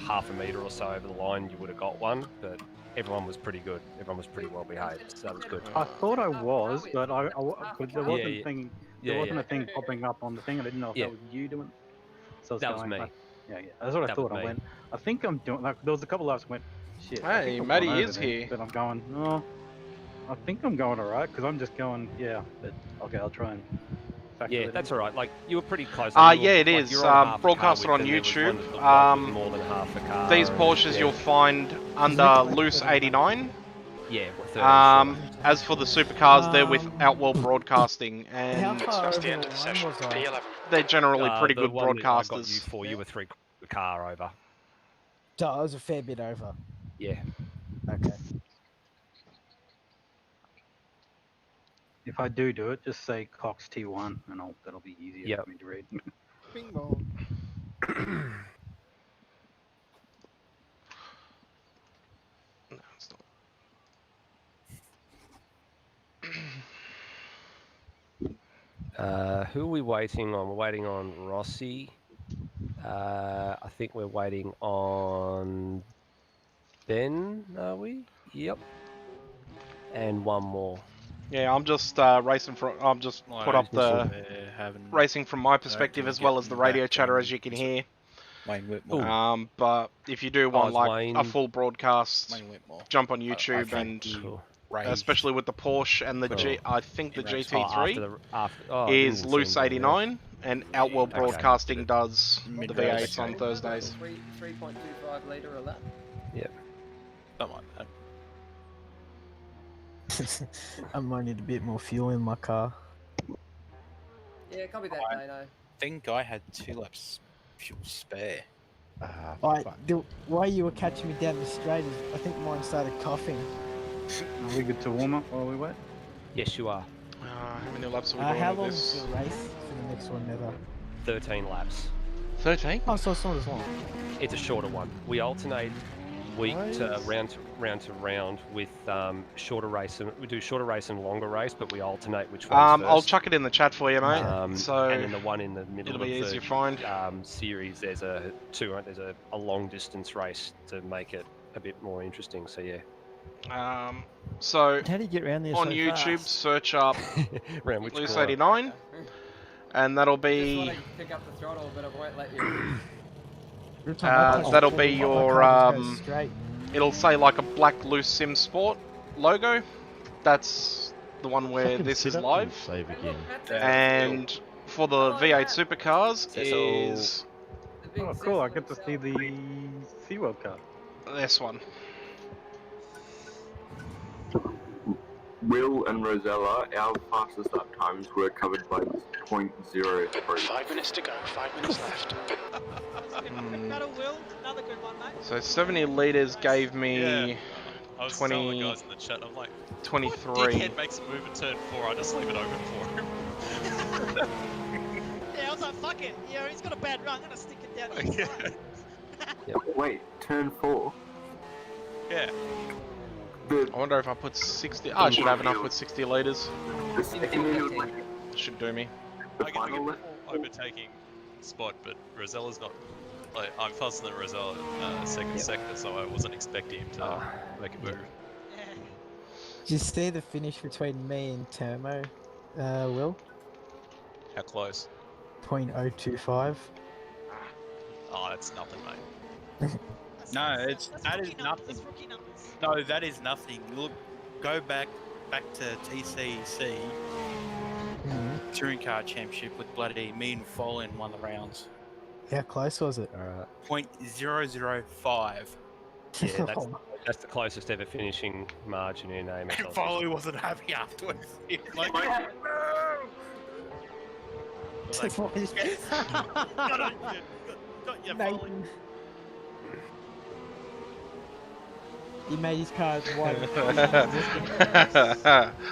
half a metre or so over the line, you would have got one. But everyone was pretty good. Everyone was pretty well behaved, so that was good. I thought I was, but there wasn't a thing popping up on the thing, and I didn't know if that was you doing. So that was me. Yeah, that's what I thought. I went. I think I'm doing. Like, there was a couple laps I went. Shit. Hey, Matty is here. But I'm going. No, I think I'm going alright because I'm just going. Yeah, but okay, I'll try and. Yeah, that's all right. Like you were pretty close. Yeah, it is. Broadcasted on YouTube. More than half a car. These Porsches you'll find under loose 89. Yeah. As for the supercars, they're with Outworld Broadcasting, and That's the end of the session. P11. they're generally pretty good one that I got broadcasters. you were 3 car over. So I was a fair bit over. Yeah. Okay. If I do it, just say Cox T1, and that'll be easier for me to read. Bing bong. No, it's not. Who are we waiting on? We're waiting on Rossi. I think we're waiting on Ben, are we? Yep. And one more. Yeah, I'm just racing from. I'm just put up the racing from my perspective as well as the radio chatter, as you can hear. Wayne Whitmore. But if you do want a full broadcast, jump on YouTube and especially with the Porsche and the I think the GT3 is loose 89, and Outworld Broadcasting does the V8s on Thursdays. 3.25 litre a lap. Yep. Don't mind that. I might need a bit more fuel in my car. Yeah, copy that, Dano. I think I had 2 laps fuel spare. The way you were catching me down the straight is, I think mine started coughing. Are we good to warm up while we wait? Yes, you are. How many laps are we doing how with long this? is the race for the next one, Nether? 13 laps. 13? Oh, so it's not as long. It's a shorter one. We alternate week round to round with shorter race, and we do shorter race and longer race, but we alternate which one's first. I'll chuck it in the chat for you, mate. So and then the one in the middle it'll of be the easier to find. Series, there's a long distance race to make it a bit more interesting. So yeah. So how do you get around there on so YouTube, fast? search up Loose 89, and that'll be. Just want to pick up the throttle, but I won't let you. That'll be your it'll say like a black Loose Sim Sport logo. That's the one where this is live. Save again. And for the V8 supercars is Oh, cool! I get to see the SeaWorld car. This one. Will and Rosella, our fastest lap times were covered by 0.03. 5 minutes to go, 5 minutes left. Battle Will, another good one, mate. So 70 litres gave me I was 20. telling the guys in the chat, I'm like, 23. What dickhead makes a move in turn 4? I just leave it open for him. Yeah, I was like, fuck it. You know, he's got a bad run. I'm gonna stick it down the inside. Wait, turn 4? Yeah. I wonder if I put 60. I should have enough with 60 litres. Should do me. I get the overtaking spot, but Rosella's not. Like, I'm faster than Rosella second sector, so I wasn't expecting him to make a move. Did you see the finish between me and Termo, Will? How close? 0.025. Oh, that's nothing, mate. No, that is nothing. No, that is nothing. Look, go back to TCC Touring Car Championship with bloody me and Folin won the rounds. How close was it? 0.005. Yeah, that's the closest ever finishing margin in AMSOZ. Foley wasn't happy afterwards. He was like, got your Foley. He made his car as wide as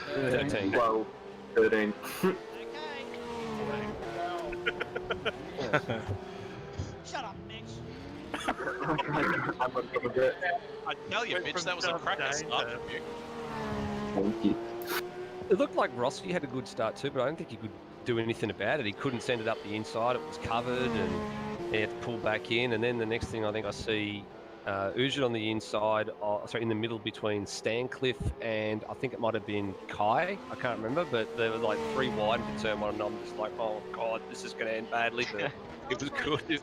13. 12, 13. Shut up, Mitch. I tell you, Mitch, that was a cracker start from you. Thank you. It looked like Rossi had a good start too, but I don't think he could do anything about it. He couldn't send it up the inside; it was covered, and he had to pull back in. And then the next thing I think I see, Ujit on the inside, sorry, in the middle between Stancliffe and I think it might have been Kai. I can't remember, but there were like 3 wide into turn 1, and I'm just like, oh god, this is going to end badly. But it was good.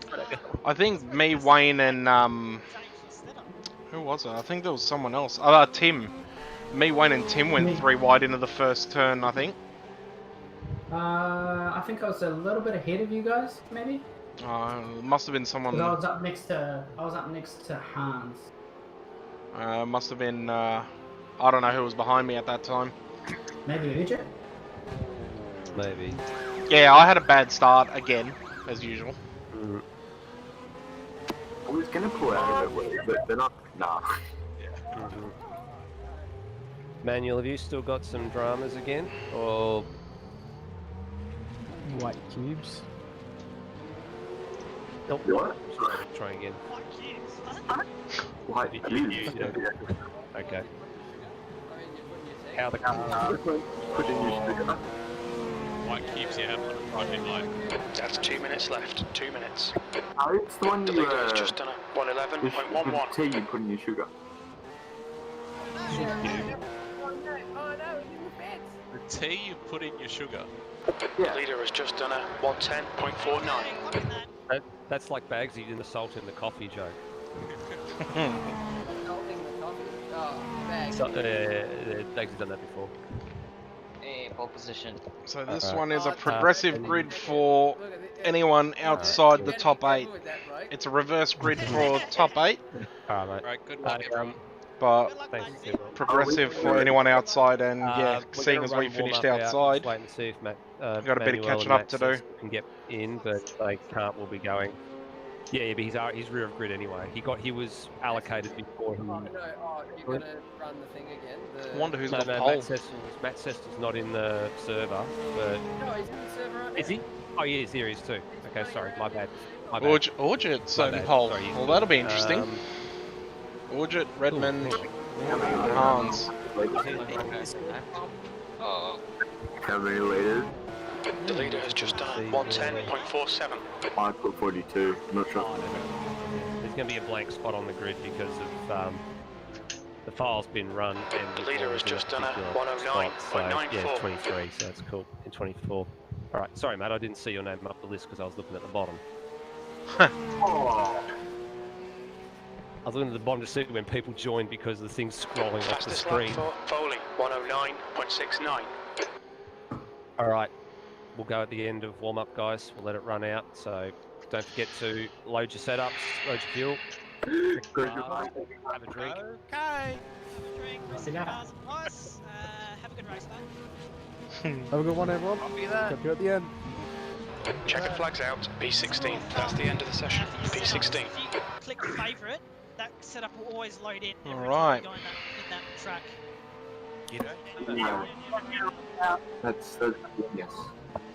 I think me, Wayne, and who was it? I think there was someone else. Tim. Me, Wayne, and Tim went 3 wide into the first turn. I think. I think I was a little bit ahead of you guys, maybe. Must have been someone. 'Cause I was up next to Hans. Must have been. I don't know who was behind me at that time. Maybe Ujit? Maybe. Yeah, I had a bad start again, as usual. I was gonna pull out of it, but they're not. Nah. Manuel, have you still got some dramas again, or white cubes? Nope. What? Try again. White cubes. Okay. How the car? Put in your sticker. White cubes, yeah, right in line. That's 2 minutes left. 2 minutes. Oh, it's the one The you leader has just done a 111.11. the tea you put in your sugar. The tea you put in your sugar. The leader has just done a 110.49. That's like Bagsy in the salt in the coffee joke. Bagsy's done that before. Pole position. So this one is a progressive grid for anyone outside the top 8. It's a reverse grid for top 8. Alright, Right, good luck, everyone. But progressive for anyone outside, and yeah, seeing as we finished outside, wait and see if Matt, got a bit of catching up to do. Can get in, but they can't. We'll be going. Yeah, but he's rear of grid anyway. He was allocated before him. You're gonna run the thing again. I wonder who's got no, pole. Matt Sestel's not in the server, but No, he's in the server right now. is he? Oh, he is. Here he is too. Okay, sorry, my bad. Ujit's in pole. Well, that'll be interesting. Urgit, Redmond, Hans. How many liters? The leader has just done 110.47. I put 42. I'm not sure. There's going to be a blank spot on the grid because of the file's been run and The leader has just done a 109.94. Yeah, 23, so that's cool. In 24. All right, sorry, Matt, I didn't see your name up the list because I was looking at the bottom. I was looking at the bottom to see when people joined because the thing's scrolling off the Fastest screen. lap for Foley, 109.69. All right, we'll go at the end of warm-up, guys. We'll let it run out, so don't forget to load your setups, load your fuel. Have a drink. Okay. Have a drink, rest of your cars and ice. Have a good race, mate. Have a good one, everyone. Copy that. Catch you at the end. Checker flags out, P16. That's the end of the session. P16. If you click favourite, that setup will always load in every Alright. time you go in that track. You know? That's yes.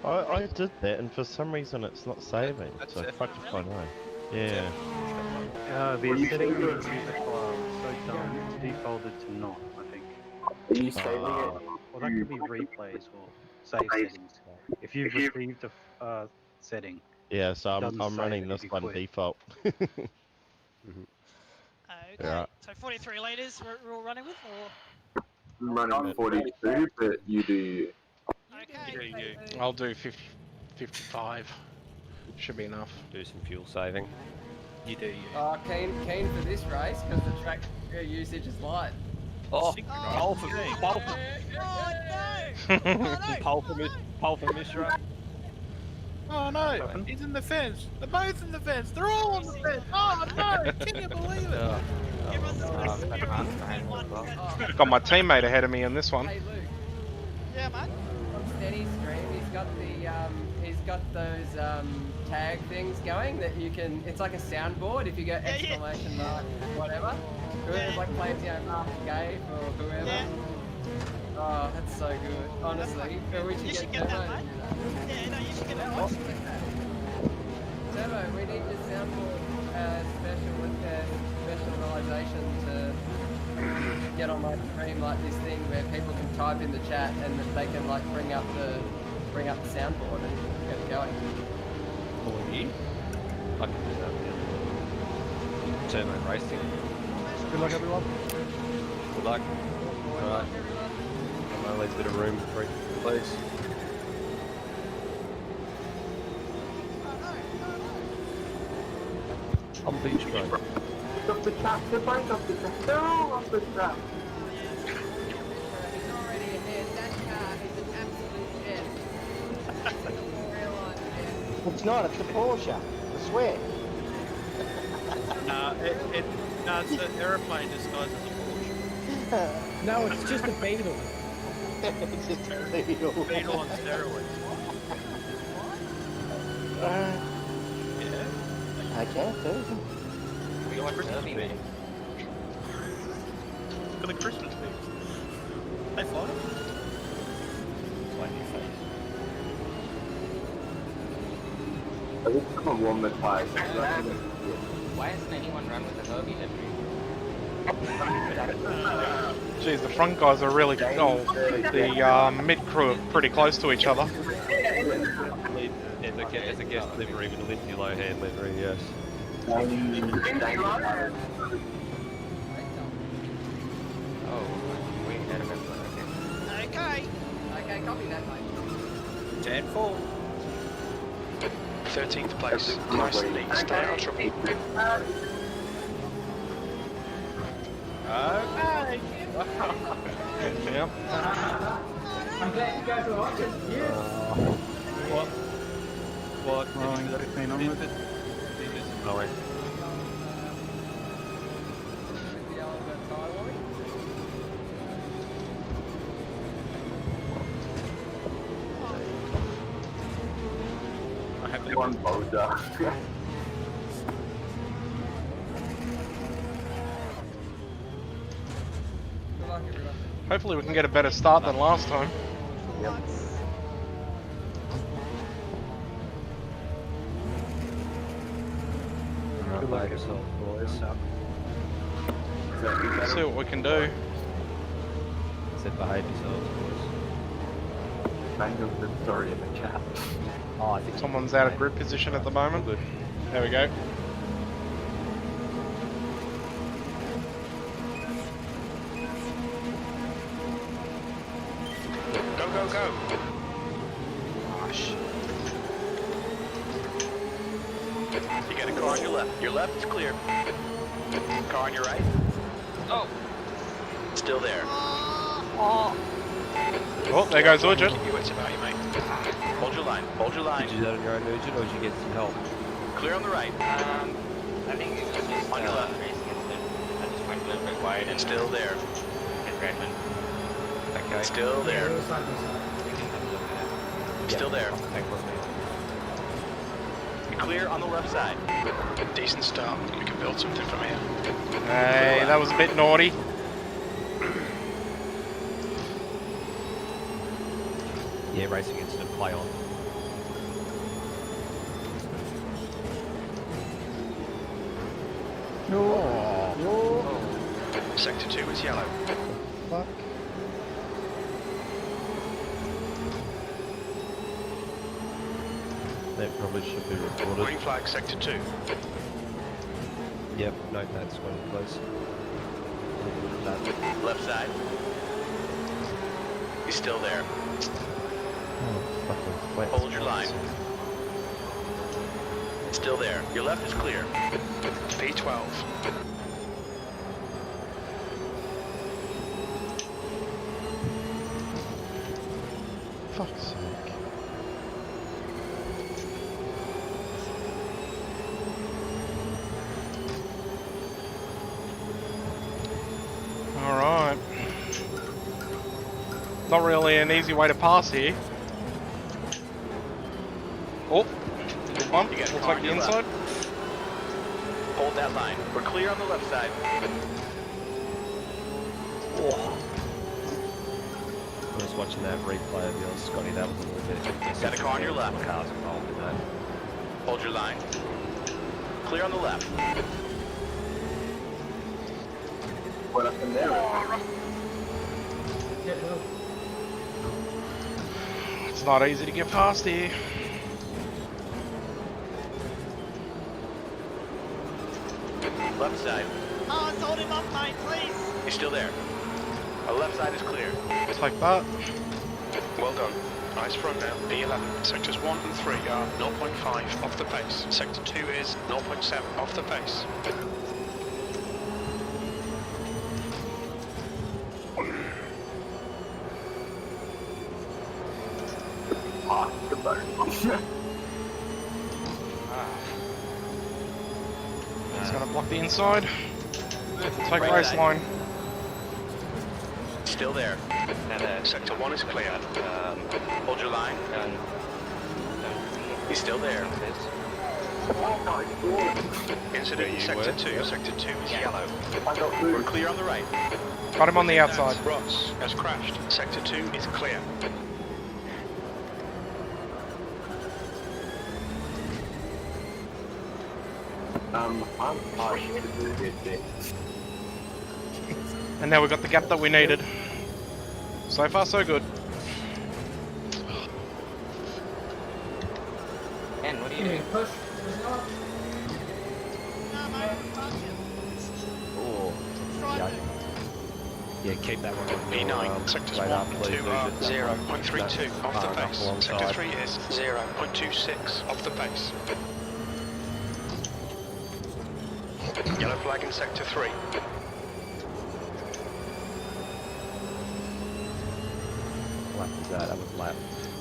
I did that, and for some reason it's not saving. So fuck if I know. Yeah. The setting in the music file is so dumb, it's defaulted to not, I think. Are you saving it? Well, that could be replays or save settings. If you've received a setting. Yeah, so doesn't I'm save running it this if you one quit. default. Okay, Right. so 43 litres we're all running with, or? I'm running 42, but you do. Okay. I'll do 50, 55. Should be enough. Do some fuel saving. You do, you. Keen for this race because the track usage is light. Oh, pole for pole for Mishra. Oh no, he's in the fence. They're both in the fence. They're all on the fence. Oh no, can you believe it? Got my teammate ahead of me on this one. Hey Luke. Yeah, mate. On steady stream, he's got those tag things going that you can. It's like a soundboard. If you go exclamation mark, whatever. Whoever's like plays, mark gay for whoever. Yeah. Oh, that's so good. Honestly, we should You should get get that, Turbo. mate. Yeah, no, you should get that. Oh, Turbo, we need your soundboard specialization to get on my stream like this thing where people can type in the chat and that they can like bring up the soundboard and get it going. For you? I can do that. Yeah. Turbo racing. Good luck, everyone. Good luck. Alright. I'm leave a bit of room for it, please. On beach road. Off the track, the bike off the track. They're all off the track. He's already ahead. That car is an absolute gem. It's not, it's the Porsche. I swear. It's an aeroplane disguised as a Porsche. No, it's just a Beetle. It's just a Beetle. Beetle on steroids. I can't do it. We like Christmas trees. For the Christmas trees. They fly. Fly in your face. I think someone won the tie. Why hasn't anyone run with a Herbie livery? Geez, the front guys are really good. Oh, the mid crew are pretty close to each other. As a guest livery with a Lindsay Lohan livery, yes. Oh, we had a member. Okay. Okay, copy that, mate. 10-4. 13th place. Nice and neat. Stay out of trouble. Okay. Yep. I'm glad you guys are watching. What? Rolling 15 onwards. Oh, wait. I have one boulder. Hopefully we can get a better start than last time. Yep. Good luck yourself, boys. See what we can do. Said behave yourselves, boys. Random story in the chat. Oh, I think Someone's out of grip position at the moment. Good. There we go. Go, go, go. Oh, shit. You got a car on your left. Your left is clear. Car on your right. Oh. Still there. Oh, there goes Urgent. Keep your wits about you, mate. Hold your line. Hold your line. Did you do that on your own, Urgent, or did you get some help? Clear on the right. I think it was just On your left. I just went a little bit wide and Still there. hit Redmond. Okay. Still there. We can have a look at it. Still there. Take one there. Clear on the left side. Decent start. We can build something from here. Hey, that was a bit naughty. Yeah, racing incident, play on. Sector 2 is yellow. Fuck. That probably should be recorded. Green flag, Sector 2. Yep, note that, Scotty, please. Left side. He's still there. Oh, fucking wet. Hold your line. Still there. Your left is clear. P12. Fuck's sake. Alright. Not really an easy way to pass here. Oh, little bump. You got a Looks car like on the your inside. Hold that line. We're clear on the left side. I was watching that replay of yours, Scotty, that was a little bit... Got a car on your left. Cars involved in that. Hold your line. Clear on the left. What happened there? It's not easy to get past here. Left side. Oh, it's hold him up, mate, please. He's still there. Our left side is clear. Take that. Well done. Nice front now. P11. Sectors 1 and 3 are 0.5 off the pace. Sector 2 is 0.7 off the pace. He's gonna block the inside. Take Right race side. line. Still there. And Sector 1 is clear. Hold your line. He's still there. Incident in Sector 2. Sector 2 is yellow. We're clear on the right. Got him on the outside. Ross has crashed. Sector 2 is clear. I'm partial to do this. And now we've got the gap that we needed. So far, so good. And what are you doing? Push. Oh, yeah. Yeah, keep that one on your P9. Sectors 1 radar, and please. 2 are Urgent. 0.32 off the Enough pace. alongside. Sector 3 is 0.26 off the pace. Yellow flag in Sector 3. Lap was that? That was lap.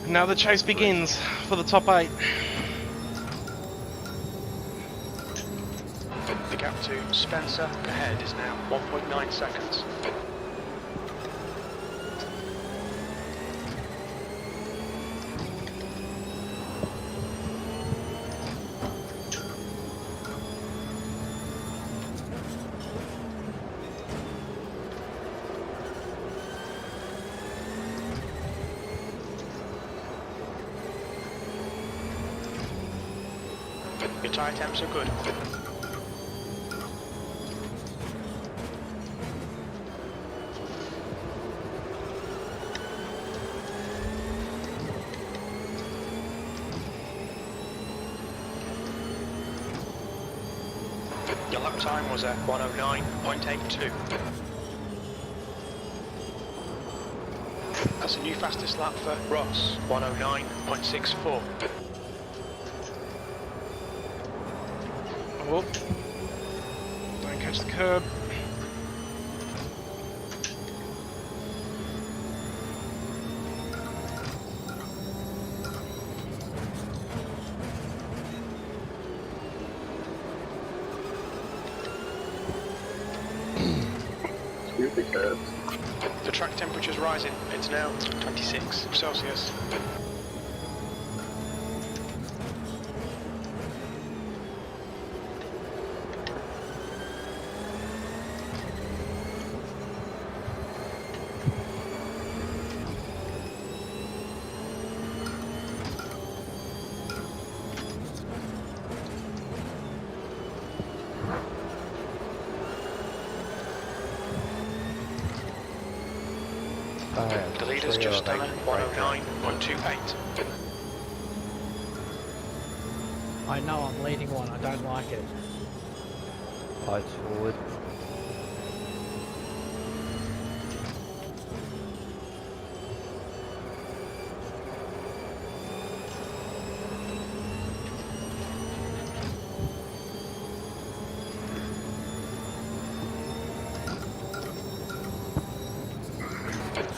Now the chase begins for the top 8. The gap to Spencer ahead is now 1.9 seconds. Your tyre temps are good. Your lap time was at 109.82. That's a new fastest lap for Ross, 109.64. Oh, don't catch the curb. The track temperature's rising. It's now 26 Celsius. The leader's just done at 109.28. I know I'm leading one, I don't like it. Lights forward.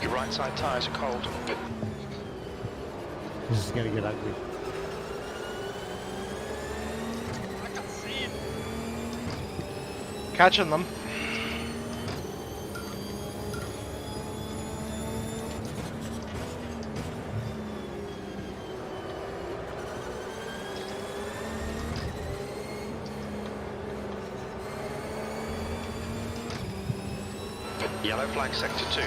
Your right side tyres are cold. This is gonna get ugly. Catching them. Yellow flag sector 2.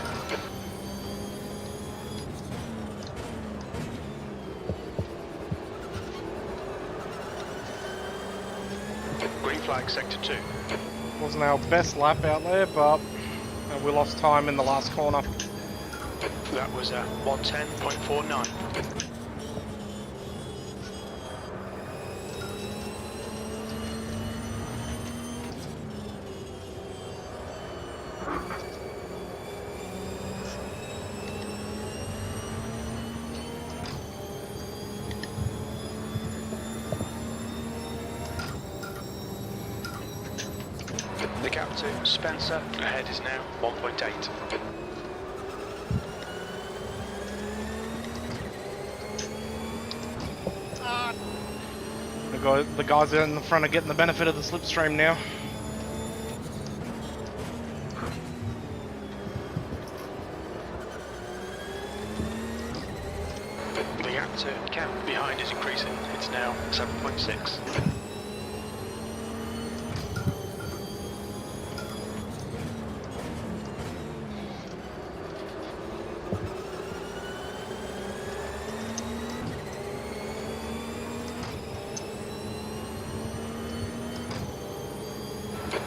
Green flag sector 2. Wasn't our best lap out there, but we lost time in the last corner. That was at 110.49. The gap to Spencer ahead is now 1.8. The guys out in the front are getting the benefit of the slipstream now. The gap to Cam behind is increasing. It's now 7.6.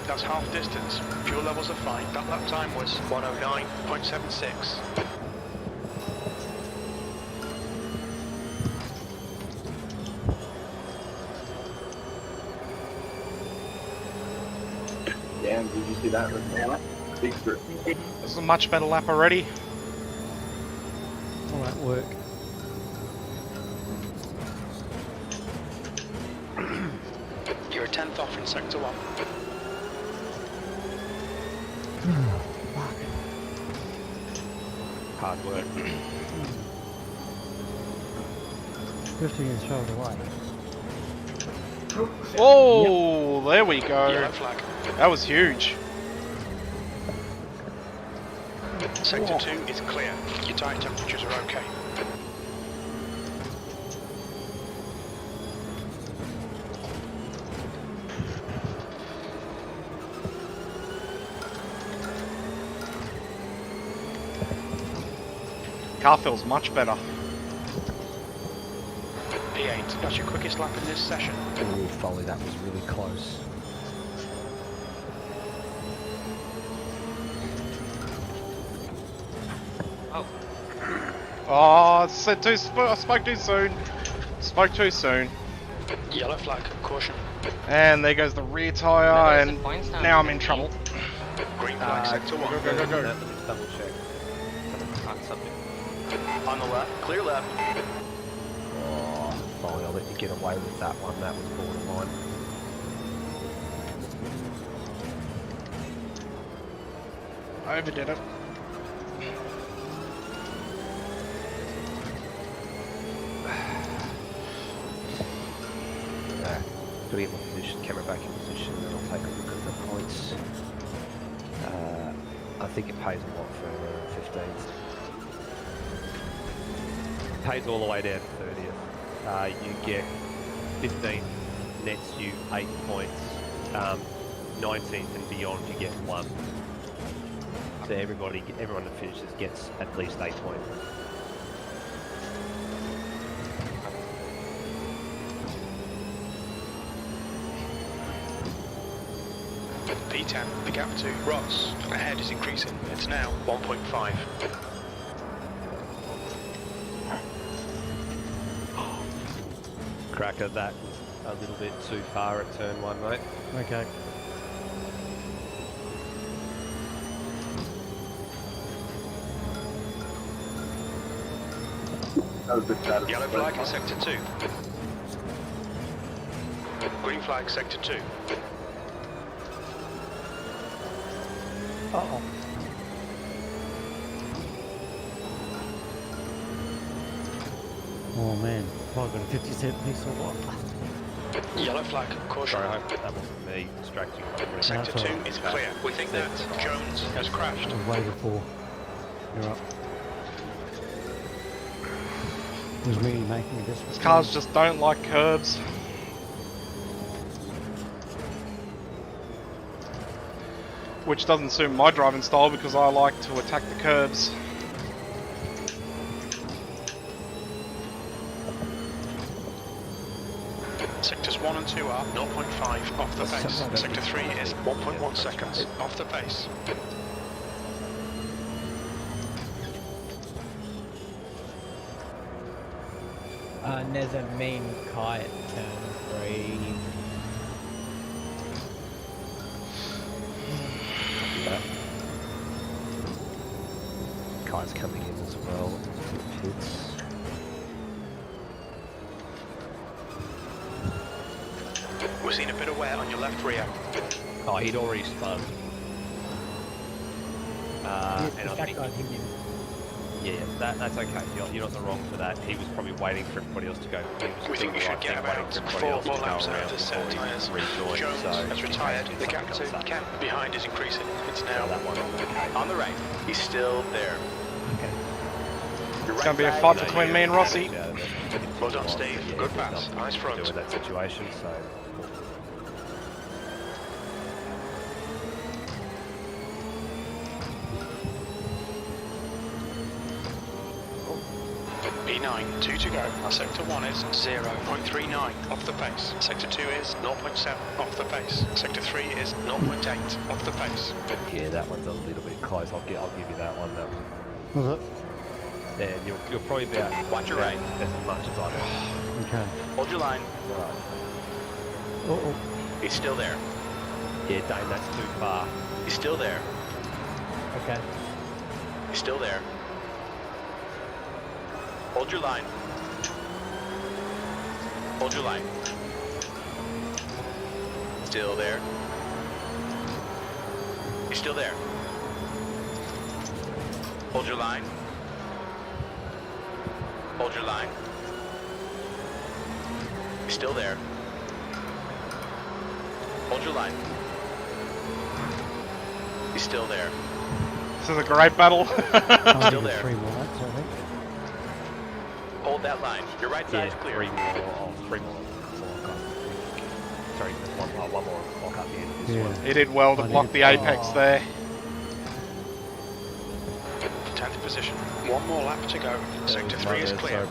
That's half distance. Fuel levels are fine. That lap time was 109.76. Damn, did you see that? Big strip. This is a much better lap already. All that work. You're a 10th off in sector 1. Hard work. 15 is shoved away. Oh, there we go. Yellow flag. That was huge. Sector 2 is clear. Your tyre temperatures are okay. Car feels much better. P8, that's your quickest lap in this session. Ooh, Folly, that was really close. Oh, I spoke too soon. Spoke too soon. Yellow flag, caution. And there goes the rear tyre, and now I'm in trouble. Green flag, sector 1. Go, go, go, go. Let me just double check. Something. On the left, clear left. Oh, fine, I'll let you get away with that one. That was borderline. I overdid it. Got to get my position, camera back in position, and I'll take a look at the points. I think it pays a lot for 15th. Pays all the way down to 30th. You get 15 nets you 8 points. 19th and beyond you get 1. So everyone that finishes gets at least 8 points. P10, the gap to Ross ahead is increasing. It's now 1.5. Cracker, that a little bit too far at turn 1, mate. Okay. Yellow flag in sector 2. Green flag sector 2. Uh-oh. Oh man, have I got a 50-cent piece or what? Yellow flag, caution. Sorry, that wasn't me distracting you. Sector 2 is clear. We think that Jones has crashed. Way before. You're up. It was me making a These difference. cars just don't like curbs. Which doesn't suit my driving style because I like to attack the curbs. Sectors 1 and 2 are 0.5 off the pace. Sector 3 is 1.1 seconds off the pace. There's a mean Kai at turn 3. Kai's coming in as well. Hits. We're seeing a bit of wear on your left rear. Oh, he'd already spun. And I think... Yeah, that's okay. You're not the wrong for that. He was probably waiting for everybody else to go. We think you should get about 4 more laps out of set tyres. Jones has retired. The gap to Kemp behind is increasing. It's now on the right. He's still there. It's going to be a fight between me and Rossi. Well done, Steve. Good pass. Nice front. Deal with that situation, so... P9, 2 to go. Sector 1 is 0.39 off the pace. Sector 2 is 0.7 off the pace. Sector 3 is 0.8 off the pace. Yeah, that one's a little bit close. I'll give you that one. Was it? Yeah, you're probably about... Watch your right. As much as I am. Okay. Hold your line. Right. Uh-oh. He's still there. Yeah, Dane, that's too far. He's still there. Okay. He's still there. Hold your line. Hold your line. Still there. He's still there. Hold your line. Hold your line. He's still there. Hold your line. He's still there. This is a great battle. Still there. 3 more laps, I think. Hold that line. Your right side is clear. 3 more. 3 more. Sorry, one more block up here. This one. He did well to block the apex there. 10th position. 1 more lap to go. Sector 3 is clear.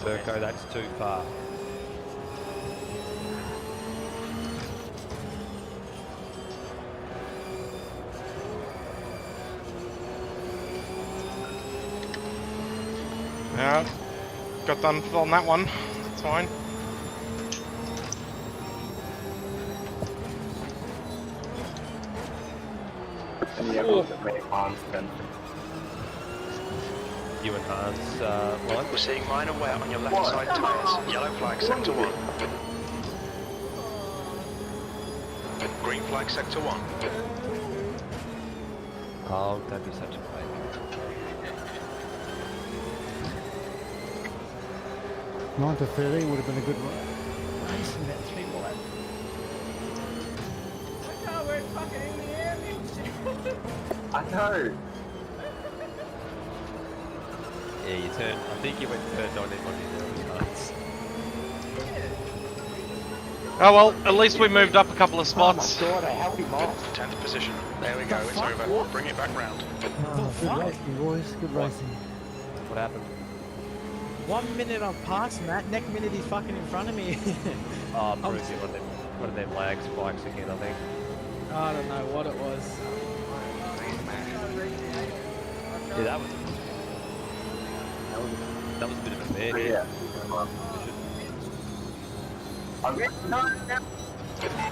Serco, that's too far. Yeah, got done on that one. That's fine. And yeah, look at me, Hans, then. You and Hans, line? We're seeing minor wear on your left side tyres. Yellow flag, sector 1. Green flag, sector 1. Oh, don't be such a fake. Nine to 13 would have been a good one. Nice, and that 3 more. No, we're fucking in the air, bitch. I know. Yeah, you turned. I think you went turned on him on his early starts. Oh well, at least we moved up a couple of spots. Oh my god, I held him off. 10th position. There we go, it's over. Bring it back round. Oh, good racing, boys. Good racing. What happened? 1 minute I've passed Matt, next minute he's fucking in front of me. Oh, Brucey, one of them lag spikes again, I think. I don't know what it was. Yeah, that was a bit of a mare. Yeah.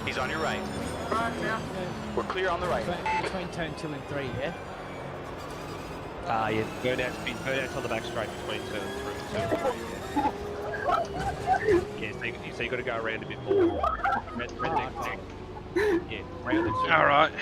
He's on your right. We're clear on the right. Between turn 2 and 3, yeah? Yeah, burnout's on the back straight between turn 3 and 2. Yeah, so you got to go around a bit more. Yeah, round the turn. Alright.